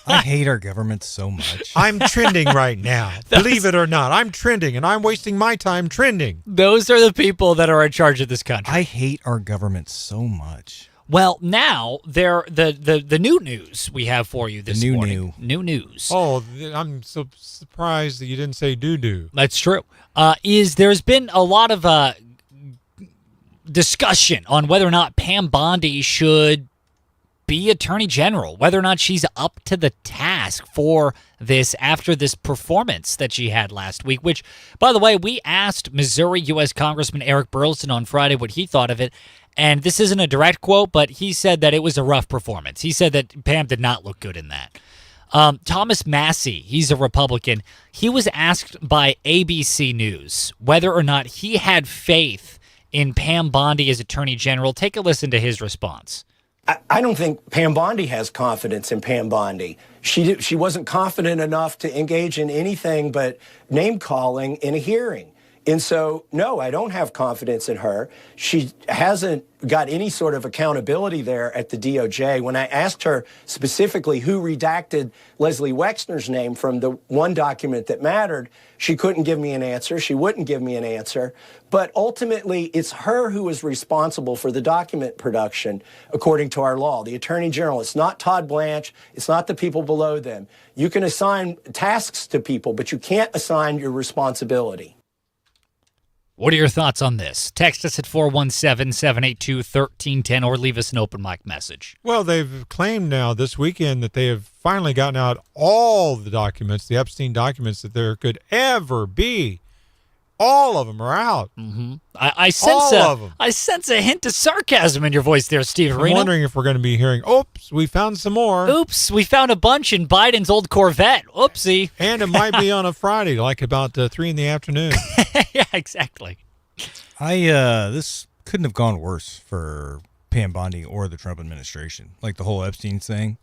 I hate our government so much. I'm trending right now. Believe it or not, I'm trending, and I'm wasting my time trending. Those are the people that are in charge of this country. I hate our government so much. Well, now the new news we have for you this morning. New news. Oh, I'm so surprised that you didn't say doo-doo. That's true. There's been a lot of discussion on whether or not Pam Bondi should be Attorney General, whether or not she's up to the task for this after this performance that she had last week, which, by the way, we asked Missouri U.S. Congressman Eric Burlison on Friday what he thought of it, and this isn't a direct quote, but he said that it was a rough performance. He said that Pam did not look good in that. Thomas Massey, he's a Republican, he was asked by ABC News whether or not he had faith in Pam Bondi as Attorney General. Take a listen to his response. I don't think Pam Bondi has confidence in Pam Bondi. She wasn't confident enough to engage in anything but name-calling in a hearing. And so, no, I don't have confidence in her. She hasn't got any sort of accountability there at the DOJ. When I asked her specifically who redacted Leslie Wexner's name from the one document that mattered, she couldn't give me an answer. She wouldn't give me an answer. But ultimately, it's her who is responsible for the document production, according to our law. The Attorney General, it's not Todd Blanche. It's not the people below them. You can assign tasks to people, but you can't assign your responsibility. What are your thoughts on this? Text us at 417-782-1310 or leave us an open mic message. Well, they've claimed now this weekend that they have finally gotten out all the documents, the Epstein documents that there could ever be. All of them are out. Mm-hmm. I sense a hint of sarcasm in your voice there, Steve Arena. I'm wondering if we're going to be hearing, oops, we found some more. Oops, we found a bunch in Biden's old Corvette. Oopsie. And it might be on a Friday, like about 3 in the afternoon. Yeah, exactly. This couldn't have gone worse for Pam Bondi or the Trump administration, like the whole Epstein thing.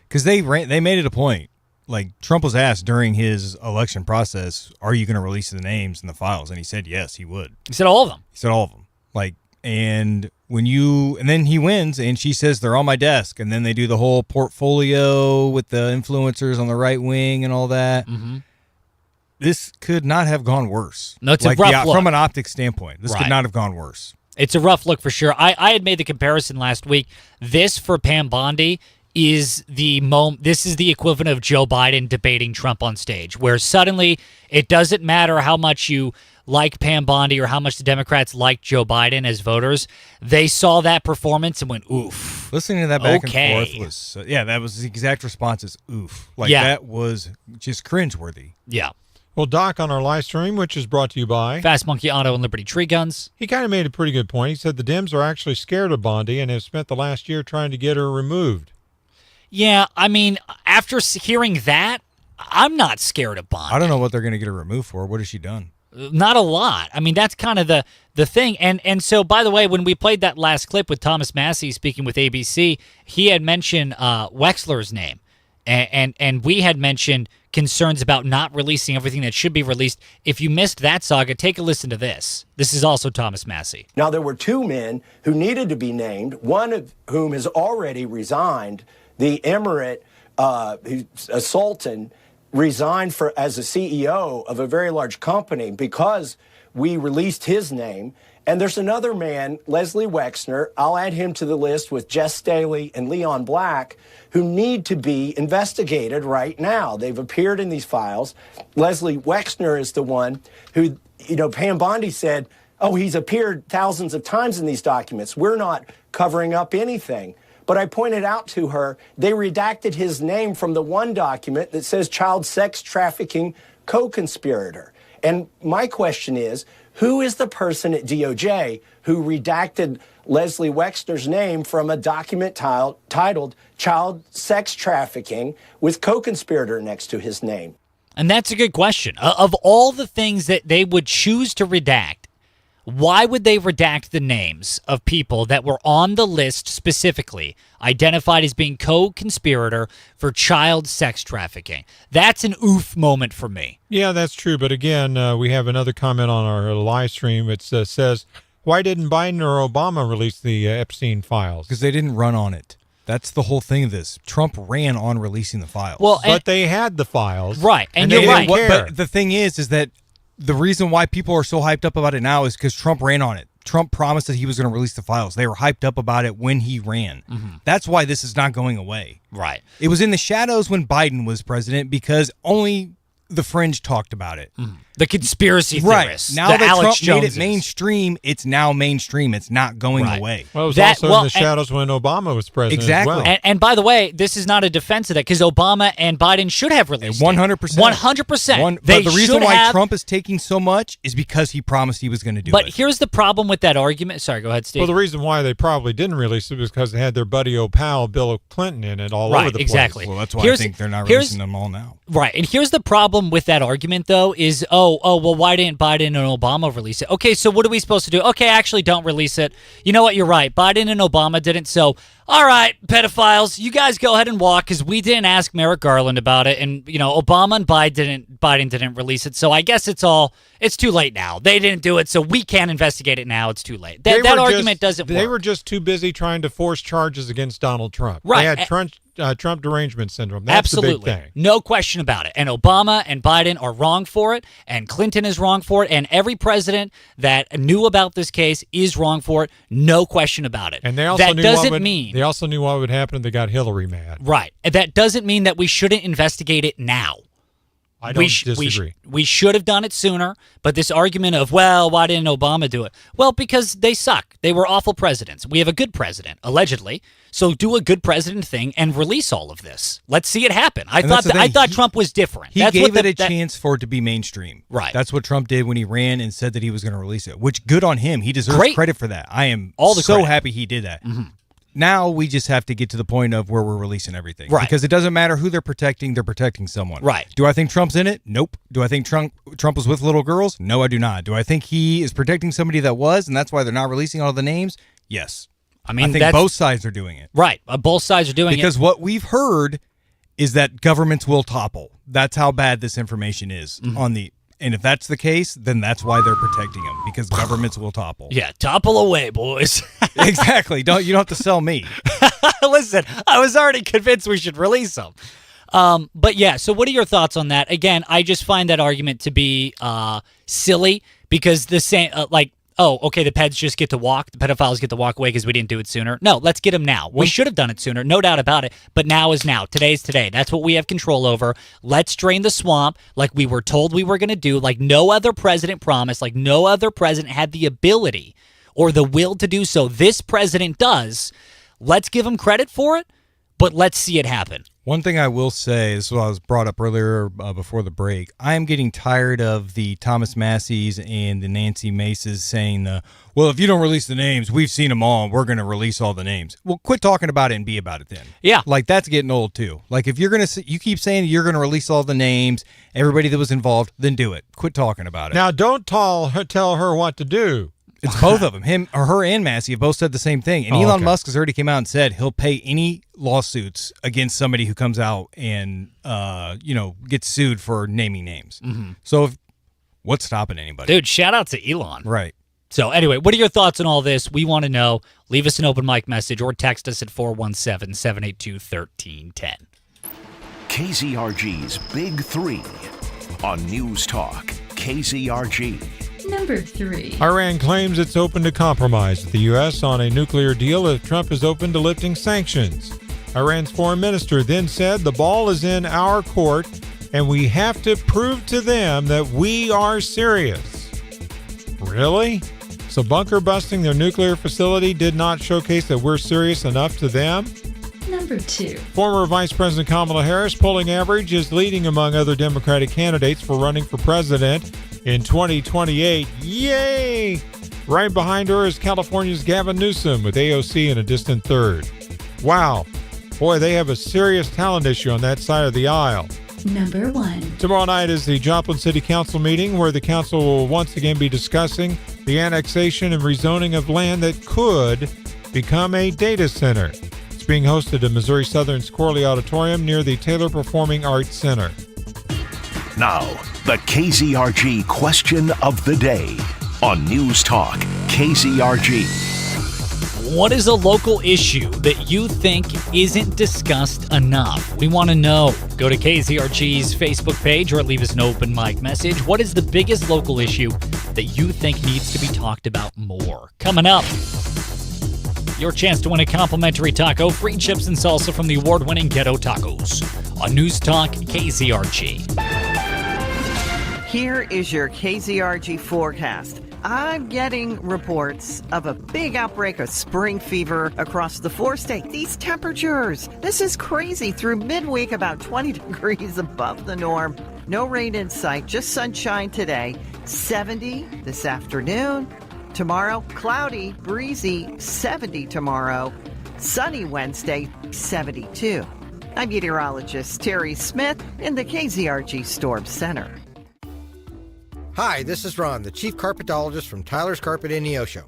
Because they made it a point. Like, Trump was asked during his election process, are you going to release the names and the files? And he said, yes, he would. He said all of them. He said all of them. Like, and then he wins and she says they're on my desk. And then they do the whole portfolio with the influencers on the right wing and all that. this could not have gone worse. No, it's a rough look. From an optics standpoint, this could not have gone worse. It's a rough look for sure. I had made the comparison last week. This for Pam Bondi is this is the equivalent of Joe Biden debating Trump on stage, where suddenly it doesn't matter how much you like Pam Bondi or how much the Democrats like Joe Biden as voters. They saw that performance and went, oof. Listening to that back and forth was, that was the exact response is oof. That was just cringeworthy. Yeah. Well, Doc, on our live stream, which is brought to you by Fast Monkey Auto and Liberty Tree Guns, he kind of made a pretty good point. He said the Dems are actually scared of Bondi and have spent the last year trying to get her removed. Yeah, I mean, after hearing that, I'm not scared of Bondi. I don't know what they're going to get her removed for. What has she done? Not a lot. I mean, that's kind of the thing. And so, by the way, when we played that last clip with Thomas Massey speaking with ABC, he had mentioned Wexler's name. And we had mentioned concerns about not releasing everything that should be released. If you missed that saga, take a listen to this. This is also Thomas Massey. Now, there were two men who needed to be named, one of whom has already resigned. The emirate, who's a sultan, resigned as a CEO of a very large company because we released his name. And there's another man, Leslie Wexner, I'll add him to the list with Jess Staley and Leon Black, who need to be investigated right now. They've appeared in these files. Leslie Wexner is the one who, Pam Bondi said, oh, he's appeared thousands of times in these documents. We're not covering up anything. But I pointed out to her, they redacted his name from the one document that says child sex trafficking co-conspirator. And my question is, who is the person at DOJ who redacted Leslie Wexner's name from a document titled child sex trafficking with co-conspirator next to his name? And that's a good question. Of all the things that they would choose to redact, why would they redact the names of people that were on the list specifically identified as being co-conspirator for child sex trafficking? That's an oof moment for me. Yeah, that's true. But again, we have another comment on our live stream. It says, why didn't Biden or Obama release the Epstein files? Because they didn't run on it. That's the whole thing of this. Trump ran on releasing the files. Well, but they had the files. Right. And you're right. But the thing is that the reason why people are so hyped up about it now is because Trump ran on it. Trump promised that he was going to release the files. They were hyped up about it when he ran. Mm-hmm. That's why this is not going away. Right. It was in the shadows when Biden was president because only the fringe talked about it. Mm-hmm. The conspiracy theorists. Right. Now that Alex Trump made it mainstream, it's now mainstream. It's not going away. Well, it was also in the shadows when Obama was president as well. And by the way, this is not a defense of that because Obama and Biden should have released 100%. 100%. But the reason why Trump is taking so much is because he promised he was going to do it. But here's the problem with that argument. Sorry, go ahead, Steve. Well, the reason why they probably didn't release it was because they had their buddy pal, Bill Clinton, in it all over the exactly. place. Well, that's why I think they're not releasing them all now. Right. And here's the problem with that argument, though, is, well, why didn't Biden and Obama release it? Okay, so what are we supposed to do? Okay, actually, don't release it. You know what? You're right. Biden and Obama didn't. So, all right, pedophiles, you guys go ahead and walk because we didn't ask Merrick Garland about it. And, Obama and Biden didn't release it. So I guess it's too late now. They didn't do it, so we can't investigate it now. It's too late. That argument doesn't work. They were just too busy trying to force charges against Donald Trump. Right. They had Trump derangement syndrome. That's Absolutely. the big thing. No question about it. And Obama and Biden are wrong for it, and Clinton is wrong for it, and every president that knew about this case is wrong for it. No question about it. And they also They also knew what would happen if they got Hillary mad. Right. That doesn't mean that we shouldn't investigate it now. I don't disagree. We should have done it sooner, but this argument of, well, why didn't Obama do it? Well, because they suck. They were awful presidents. We have a good president, allegedly. So do a good president thing and release all of this. Let's see it happen. I thought Trump was different. He gave it a chance for it to be mainstream. Right. That's what Trump did when he ran and said that he was going to release it, which good on him. He deserves credit for that. I am so happy he did that. Mm-hmm. Now we just have to get to the point of where we're releasing everything. Right. Because it doesn't matter who they're protecting someone. Right. Do I think Trump's in it? Nope. Do I think Trump was with little girls? No, I do not. Do I think he is protecting somebody that was, and that's why they're not releasing all the names? Yes. I think both sides are doing it. Right. Both sides are doing it. Because what we've heard is that governments will topple. That's how bad this information is and if that's the case, then that's why they're protecting them, because governments will topple. Yeah, topple away, boys. Exactly. You don't have to sell me. Listen, I was already convinced we should release them. But yeah, so what are your thoughts on that? Again, I just find that argument to be silly because the same, oh, okay, the peds just get to walk, the pedophiles get to walk away because we didn't do it sooner. No, let's get them now. We should have done it sooner, no doubt about it, but now is now. Today's today. That's what we have control over. Let's drain the swamp like we were told we were going to do, like no other president promised, like no other president had the ability or the will to do so. This president does. Let's give him credit for it, but let's see it happen. One thing I will say, this is what I was brought up earlier before the break, I am getting tired of the Thomas Masseys and the Nancy Maces saying, well, if you don't release the names, we've seen them all, and we're going to release all the names. Well, quit talking about it and be about it then. Yeah. Like, that's getting old, too. Like, if you're going to, you keep saying you're going to release all the names, everybody that was involved, then do it. Quit talking about it. Now, don't tell her what to do. It's both of them. Her and Massey have both said the same thing. And Elon Musk has already came out and said he'll pay any lawsuits against somebody who comes out and, gets sued for naming names. Mm-hmm. So what's stopping anybody? Dude, shout out to Elon. Right. So anyway, what are your thoughts on all this? We want to know. Leave us an open mic message or text us at 417-782-1310. KZRG's Big Three on News Talk KZRG. Number 3. Iran claims it's open to compromise with the U.S. on a nuclear deal if Trump is open to lifting sanctions. Iran's foreign minister then said the ball is in our court and we have to prove to them that we are serious. Really? So bunker busting their nuclear facility did not showcase that we're serious enough to them? Number 2. Former Vice President Kamala Harris' polling average is leading among other Democratic candidates for running for president in 2028. Yay! Right behind her is California's Gavin Newsom with AOC in a distant third. Wow. Boy, they have a serious talent issue on that side of the aisle. Number 1. Tomorrow night is the Joplin City Council meeting where the council will once again be discussing the annexation and rezoning of land that could become a data center. It's being hosted at Missouri Southern's Corley Auditorium near the Taylor Performing Arts Center. Now, the KZRG question of the day on News Talk KZRG. What is a local issue that you think isn't discussed enough? We want to know. Go to KZRG's Facebook page or leave us an open mic message. What is the biggest local issue that you think needs to be talked about more? Coming up, your chance to win a complimentary taco, free chips and salsa from the award-winning Ghetto Tacos on News Talk KZRG. Here is your KZRG forecast. I'm getting reports of a big outbreak of spring fever across the 4 states. These temperatures, this is crazy. Through midweek, about 20 degrees above the norm. No rain in sight, just sunshine today. 70 this afternoon. Tomorrow, cloudy, breezy, 70 tomorrow. Sunny Wednesday, 72. I'm meteorologist Terry Smith in the KZRG Storm Center. Hi, this is Ron, the Chief Carpetologist from Tyler's Carpet in Neosho.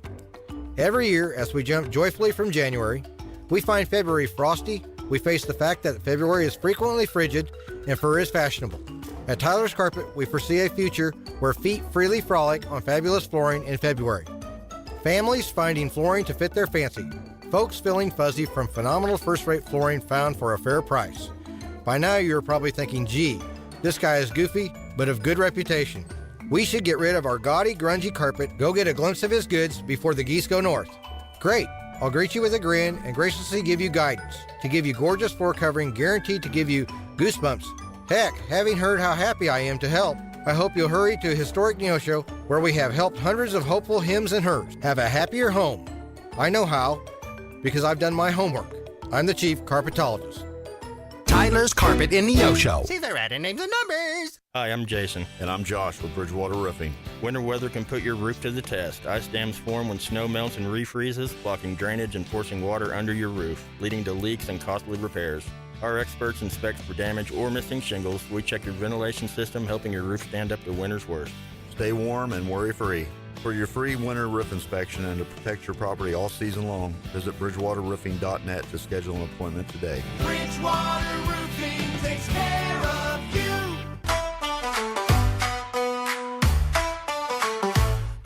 Every year, as we jump joyfully from January, we find February frosty, we face the fact that February is frequently frigid and fur is fashionable. At Tyler's Carpet, we foresee a future where feet freely frolic on fabulous flooring in February. Families finding flooring to fit their fancy. Folks feeling fuzzy from phenomenal first-rate flooring found for a fair price. By now, you're probably thinking, gee, this guy is goofy, but of good reputation. We should get rid of our gaudy, grungy carpet, go get a glimpse of his goods before the geese go north. Great. I'll greet you with a grin and graciously give you guidance, to give you gorgeous floor covering guaranteed to give you goosebumps. Heck, having heard how happy I am to help, I hope you'll hurry to historic Neosho, where we have helped hundreds of hopeful hims and hers have a happier home. I know how, because I've done my homework. I'm the Chief Carpetologist. Tyler's Carpet in Neosho. See their added names and numbers. Hi, I'm Jason. And I'm Josh with Bridgewater Roofing. Winter weather can put your roof to the test. Ice dams form when snow melts and refreezes, blocking drainage and forcing water under your roof, leading to leaks and costly repairs. Our experts inspect for damage or missing shingles. We check your ventilation system, helping your roof stand up to winter's worst. Stay warm and worry-free. For your free winter roof inspection and to protect your property all season long, visit BridgewaterRoofing.net to schedule an appointment today. Bridgewater Roofing takes care of you.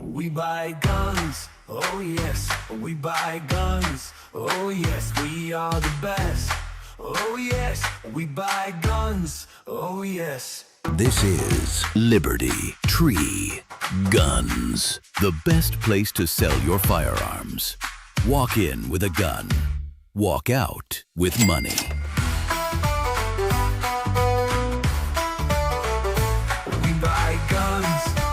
We buy guns, oh yes. We buy guns, oh yes. We are the best, Oh yes, we buy guns. Oh yes. This is Liberty Tree Guns, the best place to sell your firearms. Walk in with a gun. Walk out with money. We buy guns.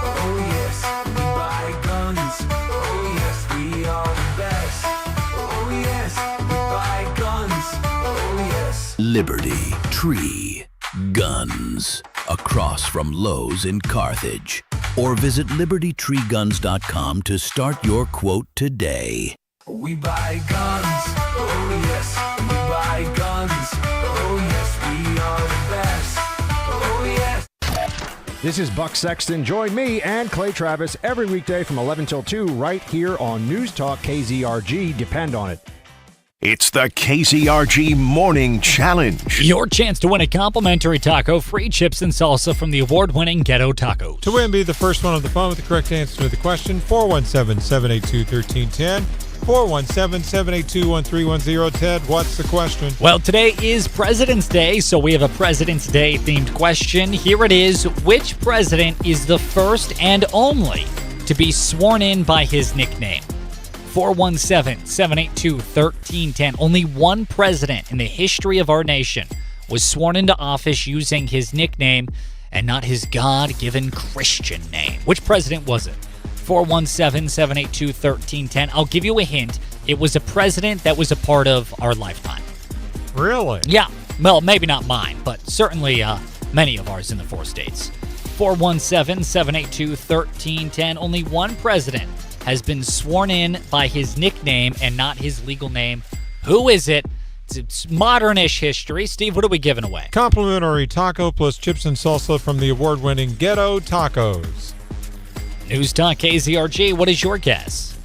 Oh yes, we buy guns. Oh yes, we are the best. Oh yes, we buy guns. Oh yes. Liberty Tree Guns. Across from Lowe's in Carthage. Or visit libertytreeguns.com to start your quote today. We buy guns. Oh yes, we buy guns. Oh yes, we are the best. Oh yes. This is Buck Sexton. Join me and Clay Travis every weekday from 11 till 2 right here on News Talk KZRG. Depend on it. It's the KZRG Morning Challenge. Your chance to win a complimentary taco, free chips and salsa from the award-winning Ghetto Tacos. To win, be the first one on the phone with the correct answer to the question. 417-782-1310. 417-782-1310. Ted, what's the question? Well, today is President's Day, so we have a President's Day themed question. Here it is. Which president is the first and only to be sworn in by his nickname? 417-782-1310. Only one president in the history of our nation was sworn into office using his nickname and not his God-given Christian name. Which president was it? 417-782-1310. I'll give you a hint. It was a president that was a part of our lifetime. Really? Yeah. Well, maybe not mine, but certainly many of ours in the 4 states. 417-782-1310. Only one president has been sworn in by his nickname and not his legal name. Who is it? It's modern-ish history. Steve, what are we giving away? Complimentary taco plus chips and salsa from the award-winning Ghetto Tacos. News Talk KZRG, what is your guess?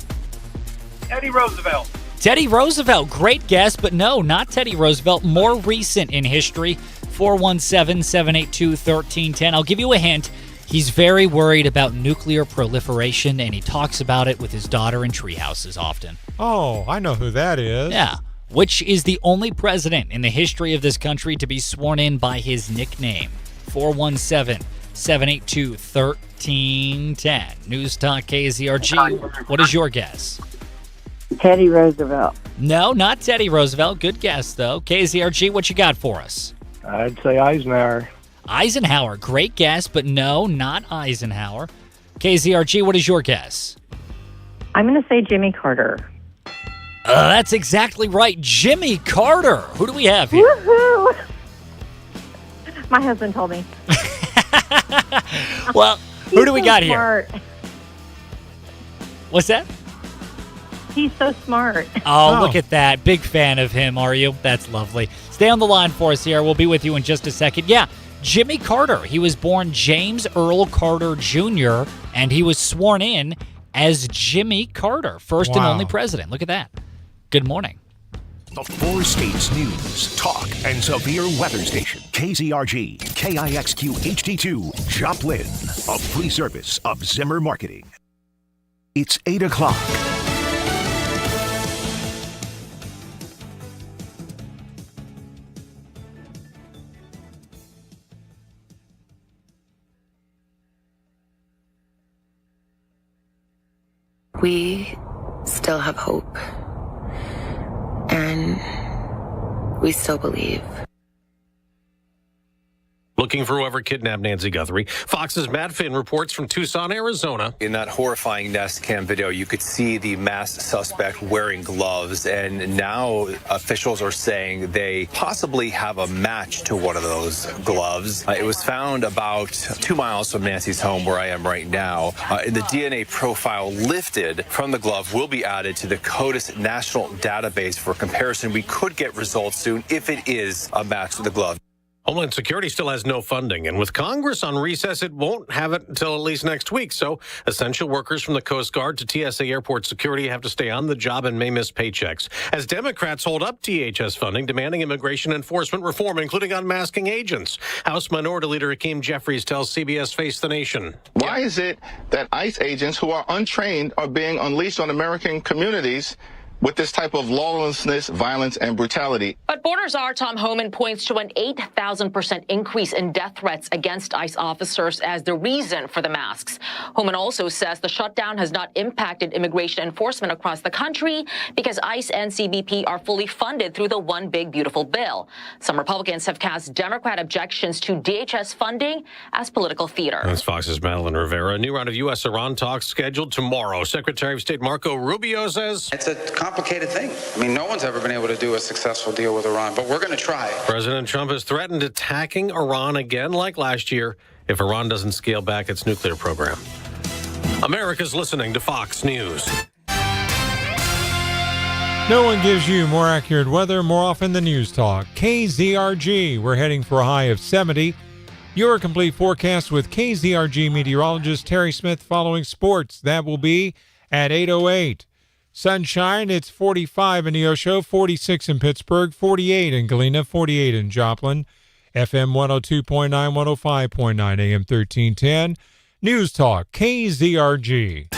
Teddy Roosevelt. Teddy Roosevelt, great guess, but no, not Teddy Roosevelt. More recent in history. 417-782-1310. I'll give you a hint. He's very worried about nuclear proliferation, and he talks about it with his daughter in treehouses often. Oh, I know who that is. Yeah. Which is the only president in the history of this country to be sworn in by his nickname? 417-782-1310. News Talk KZRG. What is your guess? Teddy Roosevelt. No, not Teddy Roosevelt. Good guess, though. KZRG, what you got for us? I'd say Eisenhower. Eisenhower, great guess, but no, not Eisenhower. KZRG, what is your guess? I'm going to say Jimmy Carter. That's exactly right. Jimmy Carter. Who do we have here? Woohoo! My husband told me. Well, who do we got smart. here? What's that? He's so smart. Oh, look at that. Big fan of him, are you? That's lovely. Stay on the line for us here. We'll be with you in just a second. Yeah, Jimmy Carter. He was born James Earl Carter Jr., and he was sworn in as Jimmy Carter, first and only president. Look at that. Good morning. The 4 States News, Talk, and Severe Weather Station. KZRG, KIXQ HD2, Joplin. A free service of Zimmer Marketing. It's 8 o'clock. We still have hope. And we still believe. Looking for whoever kidnapped Nancy Guthrie. Fox's Matt Finn reports from Tucson, Arizona. In that horrifying Nest Cam video, you could see the masked suspect wearing gloves, and now officials are saying they possibly have a match to one of those gloves. It was found about 2 miles from Nancy's home, where I am right now. The DNA profile lifted from the glove will be added to the CODIS national database for comparison. We could get results soon if it is a match to the glove. Homeland Security still has no funding, and with Congress on recess, it won't have it until at least next week. So essential workers from the Coast Guard to TSA Airport Security have to stay on the job and may miss paychecks. As Democrats hold up DHS funding, demanding immigration enforcement reform, including unmasking agents. House Minority Leader Hakeem Jeffries tells CBS Face the Nation. Why is it that ICE agents who are untrained are being unleashed on American communities with this type of lawlessness, violence, and brutality. But border czar Tom Homan points to an 8,000% increase in death threats against ICE officers as the reason for the masks. Homan also says the shutdown has not impacted immigration enforcement across the country because ICE and CBP are fully funded through the One Big Beautiful bill. Some Republicans have cast Democrat objections to DHS funding as political theater. That's Fox's Madeline Rivera. A new round of U.S.-Iran talks scheduled tomorrow. Secretary of State Marco Rubio says it's a complicated thing. I mean, no one's ever been able to do a successful deal with Iran, but we're going to try. President Trump has threatened attacking Iran again like last year if Iran doesn't scale back its nuclear program. America's listening to Fox News. No one gives you more accurate weather more often than News Talk. KZRG, we're heading for a high of 70. Your complete forecast with KZRG meteorologist Terry Smith following sports. That will be at 8:08. Sunshine, it's 45 in Neosho, 46 in Pittsburgh, 48 in Galena, 48 in Joplin. FM 102.9, 105.9, AM 1310. News Talk, KZRG.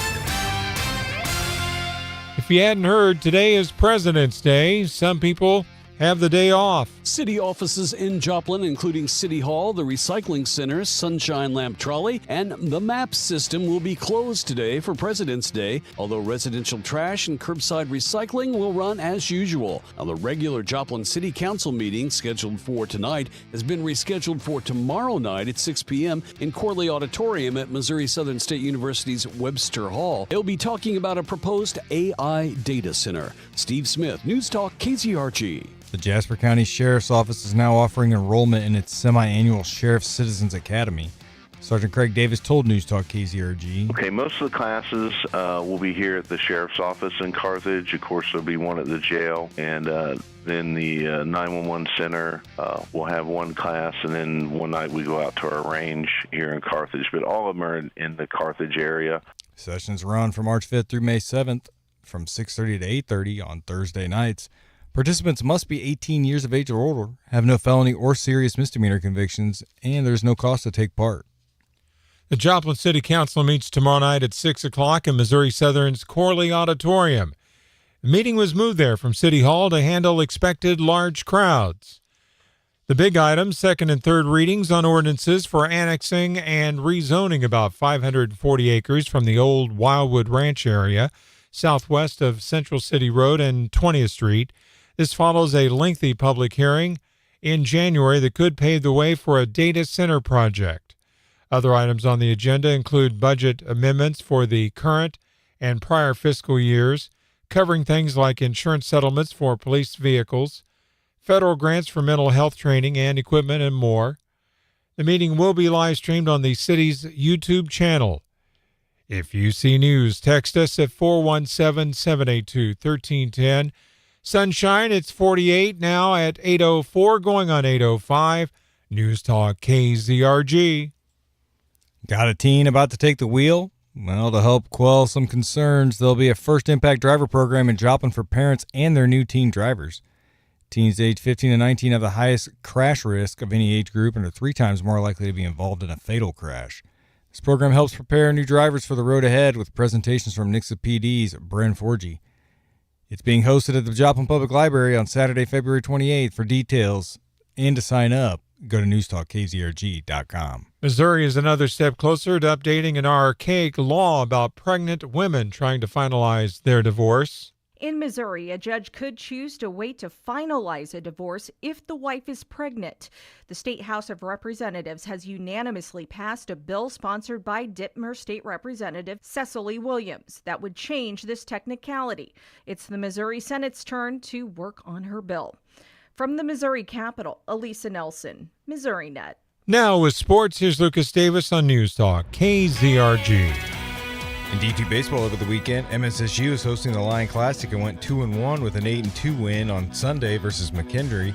If you hadn't heard, today is President's Day. Some people have the day off. City offices in Joplin, including City Hall, the Recycling Center, Sunshine Lamp Trolley, and the MAP system will be closed today for President's Day, although residential trash and curbside recycling will run as usual. Now, the regular Joplin City Council meeting scheduled for tonight has been rescheduled for tomorrow night at 6 p.m. in Corley Auditorium at Missouri Southern State University's Webster Hall. They'll be talking about a proposed AI data center. Steve Smith, News Talk, KZRG. The Jasper County Sheriff's Office is now offering enrollment in its semi-annual Sheriff's Citizens Academy. Sergeant Craig Davis told News Talk KZRG. Okay, most of the classes will be here at the Sheriff's Office in Carthage. Of course, there'll be one at the jail, and then the 911 Center will have one class, and then one night we go out to our range here in Carthage. But all of them are in the Carthage area. Sessions run from March 5th through May 7th from 6:30 to 8:30 on Thursday nights. Participants must be 18 years of age or older, have no felony or serious misdemeanor convictions, and there's no cost to take part. The Joplin City Council meets tomorrow night at 6 o'clock in Missouri Southern's Corley Auditorium. The meeting was moved there from City Hall to handle expected large crowds. The big items, second and third readings on ordinances for annexing and rezoning about 540 acres from the old Wildwood Ranch area, southwest of Central City Road and 20th Street. This follows a lengthy public hearing in January that could pave the way for a data center project. Other items on the agenda include budget amendments for the current and prior fiscal years, covering things like insurance settlements for police vehicles, federal grants for mental health training and equipment, and more. The meeting will be live streamed on the city's YouTube channel. If you see news, text us at 417-782-1310. Sunshine, it's 48 now at 8:04, going on 8:05. News Talk KZRG. Got a teen about to take the wheel? Well, to help quell some concerns, there'll be a First Impact Driver program in Joplin for parents and their new teen drivers. Teens aged 15 to 19 have the highest crash risk of any age group and are 3 times more likely to be involved in a fatal crash. This program helps prepare new drivers for the road ahead with presentations from Nixa PD's Bren Forgy. It's being hosted at the Joplin Public Library on Saturday, February 28th. For details and to sign up, go to newstalkkzrg.com. Missouri is another step closer to updating an archaic law about pregnant women trying to finalize their divorce. In Missouri, a judge could choose to wait to finalize a divorce if the wife is pregnant. The State House of Representatives has unanimously passed a bill sponsored by Ditmer State Representative Cecily Williams that would change this technicality. It's the Missouri Senate's turn to work on her bill. From the Missouri Capitol, Elisa Nelson, Missouri Net. Now with sports, here's Lucas Davis on News Talk KZRG. In D2 baseball over the weekend, MSSU is hosting the Lion Classic and went 2-1 with an 8-2 win on Sunday versus McKendree.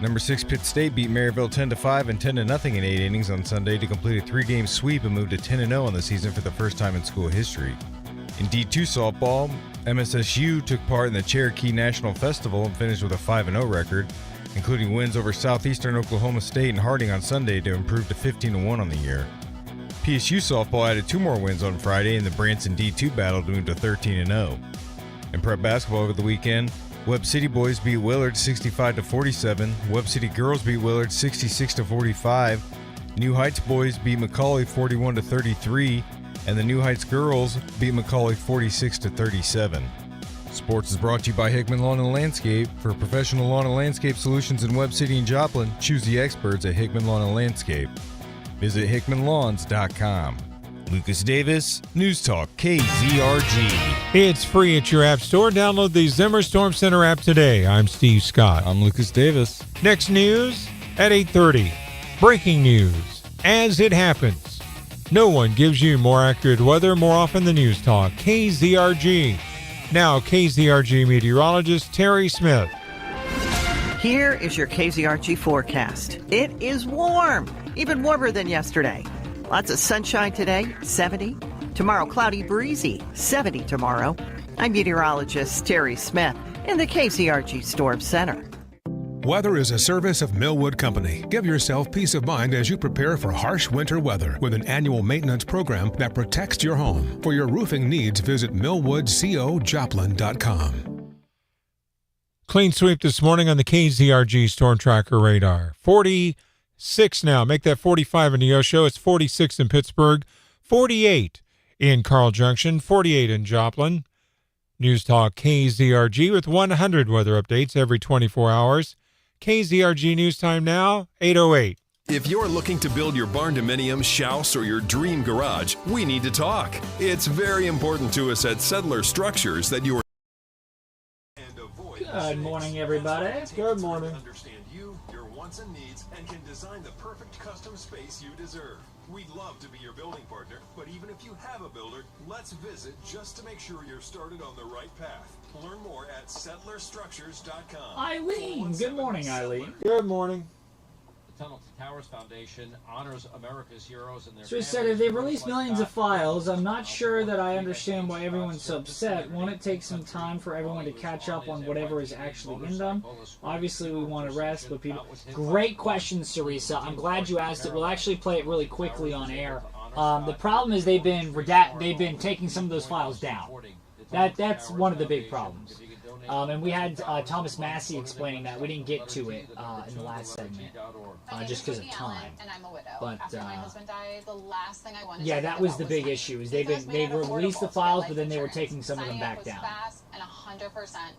Number 6 Pitt State beat Maryville 10-5 and 10-0 in 8 innings on Sunday to complete a 3-game sweep and move to 10-0 on the season for the first time in school history. In D2 softball, MSSU took part in the Cherokee National Festival and finished with a 5-0 record, including wins over Southeastern Oklahoma State and Harding on Sunday to improve to 15-1 on the year. PSU softball added 2 more wins on Friday in the Branson D2 battle to move to 13-0. In prep basketball over the weekend, Webb City boys beat Willard 65-47. Webb City girls beat Willard 66-45. New Heights boys beat McCauley 41-33, and the New Heights girls beat McCauley 46-37. Sports is brought to you by Hickman Lawn and Landscape. For professional lawn and landscape solutions in Webb City and Joplin, choose the experts at Hickman Lawn and Landscape. Visit hickmanlawns.com. Lucas Davis, News Talk KZRG. It's free at your app store. Download the Zimmer Storm Center app today. I'm Steve Scott. I'm Lucas Davis. Next news at 8:30. Breaking news. As it happens. No one gives you more accurate weather more often than News Talk KZRG. Now KZRG meteorologist Terry Smith. Here is your KZRG forecast. It is warm, even warmer than yesterday. Lots of sunshine today, 70. Tomorrow, cloudy, breezy, 70 tomorrow. I'm meteorologist Terry Smith in the KZRG Storm Center. Weather is a service of Millwood Company. Give yourself peace of mind as you prepare for harsh winter weather with an annual maintenance program that protects your home. For your roofing needs, visit millwoodcojoplin.com. Clean sweep this morning on the KZRG Storm Tracker radar. 46 now. Make that 45 in Neosho. It's 46 in Pittsburgh, 48 in Carl Junction, 48 in Joplin. News Talk KZRG with 100 weather updates every 24 hours. KZRG News Time now, 8:08. If you're looking to build your barn-dominium, house, or your dream garage, we need to talk. It's very important to us at Settler Structures that you are... Good morning, everybody. Good morning. Understand you, your wants and needs, and can design the perfect custom space you deserve. We'd love to be your building partner, but even if you have a builder, let's visit just to make sure you're started on the right path. Learn more at settlerstructures.com. Eileen. Good morning, Eileen. Good morning. The Tunnel to Towers Foundation honors America's heroes and their So he said, if they've released millions of files, I'm not sure that I understand why everyone's so upset. Won't it take some time for everyone to catch up on whatever is actually in them? Obviously, we want to rest, but people... Great question, Sarisa. I'm glad you asked it. We'll actually play it really quickly on air. The problem is they've been taking some of those files down. That's one of the big problems. And we had Thomas Massey explaining that. We didn't get to it in the last segment, just because of time. And I'm a widow. But after my husband died, the last thing I wanted yeah, to that was the big issue. Is they released the files, but then they were taking some of them back down. Fast and 100%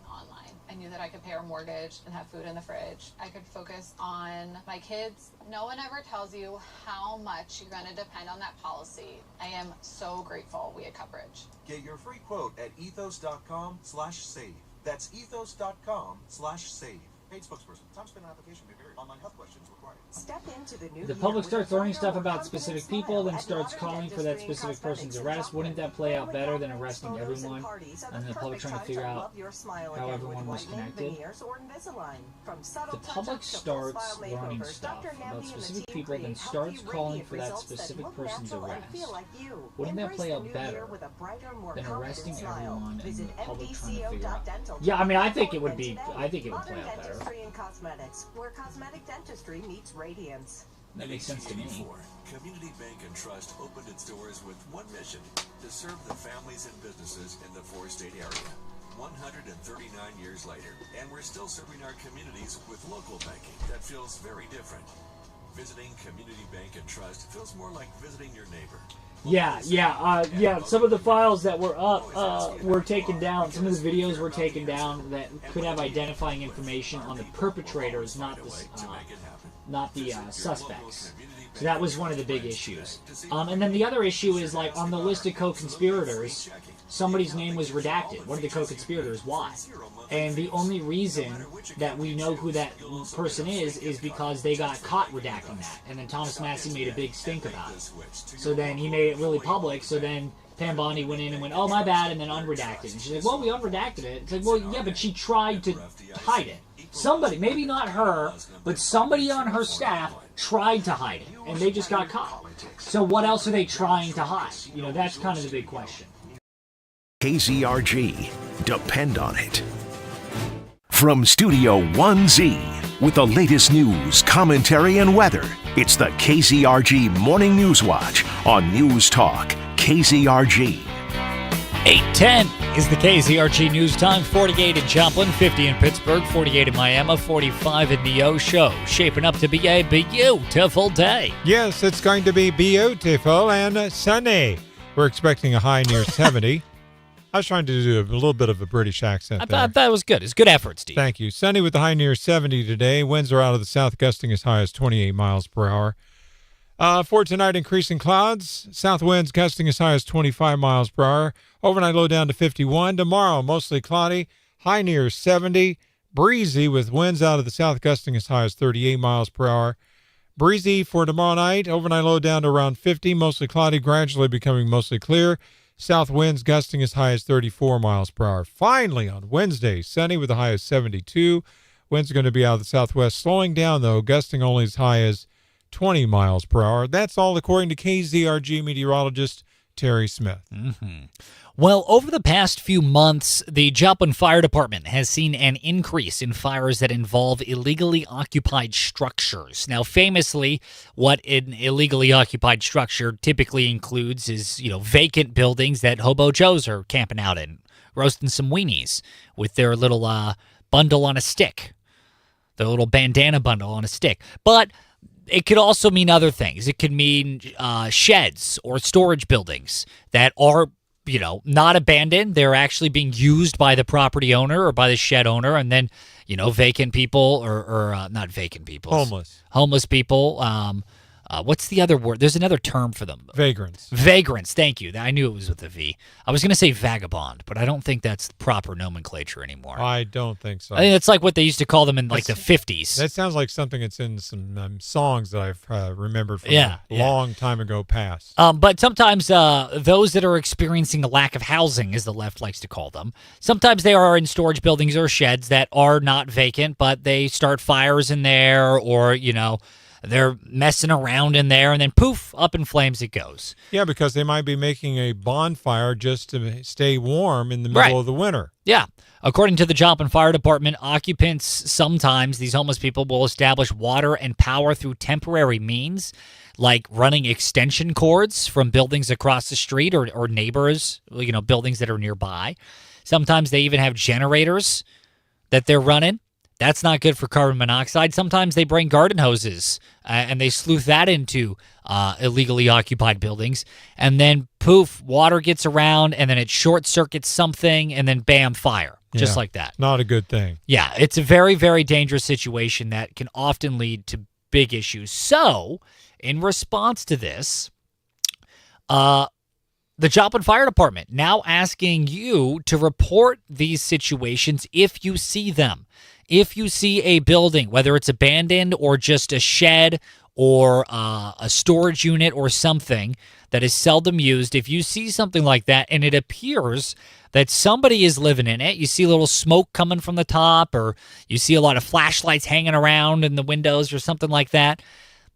online. I knew that I could pay our mortgage and have food in the fridge. I could focus on my kids. No one ever tells you how much you're going to depend on that policy. I am so grateful we had coverage. Get your free quote at ethos.com/save. That's ethos.com/save. Paid spokesperson. Time spent on application may vary. Online health questions required. Step into the new The public starts learning stuff about specific people, then starts calling for that specific person's arrest. Wouldn't that play out better than arresting everyone and the public trying to figure out how everyone was connected? The public starts learning stuff about specific people, then starts calling for that specific person's arrest. Wouldn't that play out better than arresting everyone and the public trying to figure out? Yeah, I mean, I think it would play out better. Dentistry and cosmetics, where cosmetic dentistry meets radiance. That makes sense to me. Community Bank and Trust opened its doors with one mission: to serve the families and businesses in the four-state area. 139 years later, and we're still serving our communities with local banking that feels very different. Visiting Community Bank and Trust feels more like visiting your neighbor. Yeah. Some of the files that were up were taken down. Some of the videos were taken down that could have identifying information on the perpetrators, not the suspects. So that was one of the big issues. And then the other issue is, like, on the list of co-conspirators, somebody's name was redacted. One of the co-conspirators. Why? And the only reason that we know who that person is because they got caught redacting that. And then Thomas Massey made a big stink about it. So then he made it really public. So then Pam Bondi went in and went, oh, my bad, and then unredacted. And she's like, well, we unredacted it. It's like, well, yeah, but she tried to hide it. Somebody, maybe not her, but somebody on her staff tried to hide it. And they just got caught. So what else are they trying to hide? You know, that's kind of the big question. KZRG. Depend on it. From Studio 1Z, with the latest news, commentary, and weather, it's the KZRG Morning News Watch on News Talk KZRG. 8:10 is the KZRG News Time. 48 in Joplin, 50 in Pittsburgh, 48 in Miami, 45 in Neosho. Shaping up to be a beautiful day. Yes, it's going to be beautiful and sunny. We're expecting a high near 70. I was trying to do a little bit of a British accent there. I thought it was good. It's good effort, Steve. Thank you. Sunny with the high near 70 today. Winds are out of the south, gusting as high as 28 miles per hour. For tonight, increasing clouds. South winds gusting as high as 25 miles per hour. Overnight low down to 51. Tomorrow, mostly cloudy. High near 70. Breezy with winds out of the south gusting as high as 38 miles per hour. Breezy for tomorrow night. Overnight low down to around 50. Mostly cloudy, gradually becoming mostly clear. South winds gusting as high as 34 miles per hour. Finally, on Wednesday, sunny with a high of 72. Winds are going to be out of the southwest, slowing down, though, gusting only as high as 20 miles per hour. That's all according to KZRG meteorologist Terry Smith. Mm-hmm. Well, over the past few months, the Joplin Fire Department has seen an increase in fires that involve illegally occupied structures. Now, famously, what an illegally occupied structure typically includes is, vacant buildings that Hobo Joes are camping out in, roasting some weenies with their little bundle on a stick, their little bandana bundle on a stick. But it could also mean other things. It could mean sheds or storage buildings that are not abandoned. They're actually being used by the property owner or by the shed owner. And then, vacant people or not vacant people. Homeless people. What's the other word? There's another term for them. Vagrants. Vagrants. Thank you. I knew it was with a V. I was going to say vagabond, but I don't think that's proper nomenclature anymore. I don't think so. I think it's like what they used to call them in the 50s. That sounds like something that's in some songs that I've remembered from a long time ago past. But sometimes those that are experiencing a lack of housing, as the left likes to call them, sometimes they are in storage buildings or sheds that are not vacant, but they start fires in there or, they're messing around in there, and then poof, up in flames it goes. Yeah, because they might be making a bonfire just to stay warm in the middle of the winter. Yeah. According to the Joplin Fire Department, occupants sometimes, these homeless people, will establish water and power through temporary means, like running extension cords from buildings across the street or neighbors, buildings that are nearby. Sometimes they even have generators that they're running. That's not good for carbon monoxide. Sometimes they bring garden hoses and they sleuth that into illegally occupied buildings. And then, poof, water gets around and then it short circuits something and then bam, fire. Just like that. Not a good thing. Yeah, it's a very, very dangerous situation that can often lead to big issues. So, in response to this, the Joplin Fire Department now asking you to report these situations if you see them. If you see a building, whether it's abandoned or just a shed or a storage unit or something that is seldom used, if you see something like that and it appears that somebody is living in it, you see a little smoke coming from the top or you see a lot of flashlights hanging around in the windows or something like that,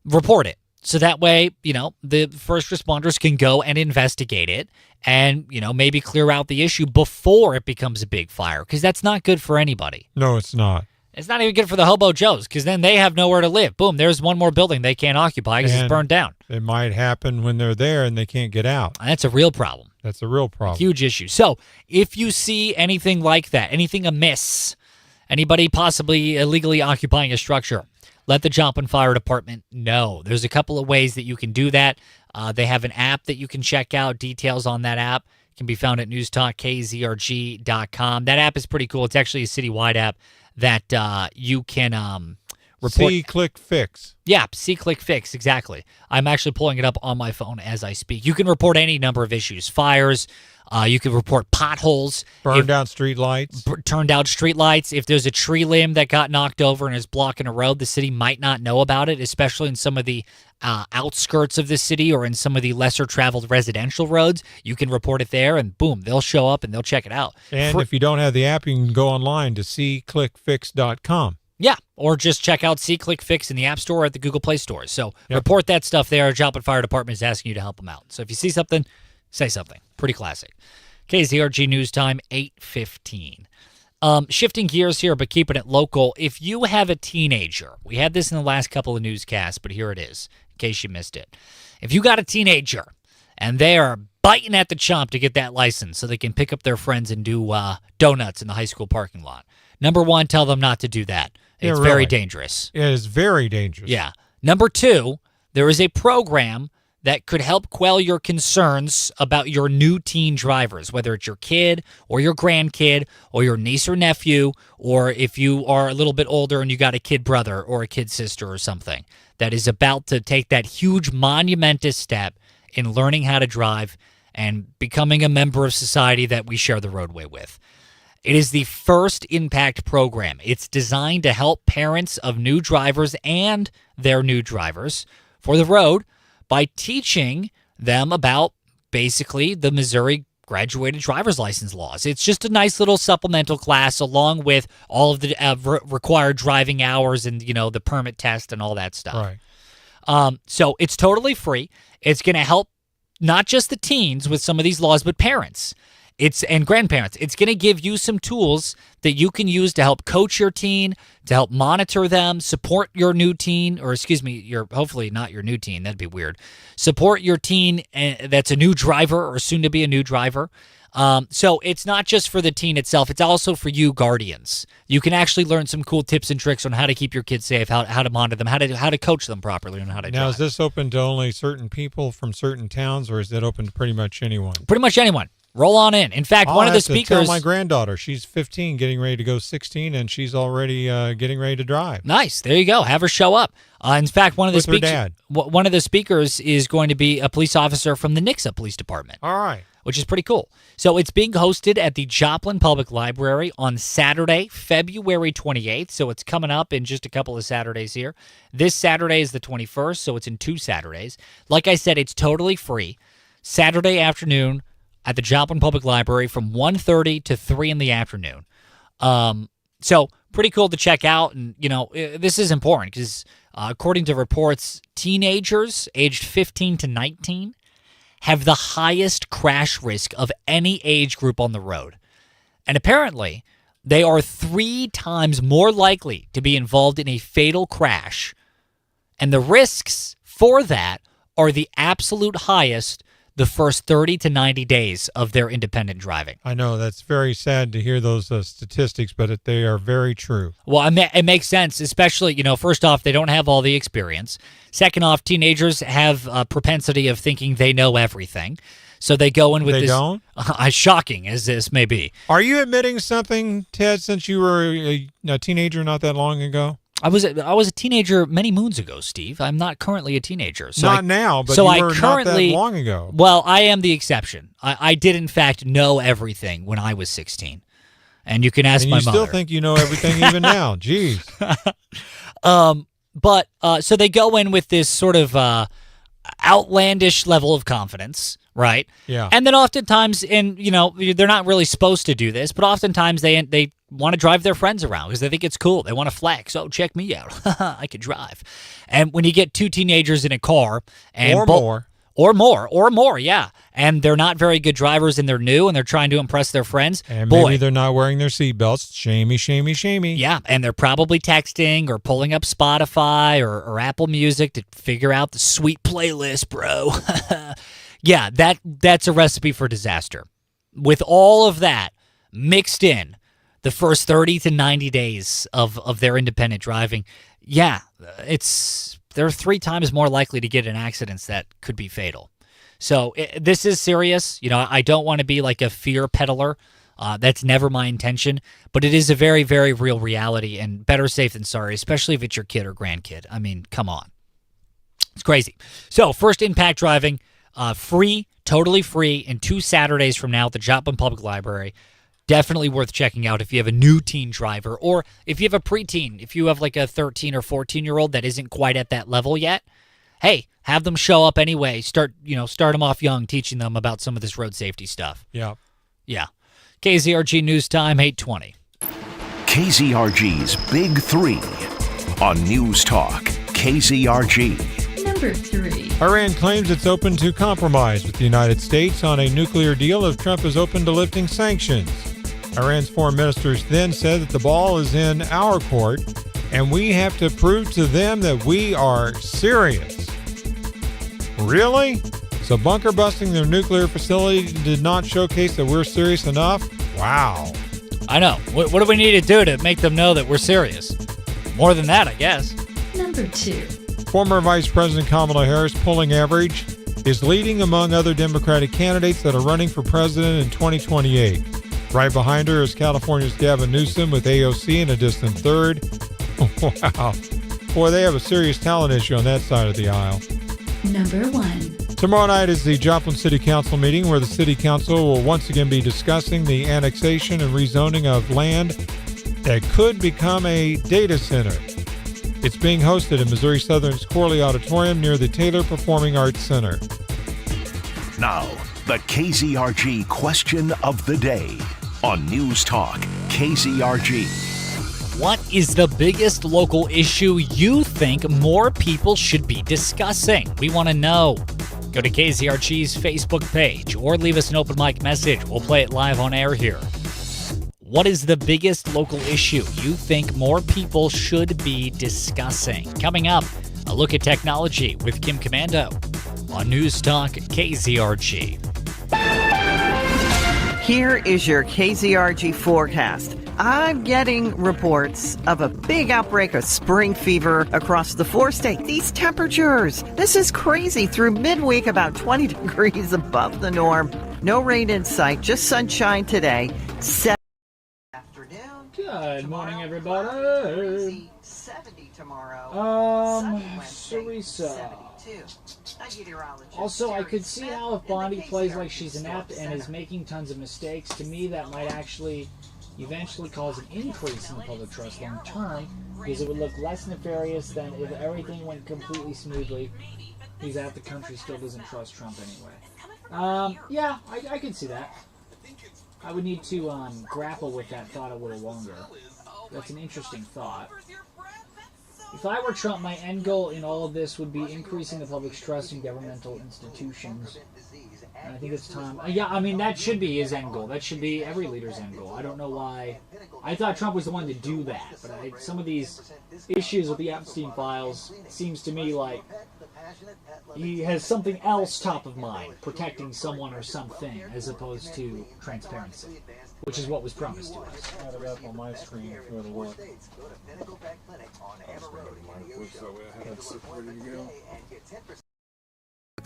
report it. So that way, the first responders can go and investigate it and, maybe clear out the issue before it becomes a big fire, because that's not good for anybody. No, it's not. It's not even good for the Hobo Joes, because then they have nowhere to live. Boom, there's one more building they can't occupy because it's burned down. It might happen when they're there and they can't get out. That's a real problem. That's a real problem. Huge issue. So if you see anything like that, anything amiss, anybody possibly illegally occupying a structure, let the Joplin Fire Department know. There's a couple of ways that you can do that. They have an app that you can check out. Details on that app can be found at newstalkkzrg.com. That app is pretty cool. It's actually a citywide app that you can report. See, click, fix. Yeah, see, click, fix. Exactly. I'm actually pulling it up on my phone as I speak. You can report any number of issues. Fires. You can report potholes. Burned out street lights. Turned out street lights. If there's a tree limb that got knocked over and is blocking a road, the city might not know about it, especially in some of the outskirts of the city or in some of the lesser traveled residential roads. You can report it there and boom, they'll show up and they'll check it out. And if you don't have the app, you can go online to seeclickfix.com. Yeah, or just check out See Click Fix in the App Store or at the Google Play Store. So report that stuff there. Joplin Fire Department is asking you to help them out. So if you see something, say something. Pretty classic. KZRG News Time, 8:15. Shifting gears here, but keeping it local. If you have a teenager, we had this in the last couple of newscasts, but here it is, in case you missed it. If you got a teenager and they are biting at the chomp to get that license so they can pick up their friends and do donuts in the high school parking lot. Number one, tell them not to do that. It's very dangerous. It is very dangerous. Yeah. Number two, there is a program that could help quell your concerns about your new teen drivers, whether it's your kid or your grandkid or your niece or nephew, or if you are a little bit older and you got a kid brother or a kid sister or something that is about to take that huge monumentous step in learning how to drive and becoming a member of society that we share the roadway with. It is the First Impact program. It's designed to help parents of new drivers and their new drivers for the road by teaching them about basically the Missouri graduated driver's license laws. It's just a nice little supplemental class along with all of the required driving hours and, the permit test and all that stuff. Right. So it's totally free. It's going to help not just the teens with some of these laws, but parents. And grandparents. It's going to give you some tools that you can use to help coach your teen, to help monitor them, support your new teen, or hopefully not your new teen. That'd be weird. Support your teen that's a new driver or soon to be a new driver. So it's not just for the teen itself. It's also for you guardians. You can actually learn some cool tips and tricks on how to keep your kids safe, how to monitor them, how to coach them properly, and how to drive. Now, is this open to only certain people from certain towns, or is it open to pretty much anyone? Pretty much anyone. Roll on in. In fact, one of the speakers. Tell my granddaughter, she's 15, getting ready to go 16, and she's already getting ready to drive. Nice. There you go. Have her show up. In fact, one of her dad. One of the speakers is going to be a police officer from the Nixa Police Department. All right. Which is pretty cool. So it's being hosted at the Joplin Public Library on Saturday, February 28th. So it's coming up in just a couple of Saturdays here. This Saturday is the 21st, so it's in 2 Saturdays. Like I said, it's totally free. Saturday afternoon at the Joplin Public Library from 1:30 to 3 in the afternoon. So pretty cool to check out. And, this is important because according to reports, teenagers aged 15 to 19 have the highest crash risk of any age group on the road. And apparently, they are 3 times more likely to be involved in a fatal crash. And the risks for that are the absolute highest the first 30 to 90 days of their independent driving. I know, that's very sad to hear those statistics, but they are very true. Well, it makes sense, especially, first off, they don't have all the experience. Second off, teenagers have a propensity of thinking they know everything. So they go in with They don't? As shocking as this may be. Are you admitting something, Ted, since you were a teenager not that long ago? I was a teenager many moons ago, Steve. I'm not currently a teenager. So not now, but you were not that long ago. Well, I am the exception. I did, in fact, know everything when I was 16. And you can ask my mother. And you still think you know everything even now. Jeez. But so they go in with this sort of outlandish level of confidence, right? Yeah. And then oftentimes, and they're not really supposed to do this, but oftentimes they want to drive their friends around because they think it's cool. They want to flex. Oh, check me out. I can drive. And when you get 2 teenagers in a car and or more, yeah. And they're not very good drivers and they're new and they're trying to impress their friends. And maybe they're not wearing their seatbelts. Shamey, shamey, shamey. Yeah, and they're probably texting or pulling up Spotify or Apple Music to figure out the sweet playlist, bro. Yeah, that's a recipe for disaster. With all of that mixed in, the first 30 to 90 days of their independent driving, yeah, they're 3 times more likely to get in accidents that could be fatal. So this is serious. I don't want to be like a fear peddler. That's never my intention. But it is a very, very real reality, and better safe than sorry, especially if it's your kid or grandkid. I mean, come on. It's crazy. So First Impact Driving, free, totally free, in 2 Saturdays from now at the Joplin Public Library. Definitely worth checking out if you have a new teen driver, or if you have a preteen, if you have like a 13 or 14-year-old that isn't quite at that level yet. Hey, have them show up anyway. Start them off young, teaching them about some of this road safety stuff. Yeah. Yeah. KZRG News Time, 8:20. KZRG's Big 3 on News Talk KZRG. Number 3. Iran claims it's open to compromise with the United States on a nuclear deal if Trump is open to lifting sanctions. Iran's foreign minister then said that the ball is in our court, and we have to prove to them that we are serious. Really? So bunker busting their nuclear facility did not showcase that we're serious enough? Wow. I know. What do we need to do to make them know that we're serious? More than that, I guess. Number 2. Former Vice President Kamala Harris' polling average is leading among other Democratic candidates that are running for president in 2028. Right behind her is California's Gavin Newsom with AOC in a distant third. Wow. Boy, they have a serious talent issue on that side of the aisle. Number 1. Tomorrow night is the Joplin City Council meeting where the City Council will once again be discussing the annexation and rezoning of land that could become a data center. It's being hosted in Missouri Southern's Corley Auditorium near the Taylor Performing Arts Center. Now, the KZRG question of the day on News Talk KZRG. What is the biggest local issue you think more people should be discussing? We want to know. Go to KZRG's Facebook page or leave us an open mic message. We'll play it live on air here. What is the biggest local issue you think more people should be discussing? Coming up, a look at technology with Kim Commando on News Talk KZRG. Here is your KZRG forecast. I'm getting reports of a big outbreak of spring fever across the 4 states. These temperatures, this is crazy. Through midweek, about 20 degrees above the norm. No rain in sight, just sunshine today. Afternoon. Good morning, everybody. 70 tomorrow. Teresa. Also, I could see how if Bonnie plays like she's inept and is making tons of mistakes, to me that might actually eventually cause an increase in the public trust long term, because it would look less nefarious than if everything went completely smoothly, because half the country still doesn't trust Trump anyway. Yeah, I can see that. I would need to grapple with that thought a little longer. That's an interesting thought. If I were Trump, my end goal in all of this would be increasing the public's trust in governmental institutions. And I think it's time. Yeah, I mean, that should be his end goal. That should be every leader's end goal. I don't know why. I thought Trump was the one to do that. But some of these issues with the Epstein files seems to me like he has something else top of mind, protecting someone or something, as opposed to transparency, which is what was promised to us. I have it up on my screen if you want to look.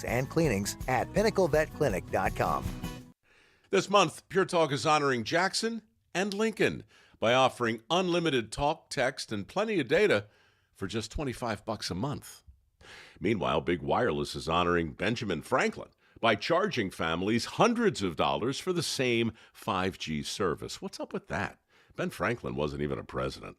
And cleanings at pinnaclevetclinic.com. This month, Pure Talk is honoring Jackson and Lincoln by offering unlimited talk, text, and plenty of data for just $25 a month. Meanwhile, Big Wireless is honoring Benjamin Franklin by charging families hundreds of dollars for the same 5G service. What's up with that? Ben Franklin wasn't even a president.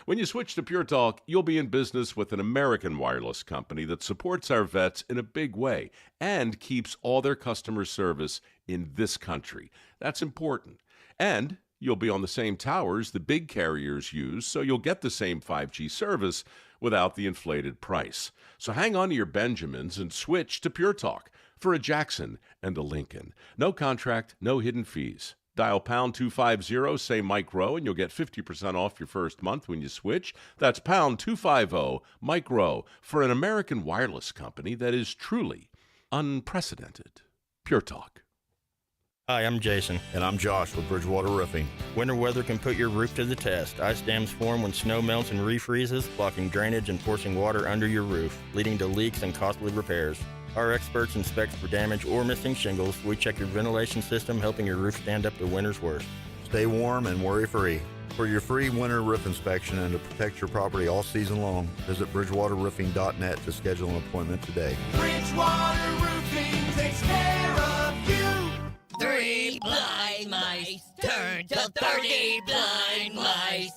When you switch to Pure Talk, you'll be in business with an American wireless company that supports our vets in a big way and keeps all their customer service in this country. That's important. And you'll be on the same towers the big carriers use, so you'll get the same 5G service without the inflated price. So hang on to your Benjamins and switch to Pure Talk for a Jackson and a Lincoln. No contract, no hidden fees. Dial pound 250, say Mike Rowe, and you'll get 50% off your first month when you switch. That's pound 250, Mike Rowe, for an American wireless company that is truly unprecedented. Pure Talk. Hi, I'm Jason. And I'm Josh with Bridgewater Roofing. Winter weather can put your roof to the test. Ice dams form when snow melts and refreezes, blocking drainage and forcing water under your roof, leading to leaks and costly repairs. Our experts inspect for damage or missing shingles. We check your ventilation system, helping your roof stand up to winter's worst. Stay warm and worry-free. For your free winter roof inspection and to protect your property all season long, visit BridgewaterRoofing.net to schedule an appointment today. Bridgewater Roofing takes care of you. 3 blind mice turn to 30 blind mice.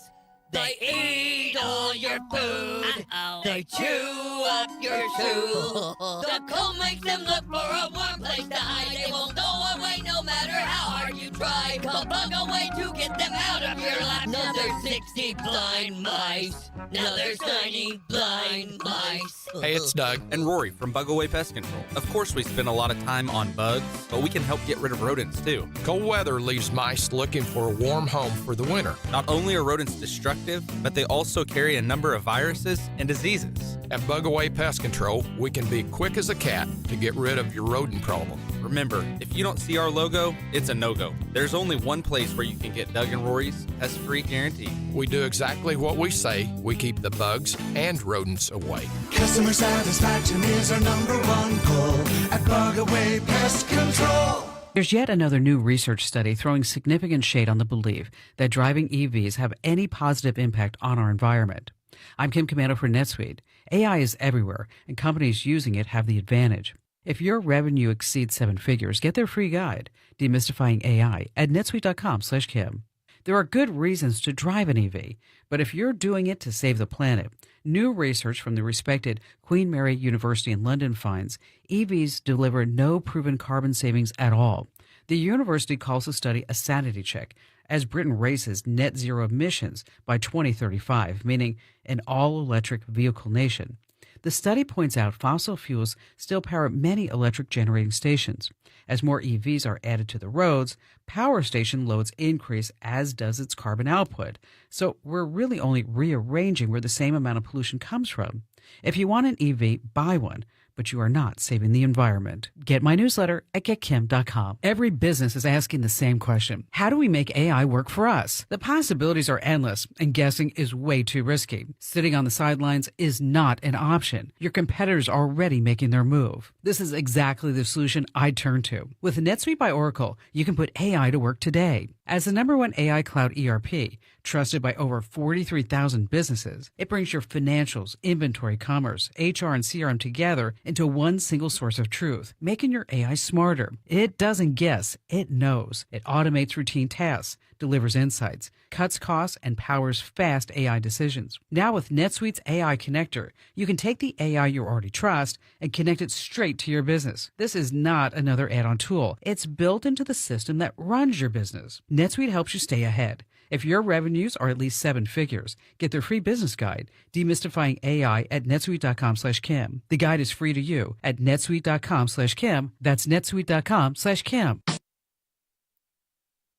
They eat all your food. They chew up your shoe. The cold makes them look for a warm place to hide. They won't go away no matter how hard you try. Come plug away to get Get them out of your lap. Another 60 blind mice. Another shiny blind mice. Hey, it's Doug and Rory from Bug Away Pest Control. Of course, we spend a lot of time on bugs, but we can help get rid of rodents too. Cold weather leaves mice looking for a warm home for the winter. Not only are rodents destructive, but they also carry a number of viruses and diseases. At Bug Away Pest Control, we can be quick as a cat to get rid of your rodent problem. Remember, if you don't see our logo, it's a no-go. There's only one place where you can get Doug and Rory's pest-free guarantee. We do exactly what we say. We keep the bugs and rodents away. Customer satisfaction is our #1 goal at Bug Away Pest Control. There's yet another new research study throwing significant shade on the belief that driving EVs have any positive impact on our environment. I'm Kim Commando for NetSuite. AI is everywhere, and companies using it have the advantage. If your revenue exceeds 7 figures, get their free guide, Demystifying AI, at netsuite.com/Kim. There are good reasons to drive an EV, but if you're doing it to save the planet, new research from the respected Queen Mary University in London finds EVs deliver no proven carbon savings at all. The university calls the study a sanity check, as Britain races net zero emissions by 2035, meaning an all-electric vehicle nation. The study points out fossil fuels still power many electric generating stations. As more EVs are added to the roads, power station loads increase, as does its carbon output. So we're really only rearranging where the same amount of pollution comes from. If you want an EV, buy one, but you are not saving the environment. Get my newsletter at getkim.com. Every business is asking the same question. How do we make AI work for us? The possibilities are endless, and guessing is way too risky. Sitting on the sidelines is not an option. Your competitors are already making their move. This is exactly the solution I turn to. With NetSuite by Oracle, you can put AI to work today. As the #1 AI cloud ERP, trusted by over 43,000 businesses, it brings your financials, inventory, commerce, HR, and CRM together into one single source of truth, making your AI smarter. It doesn't guess, it knows. It automates routine tasks, delivers insights, cuts costs, and powers fast AI decisions. Now with NetSuite's AI connector, you can take the AI you already trust and connect it straight to your business. This is not another add-on tool. It's built into the system that runs your business. NetSuite helps you stay ahead. If your revenues are at least 7 figures, get their free business guide, Demystifying AI, at netsuite.com/Kim. The guide is free to you at netsuite.com/Kim. That's netsuite.com/Kim.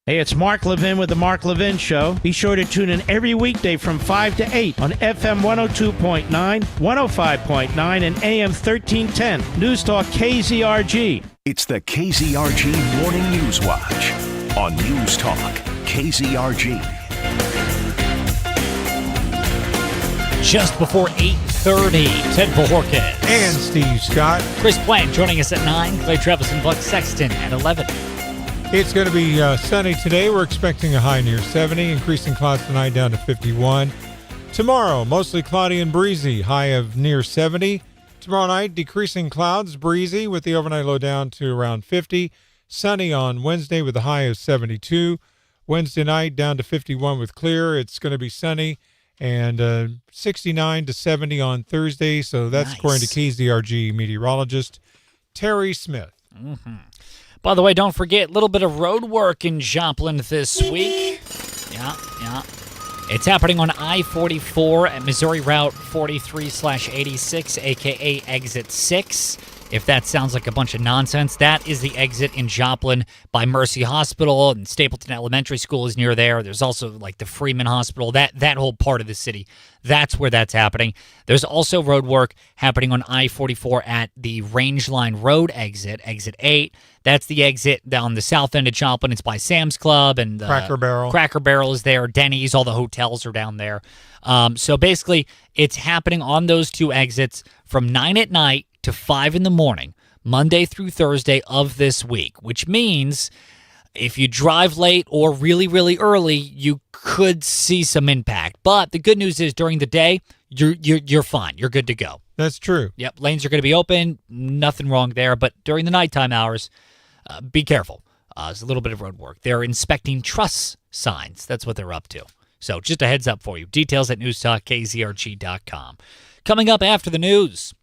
Hey, it's Mark Levin with The Mark Levin Show. Be sure to tune in every weekday from 5 to 8 on FM 102.9, 105.9, and AM 1310. News Talk KZRG. It's the KZRG Morning News Watch on News Talk KZRG. Just before 8:30, Ted Bojorquez. And Steve Scott. Chris Plant joining us at 9. Clay Travis and Buck Sexton at 11. It's going to be sunny today. We're expecting a high near 70, increasing clouds tonight down to 51. Tomorrow, mostly cloudy and breezy, high of near 70. Tomorrow night, decreasing clouds, breezy, with the overnight low down to around 50. Sunny on Wednesday with a high of 72. Wednesday night down to 51 with clear. It's going to be sunny and 69 to 70 on Thursday. So that's according to KZRG meteorologist Terry Smith. Mm-hmm. By the way, don't forget, a little bit of road work in Joplin this week. Yeah. It's happening on I-44 at Missouri Route 43/86, a.k.a. Exit 6. If that sounds like a bunch of nonsense, that is the exit in Joplin by Mercy Hospital, and Stapleton Elementary School is near there. There's also like the Freeman Hospital, that whole part of the city. That's where that's happening. There's also road work happening on I-44 at the Rangeline Road exit, Exit 8. That's the exit down the south end of Joplin. It's by Sam's Club and Cracker Barrel. Cracker Barrel is there. Denny's, all the hotels are down there. So basically, it's happening on those two exits from 9 at night to 5 in the morning, Monday through Thursday of this week, which means if you drive late or really, really early, you could see some impact. But the good news is during the day, you're fine. You're good to go. That's true. Yep, lanes are going to be open. Nothing wrong there. But during the nighttime hours, be careful. There's a little bit of road work. They're inspecting truss signs. That's what they're up to. So just a heads up for you. Details at newstalkkzrg.com. Coming up after the news,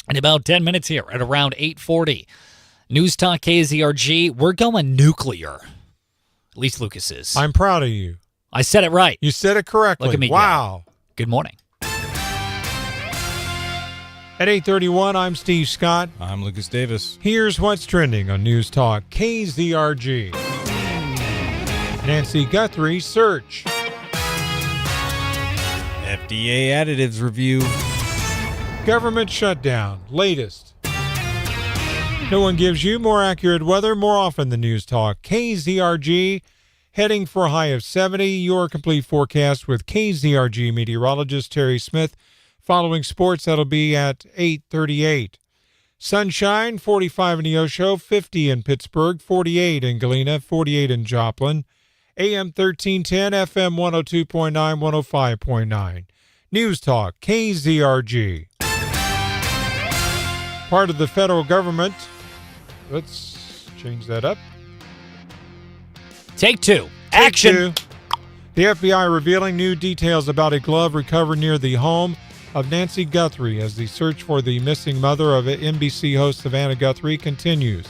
in about 10 minutes here at around 8:40, News Talk KZRG, we're going nuclear. least Lucas is. I'm proud of you. I said it right. You said it correctly. Look at me. Wow. Go. Good morning. At 8:31, I'm Steve Scott. I'm Lucas Davis. Here's what's trending on News Talk KZRG. Nancy Guthrie search. FDA additives review. Government shutdown. Latest. No one gives you more accurate weather more often than News Talk. KZRG heading for a high of 70. Your complete forecast with KZRG meteorologist Terry Smith. Following sports, that'll be at 8:38. Sunshine, 45 in Neosho, 50 in Pittsburgh, 48 in Galena, 48 in Joplin. AM 1310, FM 102.9, 105.9. News Talk, KZRG. Part of the federal government. Let's change that up. Take two. Action. Take two. The FBI revealing new details about a glove recovered near the home of Nancy Guthrie as the search for the missing mother of NBC host Savannah Guthrie continues.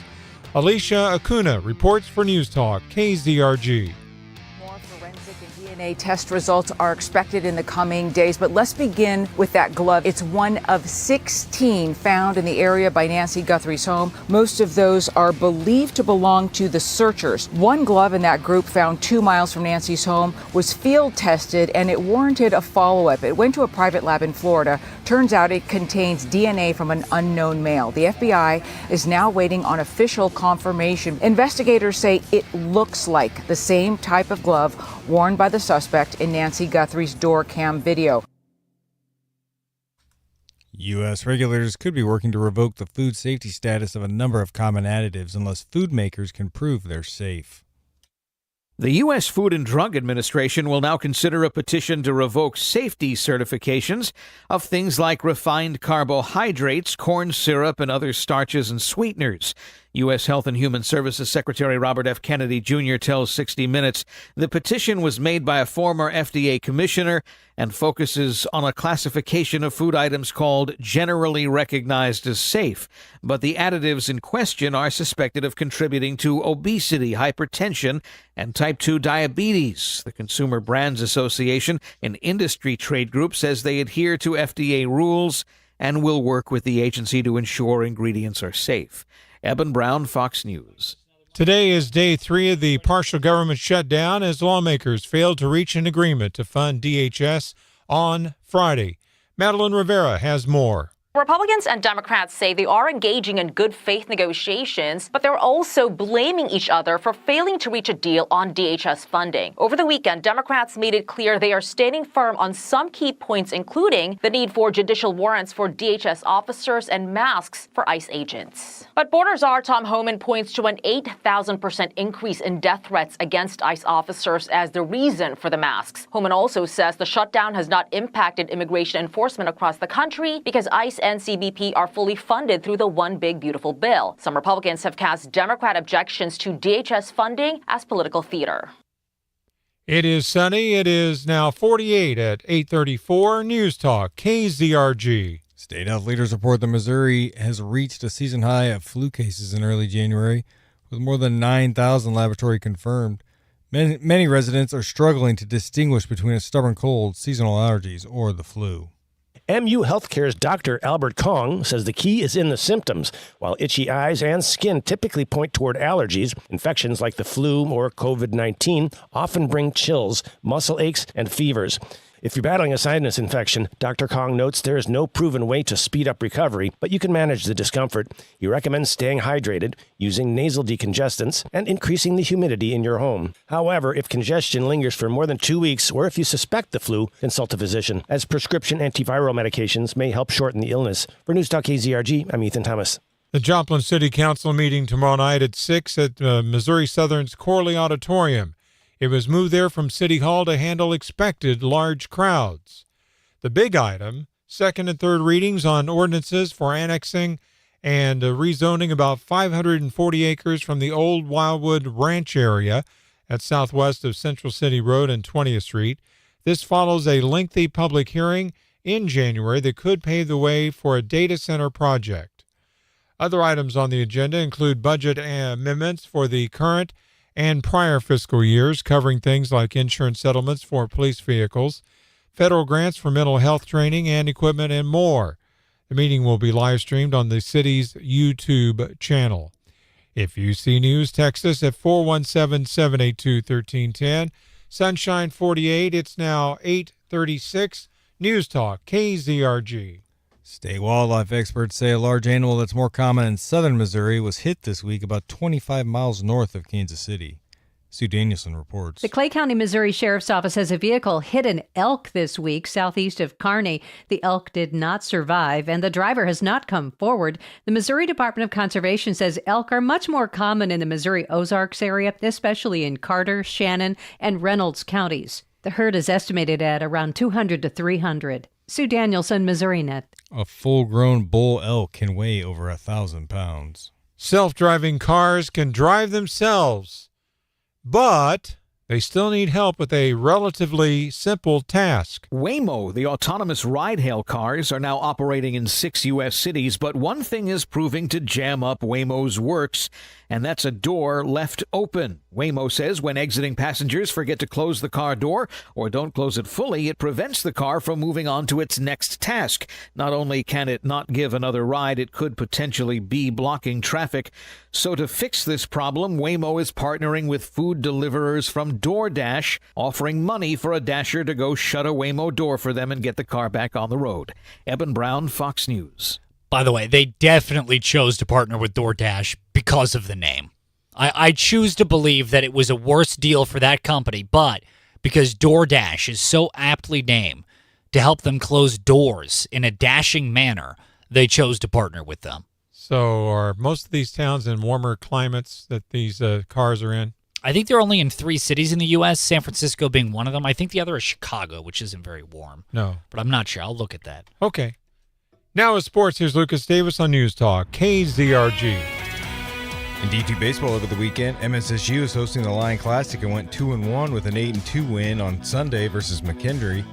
Alicia Acuna reports for News Talk, KZRG. DNA test results are expected in the coming days, but let's begin with that glove. It's one of 16 found in the area by Nancy Guthrie's home. Most of those are believed to belong to the searchers. One glove in that group found 2 miles from Nancy's home was field tested and it warranted a follow-up. It went to a private lab in Florida. Turns out it contains DNA from an unknown male. The FBI is now waiting on official confirmation. Investigators say it looks like the same type of glove worn by the suspect in Nancy Guthrie's door cam video. U.S. regulators could be working to revoke the food safety status of a number of common additives unless food makers can prove they're safe. The U.S. Food and Drug Administration will now consider a petition to revoke safety certifications of things like refined carbohydrates, corn syrup, and other starches and sweeteners. U.S. Health and Human Services Secretary Robert F. Kennedy Jr. tells 60 Minutes the petition was made by a former FDA commissioner and focuses on a classification of food items called generally recognized as safe. But the additives in question are suspected of contributing to obesity, hypertension, and type 2 diabetes. The Consumer Brands Association, an industry trade group, says they adhere to FDA rules and will work with the agency to ensure ingredients are safe. Eben Brown, Fox News. Today is day 3 of the partial government shutdown as lawmakers failed to reach an agreement to fund DHS on Friday. Madeline Rivera has more. Republicans and Democrats say they are engaging in good faith negotiations, but they're also blaming each other for failing to reach a deal on DHS funding. Over the weekend, Democrats made it clear they are standing firm on some key points, including the need for judicial warrants for DHS officers and masks for ICE agents. But border czar Tom Homan points to an 8,000% increase in death threats against ICE officers as the reason for the masks. Homan also says the shutdown has not impacted immigration enforcement across the country because ICE and CBP are fully funded through the One Big Beautiful Bill. Some Republicans have cast Democrat objections to DHS funding as political theater. It is sunny. It is now 48 at 8:34. News Talk, KZRG. State health leaders report that Missouri has reached a season high of flu cases in early January, with more than 9,000 laboratory confirmed. Many residents are struggling to distinguish between a stubborn cold, seasonal allergies, or the flu. MU Healthcare's Dr. Albert Kong says the key is in the symptoms. While itchy eyes and skin typically point toward allergies, infections like the flu or COVID-19 often bring chills, muscle aches, and fevers. If you're battling a sinus infection, Dr. Kong notes there is no proven way to speed up recovery, but you can manage the discomfort. He recommends staying hydrated, using nasal decongestants, and increasing the humidity in your home. However, if congestion lingers for more than 2 weeks, or if you suspect the flu, consult a physician, as prescription antiviral medications may help shorten the illness. For News Talk KZRG, I'm Ethan Thomas. The Joplin City Council meeting tomorrow night at 6 at Missouri Southern's Corley Auditorium. It was moved there from City Hall to handle expected large crowds. The big item, second and third readings on ordinances for annexing and rezoning about 540 acres from the old Wildwood Ranch area at southwest of Central City Road and 20th Street. This follows a lengthy public hearing in January that could pave the way for a data center project. Other items on the agenda include budget amendments for the current and prior fiscal years, covering things like insurance settlements for police vehicles, federal grants for mental health training and equipment, and more. The meeting will be live streamed on the city's YouTube channel. If you see news, text us at 417-782-1310. Sunshine 48, it's now 8:36. News Talk, KZRG. State wildlife experts say a large animal that's more common in southern Missouri was hit this week about 25 miles north of Kansas City. Sue Danielson reports. The Clay County, Missouri Sheriff's Office says a vehicle hit an elk this week southeast of Kearney. The elk did not survive, and the driver has not come forward. The Missouri Department of Conservation says elk are much more common in the Missouri Ozarks area, especially in Carter, Shannon, and Reynolds counties. The herd is estimated at around 200 to 300. Sue Danielson, Missouri Net. A full-grown bull elk can weigh over 1,000 pounds. Self-driving cars can drive themselves, but they still need help with a relatively simple task. Waymo, the autonomous ride-hail cars, are now operating in 6 U.S. cities, but one thing is proving to jam up Waymo's works, and that's a door left open. Waymo says when exiting, passengers forget to close the car door or don't close it fully, it prevents the car from moving on to its next task. Not only can it not give another ride, it could potentially be blocking traffic. So to fix this problem, Waymo is partnering with food deliverers from DoorDash, offering money for a dasher to go shut a Waymo door for them and get the car back on the road. Eben Brown, Fox News. By the way, they definitely chose to partner with DoorDash because of the name. I choose to believe that it was a worse deal for that company, but because DoorDash is so aptly named to help them close doors in a dashing manner, they chose to partner with them. So are most of these towns in warmer climates that these cars are in? I think they're only in 3 cities in the U.S., San Francisco being one of them. I think the other is Chicago, which isn't very warm. No. But I'm not sure. I'll look at that. Okay. Now with sports, here's Lucas Davis on News Talk, KZRG. In D2 baseball over the weekend, MSSU is hosting the Lion Classic and went 2-1 with an 8-2 win on Sunday versus McKendree.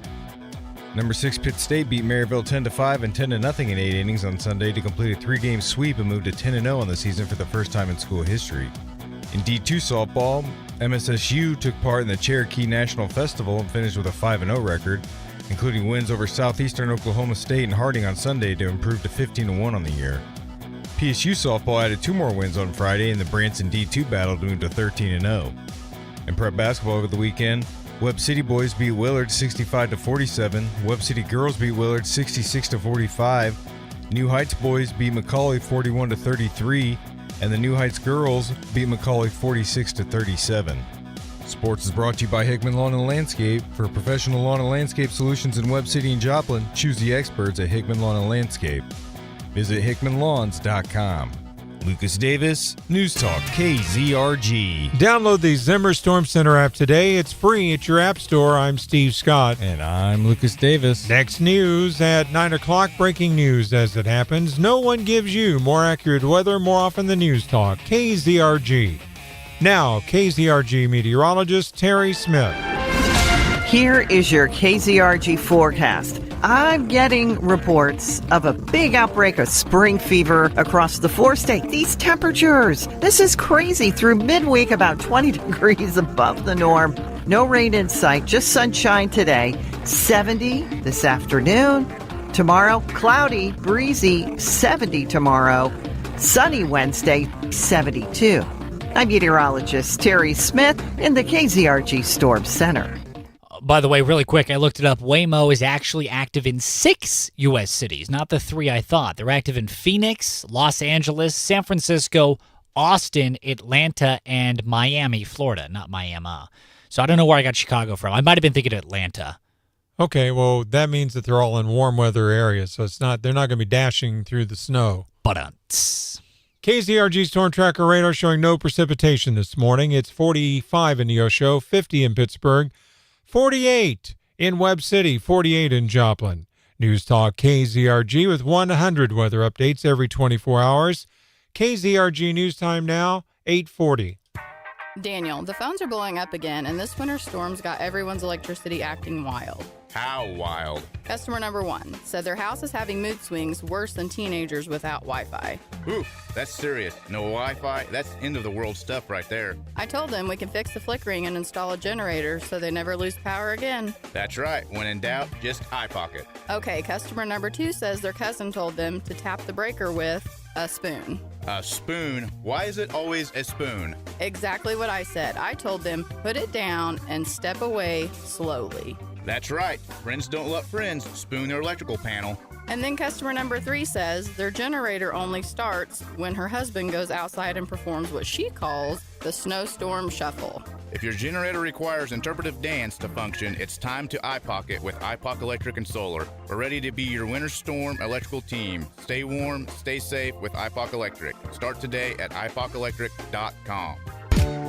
Number 6 Pitt State beat Maryville 10-5 and 10-0 in 8 innings on Sunday to complete a 3-game sweep and move to 10-0 on the season for the first time in school history. In D2 softball, MSSU took part in the Cherokee National Festival and finished with a 5-0 record, including wins over Southeastern Oklahoma State and Harding on Sunday to improve to 15-1 on the year. PSU softball added 2 more wins on Friday in the Branson D2 battle to move to 13-0. In prep basketball over the weekend, Webb City boys beat Willard 65-47, Webb City girls beat Willard 66-45, New Heights boys beat McCauley 41-33, and the New Heights girls beat McCauley 46-37. Sports is brought to you by Hickman Lawn and Landscape. For professional lawn and landscape solutions in Webb City and Joplin, choose the experts at Hickman Lawn and Landscape. Visit hickmanlawns.com. Lucas Davis, News Talk, KZRG. Download the Zimmer Storm Center app today. It's free at your app store. I'm Steve Scott. And I'm Lucas Davis. Next news at 9 o'clock. Breaking news as it happens. No one gives you more accurate weather more often than News Talk, KZRG. Now, KZRG meteorologist Terry Smith. Here is your KZRG forecast. I'm getting reports of a big outbreak of spring fever across the 4 states. These temperatures, this is crazy. Through midweek, about 20 degrees above the norm. No rain in sight, just sunshine today. 70 this afternoon. Tomorrow, cloudy, breezy, 70 tomorrow. Sunny Wednesday, 72. I'm meteorologist Terry Smith in the KZRG Storm Center. By the way, really quick, I looked it up. Waymo is actually active in 6 U.S. cities, not the 3 I thought. They're active in Phoenix, Los Angeles, San Francisco, Austin, Atlanta, and Miami, Florida, not Miami. So I don't know where I got Chicago from. I might have been thinking Atlanta. Okay, well, that means that they're all in warm weather areas, so they're not going to be dashing through the snow. KZRG Storm Tracker radar showing no precipitation this morning. It's 45 in Neosho, 50 in Pittsburgh, 48 in Webb City, 48 in Joplin. News Talk KZRG with 100 weather updates every 24 hours. KZRG News Time now, 8:40. Daniel, the phones are blowing up again, and this winter storm's got everyone's electricity acting wild. How wild? Customer number 1 said their house is having mood swings worse than teenagers without Wi-Fi. Ooh, that's serious. No Wi-Fi? That's end of the world stuff right there. I told them we can fix the flickering and install a generator so they never lose power again. That's right. When in doubt, just iPocket. Okay, customer number 2 says their cousin told them to tap the breaker with a spoon. A spoon? Why is it always a spoon? Exactly what I said. I told them, put it down and step away slowly. That's right. Friends don't let friends spoon their electrical panel. And then customer number 3 says their generator only starts when her husband goes outside and performs what she calls the snowstorm shuffle. If your generator requires interpretive dance to function, it's time to iPocket with iPoc Electric and Solar. We're ready to be your winter storm electrical team. Stay warm, stay safe with iPoc Electric. Start today at iPocElectric.com.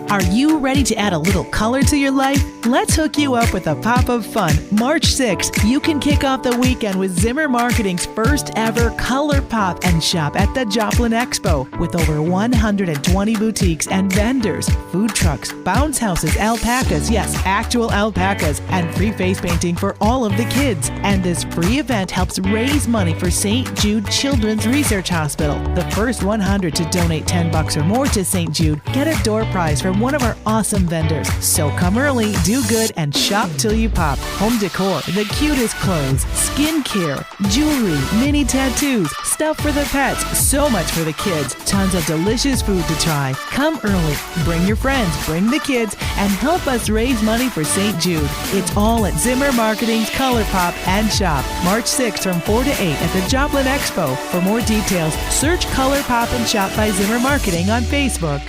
Are you ready to add a little color to your life? Let's hook you up with a pop of fun. March 6th, you can kick off the weekend with Zimmer Marketing's first ever Color Pop and Shop at the Joplin Expo with over 120 boutiques and vendors, food trucks, bounce houses, alpacas, yes, actual alpacas, and free face painting for all of the kids. And this free event helps raise money for St. Jude Children's Research Hospital. The first 100 to donate $10 or more to St. Jude get a door prize from one of our awesome vendors. So come early, do good, and shop till you pop. Home decor, the cutest clothes, skincare, jewelry, mini tattoos, stuff for the pets, so much for the kids, tons of delicious food to try. Come early, bring your friends, bring the kids, and help us raise money for St. Jude. It's all at Zimmer Marketing's Color Pop and Shop, March 6th from 4 to 8 at the Joplin Expo. For more details, search Color Pop and Shop by Zimmer Marketing on Facebook.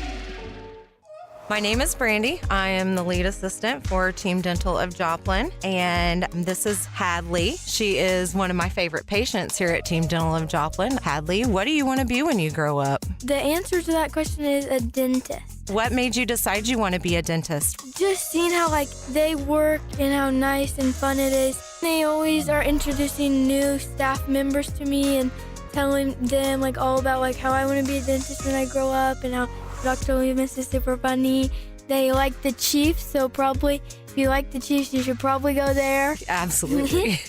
My name is Brandy. I am the lead assistant for Team Dental of Joplin, and this is Hadley. She is one of my favorite patients here at Team Dental of Joplin. Hadley, what do you want to be when you grow up? The answer to that question is a dentist. What made you decide you want to be a dentist? Just seeing how they work and how nice and fun it is. They always are introducing new staff members to me and telling them all about how I want to be a dentist when I grow up and how Dr. Lemus is super funny. They like the Chiefs, so probably if you like the Chiefs, you should probably go there. Absolutely.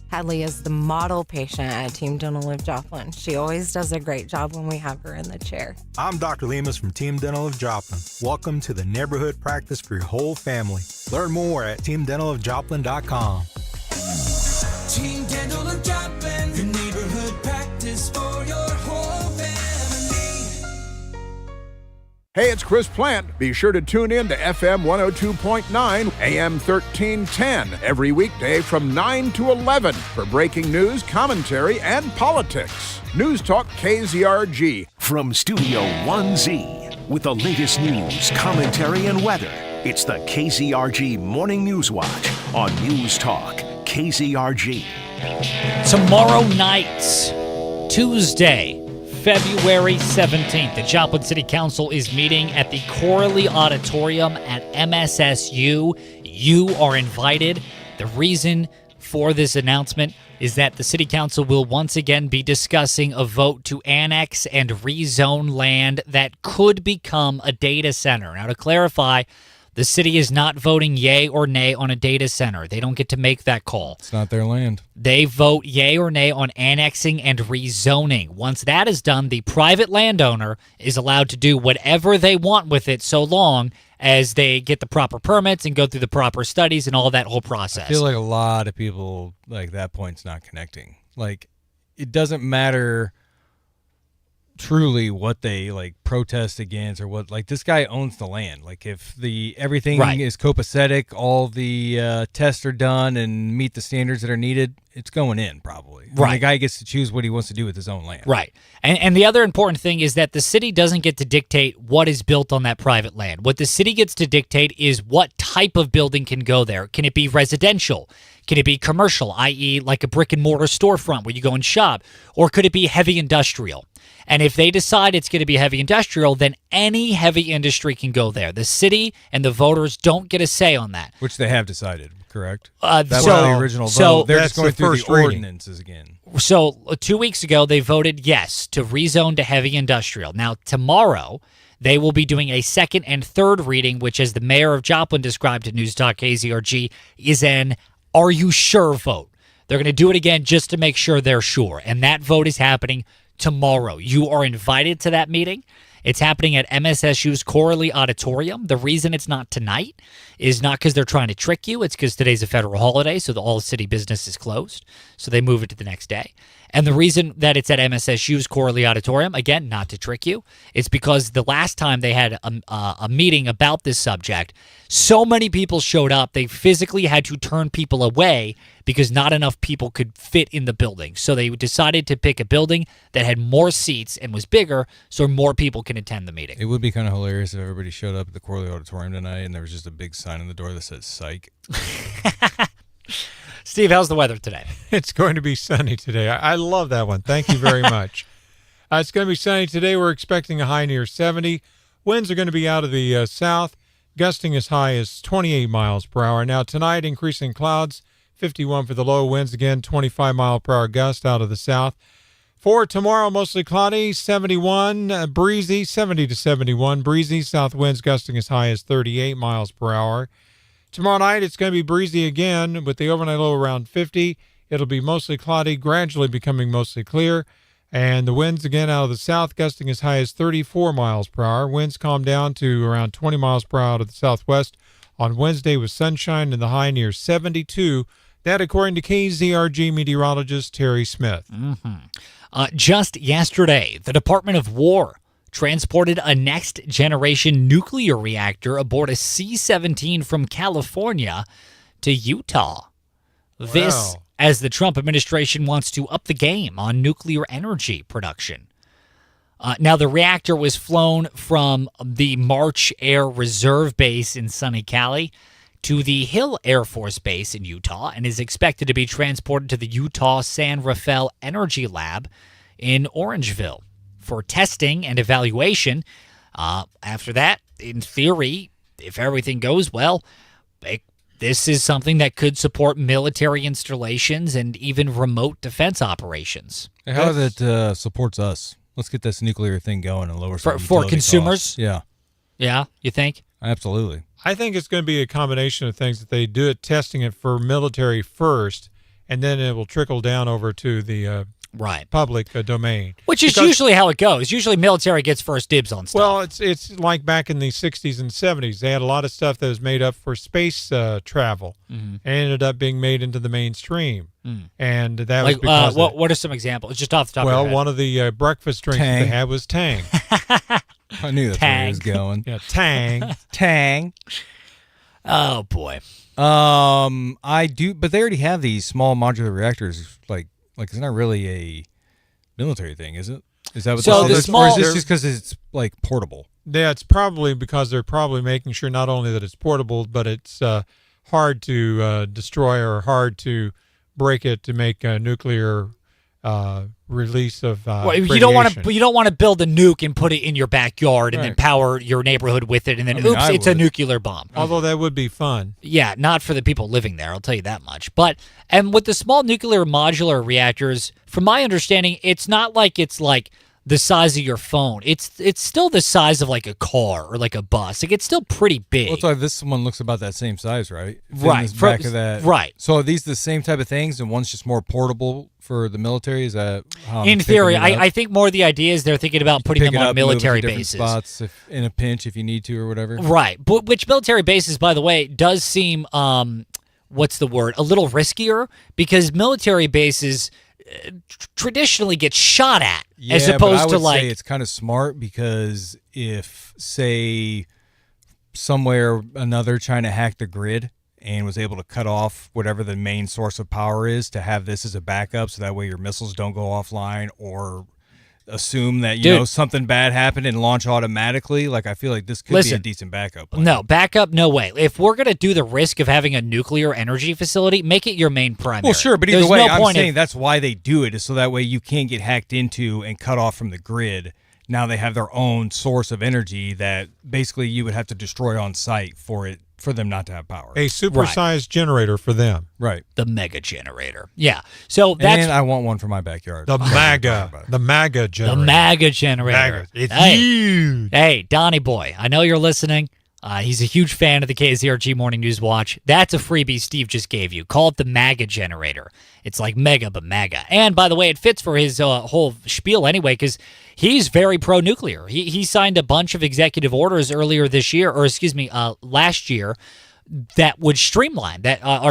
Hadley is the model patient at Team Dental of Joplin. She always does a great job when we have her in the chair. I'm Dr. Lemus from Team Dental of Joplin. Welcome to the neighborhood practice for your whole family. Learn more at teamdentalofjoplin.com. Team Dental of Joplin, your neighborhood practice for your whole family. Hey, it's Chris Plant. Be sure to tune in to FM 102.9, AM 1310 every weekday from 9 to 11 for breaking news, commentary, and politics. News Talk KZRG. From Studio 1Z, with the latest news, commentary, and weather, it's the KZRG Morning News Watch on News Talk KZRG. Tomorrow night, Tuesday, February 17th, the Joplin City Council is meeting at the Corley Auditorium at MSSU. You are invited. The reason for this announcement is that the City Council will once again be discussing a vote to annex and rezone land that could become a data center. Now, to clarify, the city is not voting yay or nay on a data center. They don't get to make that call. It's not their land. They vote yay or nay on annexing and rezoning. Once that is done, the private landowner is allowed to do whatever they want with it so long as they get the proper permits and go through the proper studies and all that whole process. I feel like a lot of people, that point's not connecting. It doesn't matter truly what they protest against or what. This guy owns the land. If everything is copacetic, all the tests are done and meet the standards that are needed, it's going in probably. Right. And the guy gets to choose what he wants to do with his own land. Right. And the other important thing is that the city doesn't get to dictate what is built on that private land. What the city gets to dictate is what type of building can go there. Can it be residential? Can it be commercial, i.e. like a brick and mortar storefront where you go and shop? Or could it be heavy industrial? And if they decide it's going to be heavy industrial, then any heavy industry can go there. The city and the voters don't get a say on that. Which they have decided, correct? That was the original vote. They're just going through the ordinances again. So 2 weeks ago, they voted yes to rezone to heavy industrial. Now, tomorrow, they will be doing a second and third reading, which, as the mayor of Joplin described to News Talk KZRG, is an "Are you sure?" vote. They're going to do it again just to make sure they're sure. And that vote is happening tomorrow. You are invited to that meeting. It's happening at MSSU's Corley Auditorium. The reason it's not tonight is not because they're trying to trick you. It's because today's a federal holiday, so all city business is closed. So they move it to the next day. And the reason that it's at MSSU's Corley Auditorium, again, not to trick you, it's because the last time they had a meeting about this subject, so many people showed up, they physically had to turn people away because not enough people could fit in the building. So they decided to pick a building that had more seats and was bigger so more people can attend the meeting. It would be kind of hilarious if everybody showed up at the Corley Auditorium tonight and there was just a big sign on the door that says psych. Steve, how's the weather today? It's going to be sunny today. I love that one. Thank you very much. It's going to be sunny today. We're expecting a high near 70. Winds are going to be out of the south, gusting as high as 28 miles per hour. Now tonight, increasing clouds, 51 for the low. Winds again, 25 mile per hour gust out of the south. For tomorrow, mostly cloudy, 71, breezy, 70 to 71. Breezy, south winds gusting as high as 38 miles per hour. Tomorrow night, it's going to be breezy again with the overnight low around 50. It'll be mostly cloudy, gradually becoming mostly clear. And the winds again out of the south, gusting as high as 34 miles per hour. Winds calm down to around 20 miles per hour out of the southwest on Wednesday with sunshine and the high near 72. That according to KZRG meteorologist Terry Smith. Just yesterday, the Department of War transported a next-generation nuclear reactor aboard a C-17 from California to Utah. Wow. This, as the Trump administration wants to up the game on nuclear energy production. Now, the reactor was flown from the March Air Reserve Base in sunny Cali to the Hill Air Force Base in Utah and is expected to be transported to the Utah San Rafael Energy Lab in Orangeville for testing and evaluation. After that, in theory, if everything goes well, this is something that could support military installations and even remote defense operations. How that supports us. Let's get this nuclear thing going and lower some for consumers. Costs. Yeah. Yeah, you think? Absolutely. I think it's going to be a combination of things that they do it, testing it for military first, and then it will trickle down over to the public domain. Which is usually how it goes. Usually military gets first dibs on stuff. Well, it's like back in the 60s and 70s. They had a lot of stuff that was made up for space travel and ended up being made into the mainstream. And that was because what are some examples? Just off the top of your head. Well, one of the breakfast drinks that they had was Tang. I knew that's where he was going. Yeah, Tang. Tang. Oh, boy. I do, but they already have these small modular reactors. Like it's not really a military thing, is it? Is that what so this is? Or is this just because it's like portable? Yeah, it's probably because they're probably making sure not only that it's portable, but it's hard to destroy or hard to break it to make a nuclear release of you don't want to build a nuke and put it in your backyard and then power your neighborhood with it and then it's a nuclear bomb. Although that would be fun. Yeah, not for the people living there, I'll tell you that much. And with the small nuclear modular reactors, from my understanding, it's not like it's like the size of your phone. It's still the size of like a car or like a bus. Like it's still pretty big. Well, it's like this one looks about that same size, right? Right. Back of that. Right. So are these the same type of things, and one's just more portable for the military? Is that how I'm in theory? picking it up? I think more of the idea is they're thinking about putting them on military bases, spots in a pinch if you need to or whatever. Right. But which military bases, by the way, does seem what's the word? A little riskier because military bases traditionally get shot at as opposed to like. Say it's kind of smart because if, say, somewhere another China hacked the grid and was able to cut off whatever the main source of power is, to have this as a backup so that way your missiles don't go offline or assume that you know something bad happened and launch automatically. Like I feel like this could be a decent backup plan. No, backup, no way. If we're going to do the risk of having a nuclear energy facility, make it your main primary. Well, sure, but either way, I'm saying that's why they do it, is so that way you can't get hacked into and cut off from the grid. Now they have their own source of energy that basically you would have to destroy on site for them not to have power. A supersized generator for them. Right. The mega generator. Yeah. So that's. And I want one for my backyard. The MAGA generator. The MAGA generator. It's huge. huge. Hey, Donnie boy, I know you're listening. He's a huge fan of the KZRG Morning News Watch. That's a freebie Steve just gave you. Call it the MAGA generator. It's like mega, but MAGA. And by the way, it fits for his whole spiel anyway, because he's very pro-nuclear. He signed a bunch of executive orders earlier this year, or last year, that would are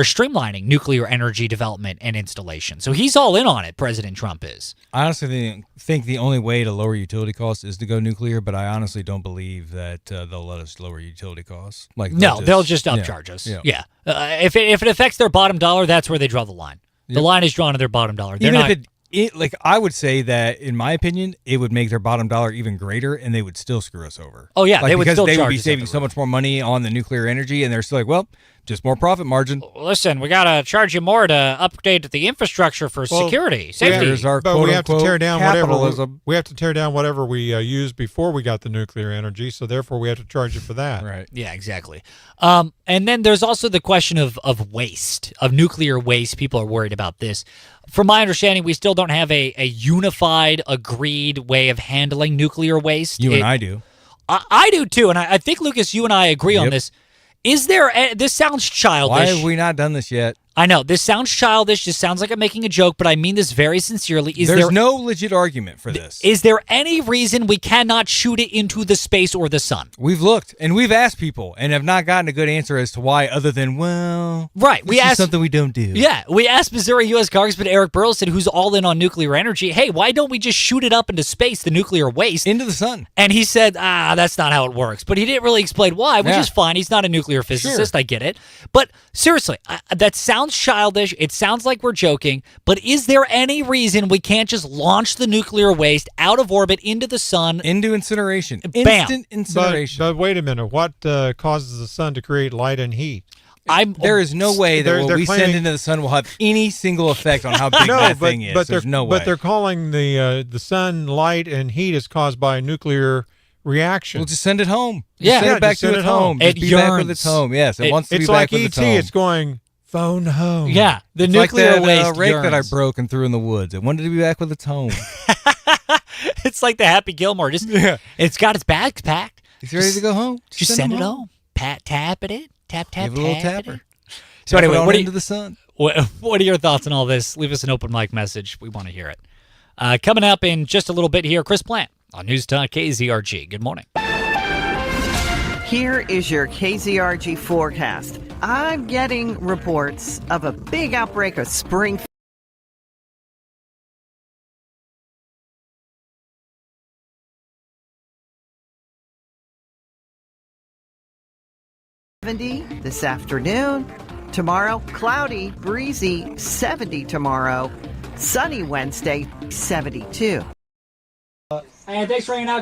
streamlining nuclear energy development and installation. So he's all in on it, President Trump is. I honestly think the only way to lower utility costs is to go nuclear, but I honestly don't believe that they'll let us lower utility costs. They'll just upcharge us. Yeah. If it affects their bottom dollar, that's where they draw the line. The line is drawn to their bottom dollar. I would say that, in my opinion, it would make their bottom dollar even greater, and they would still screw us over. Oh yeah, they would still because they would charge be us saving so much more money on the nuclear energy, and they're still like, well, just more profit margin. Listen, we gotta charge you more to update the infrastructure for security, safety. But we have to tear down capitalism. We have to tear down whatever we used before we got the nuclear energy. So therefore, we have to charge you for that. Right. Yeah, exactly. And then there's also the question of waste, of nuclear waste. People are worried about this. From my understanding, we still don't have a unified, agreed way of handling nuclear waste. You and I do. I do too, and I think, Lucas, you and I agree on this. Is there? This sounds childish. Why have we not done this yet? I know this sounds childish. This sounds like I'm making a joke, but I mean this very sincerely. There's no legit argument for this. Is there any reason we cannot shoot it into the space or the sun? We've looked and we've asked people and have not gotten a good answer as to why, other than, we asked something we don't do. Yeah, we asked Missouri U.S. Congressman Eric Burlison, who's all in on nuclear energy, hey, why don't we just shoot it up into space, the nuclear waste? Into the sun. And he said, that's not how it works. But he didn't really explain why, which is fine. He's not a nuclear physicist. Sure. I get it. But seriously, that sounds childish. It sounds like we're joking. But is there any reason we can't just launch the nuclear waste out of orbit into the sun? Into incineration. Bam. Instant incineration. But wait a minute. What causes the sun to create light and heat? There is no way that what we send into the sun will have any single effect on how big that thing is. There's no way. But they're calling the sun light and heat is caused by nuclear reaction. We'll just send it home. Send it back to its home. It be back with its home. Yes, it wants to be back with its home. It's like ET. It's going phone home. Yeah, the it's nuclear like that, waste rake yearns. that I broke and threw in the woods. It wanted to be back with its home. It's like the Happy Gilmore. It's got its bags packed. It's ready to go home. Just send it home. Tap it. Tap. Give it a little tapper. So anyway, what into the sun. What are your thoughts on all this? Leave us an open mic message. We want to hear it. Coming up in just a little bit here, Chris Plant on News Talk KZRG. Good morning. Here is your KZRG forecast. I'm getting reports of a big outbreak of spring this afternoon. Tomorrow, cloudy, breezy, 70 tomorrow. Sunny Wednesday, 72. And thanks for hanging out.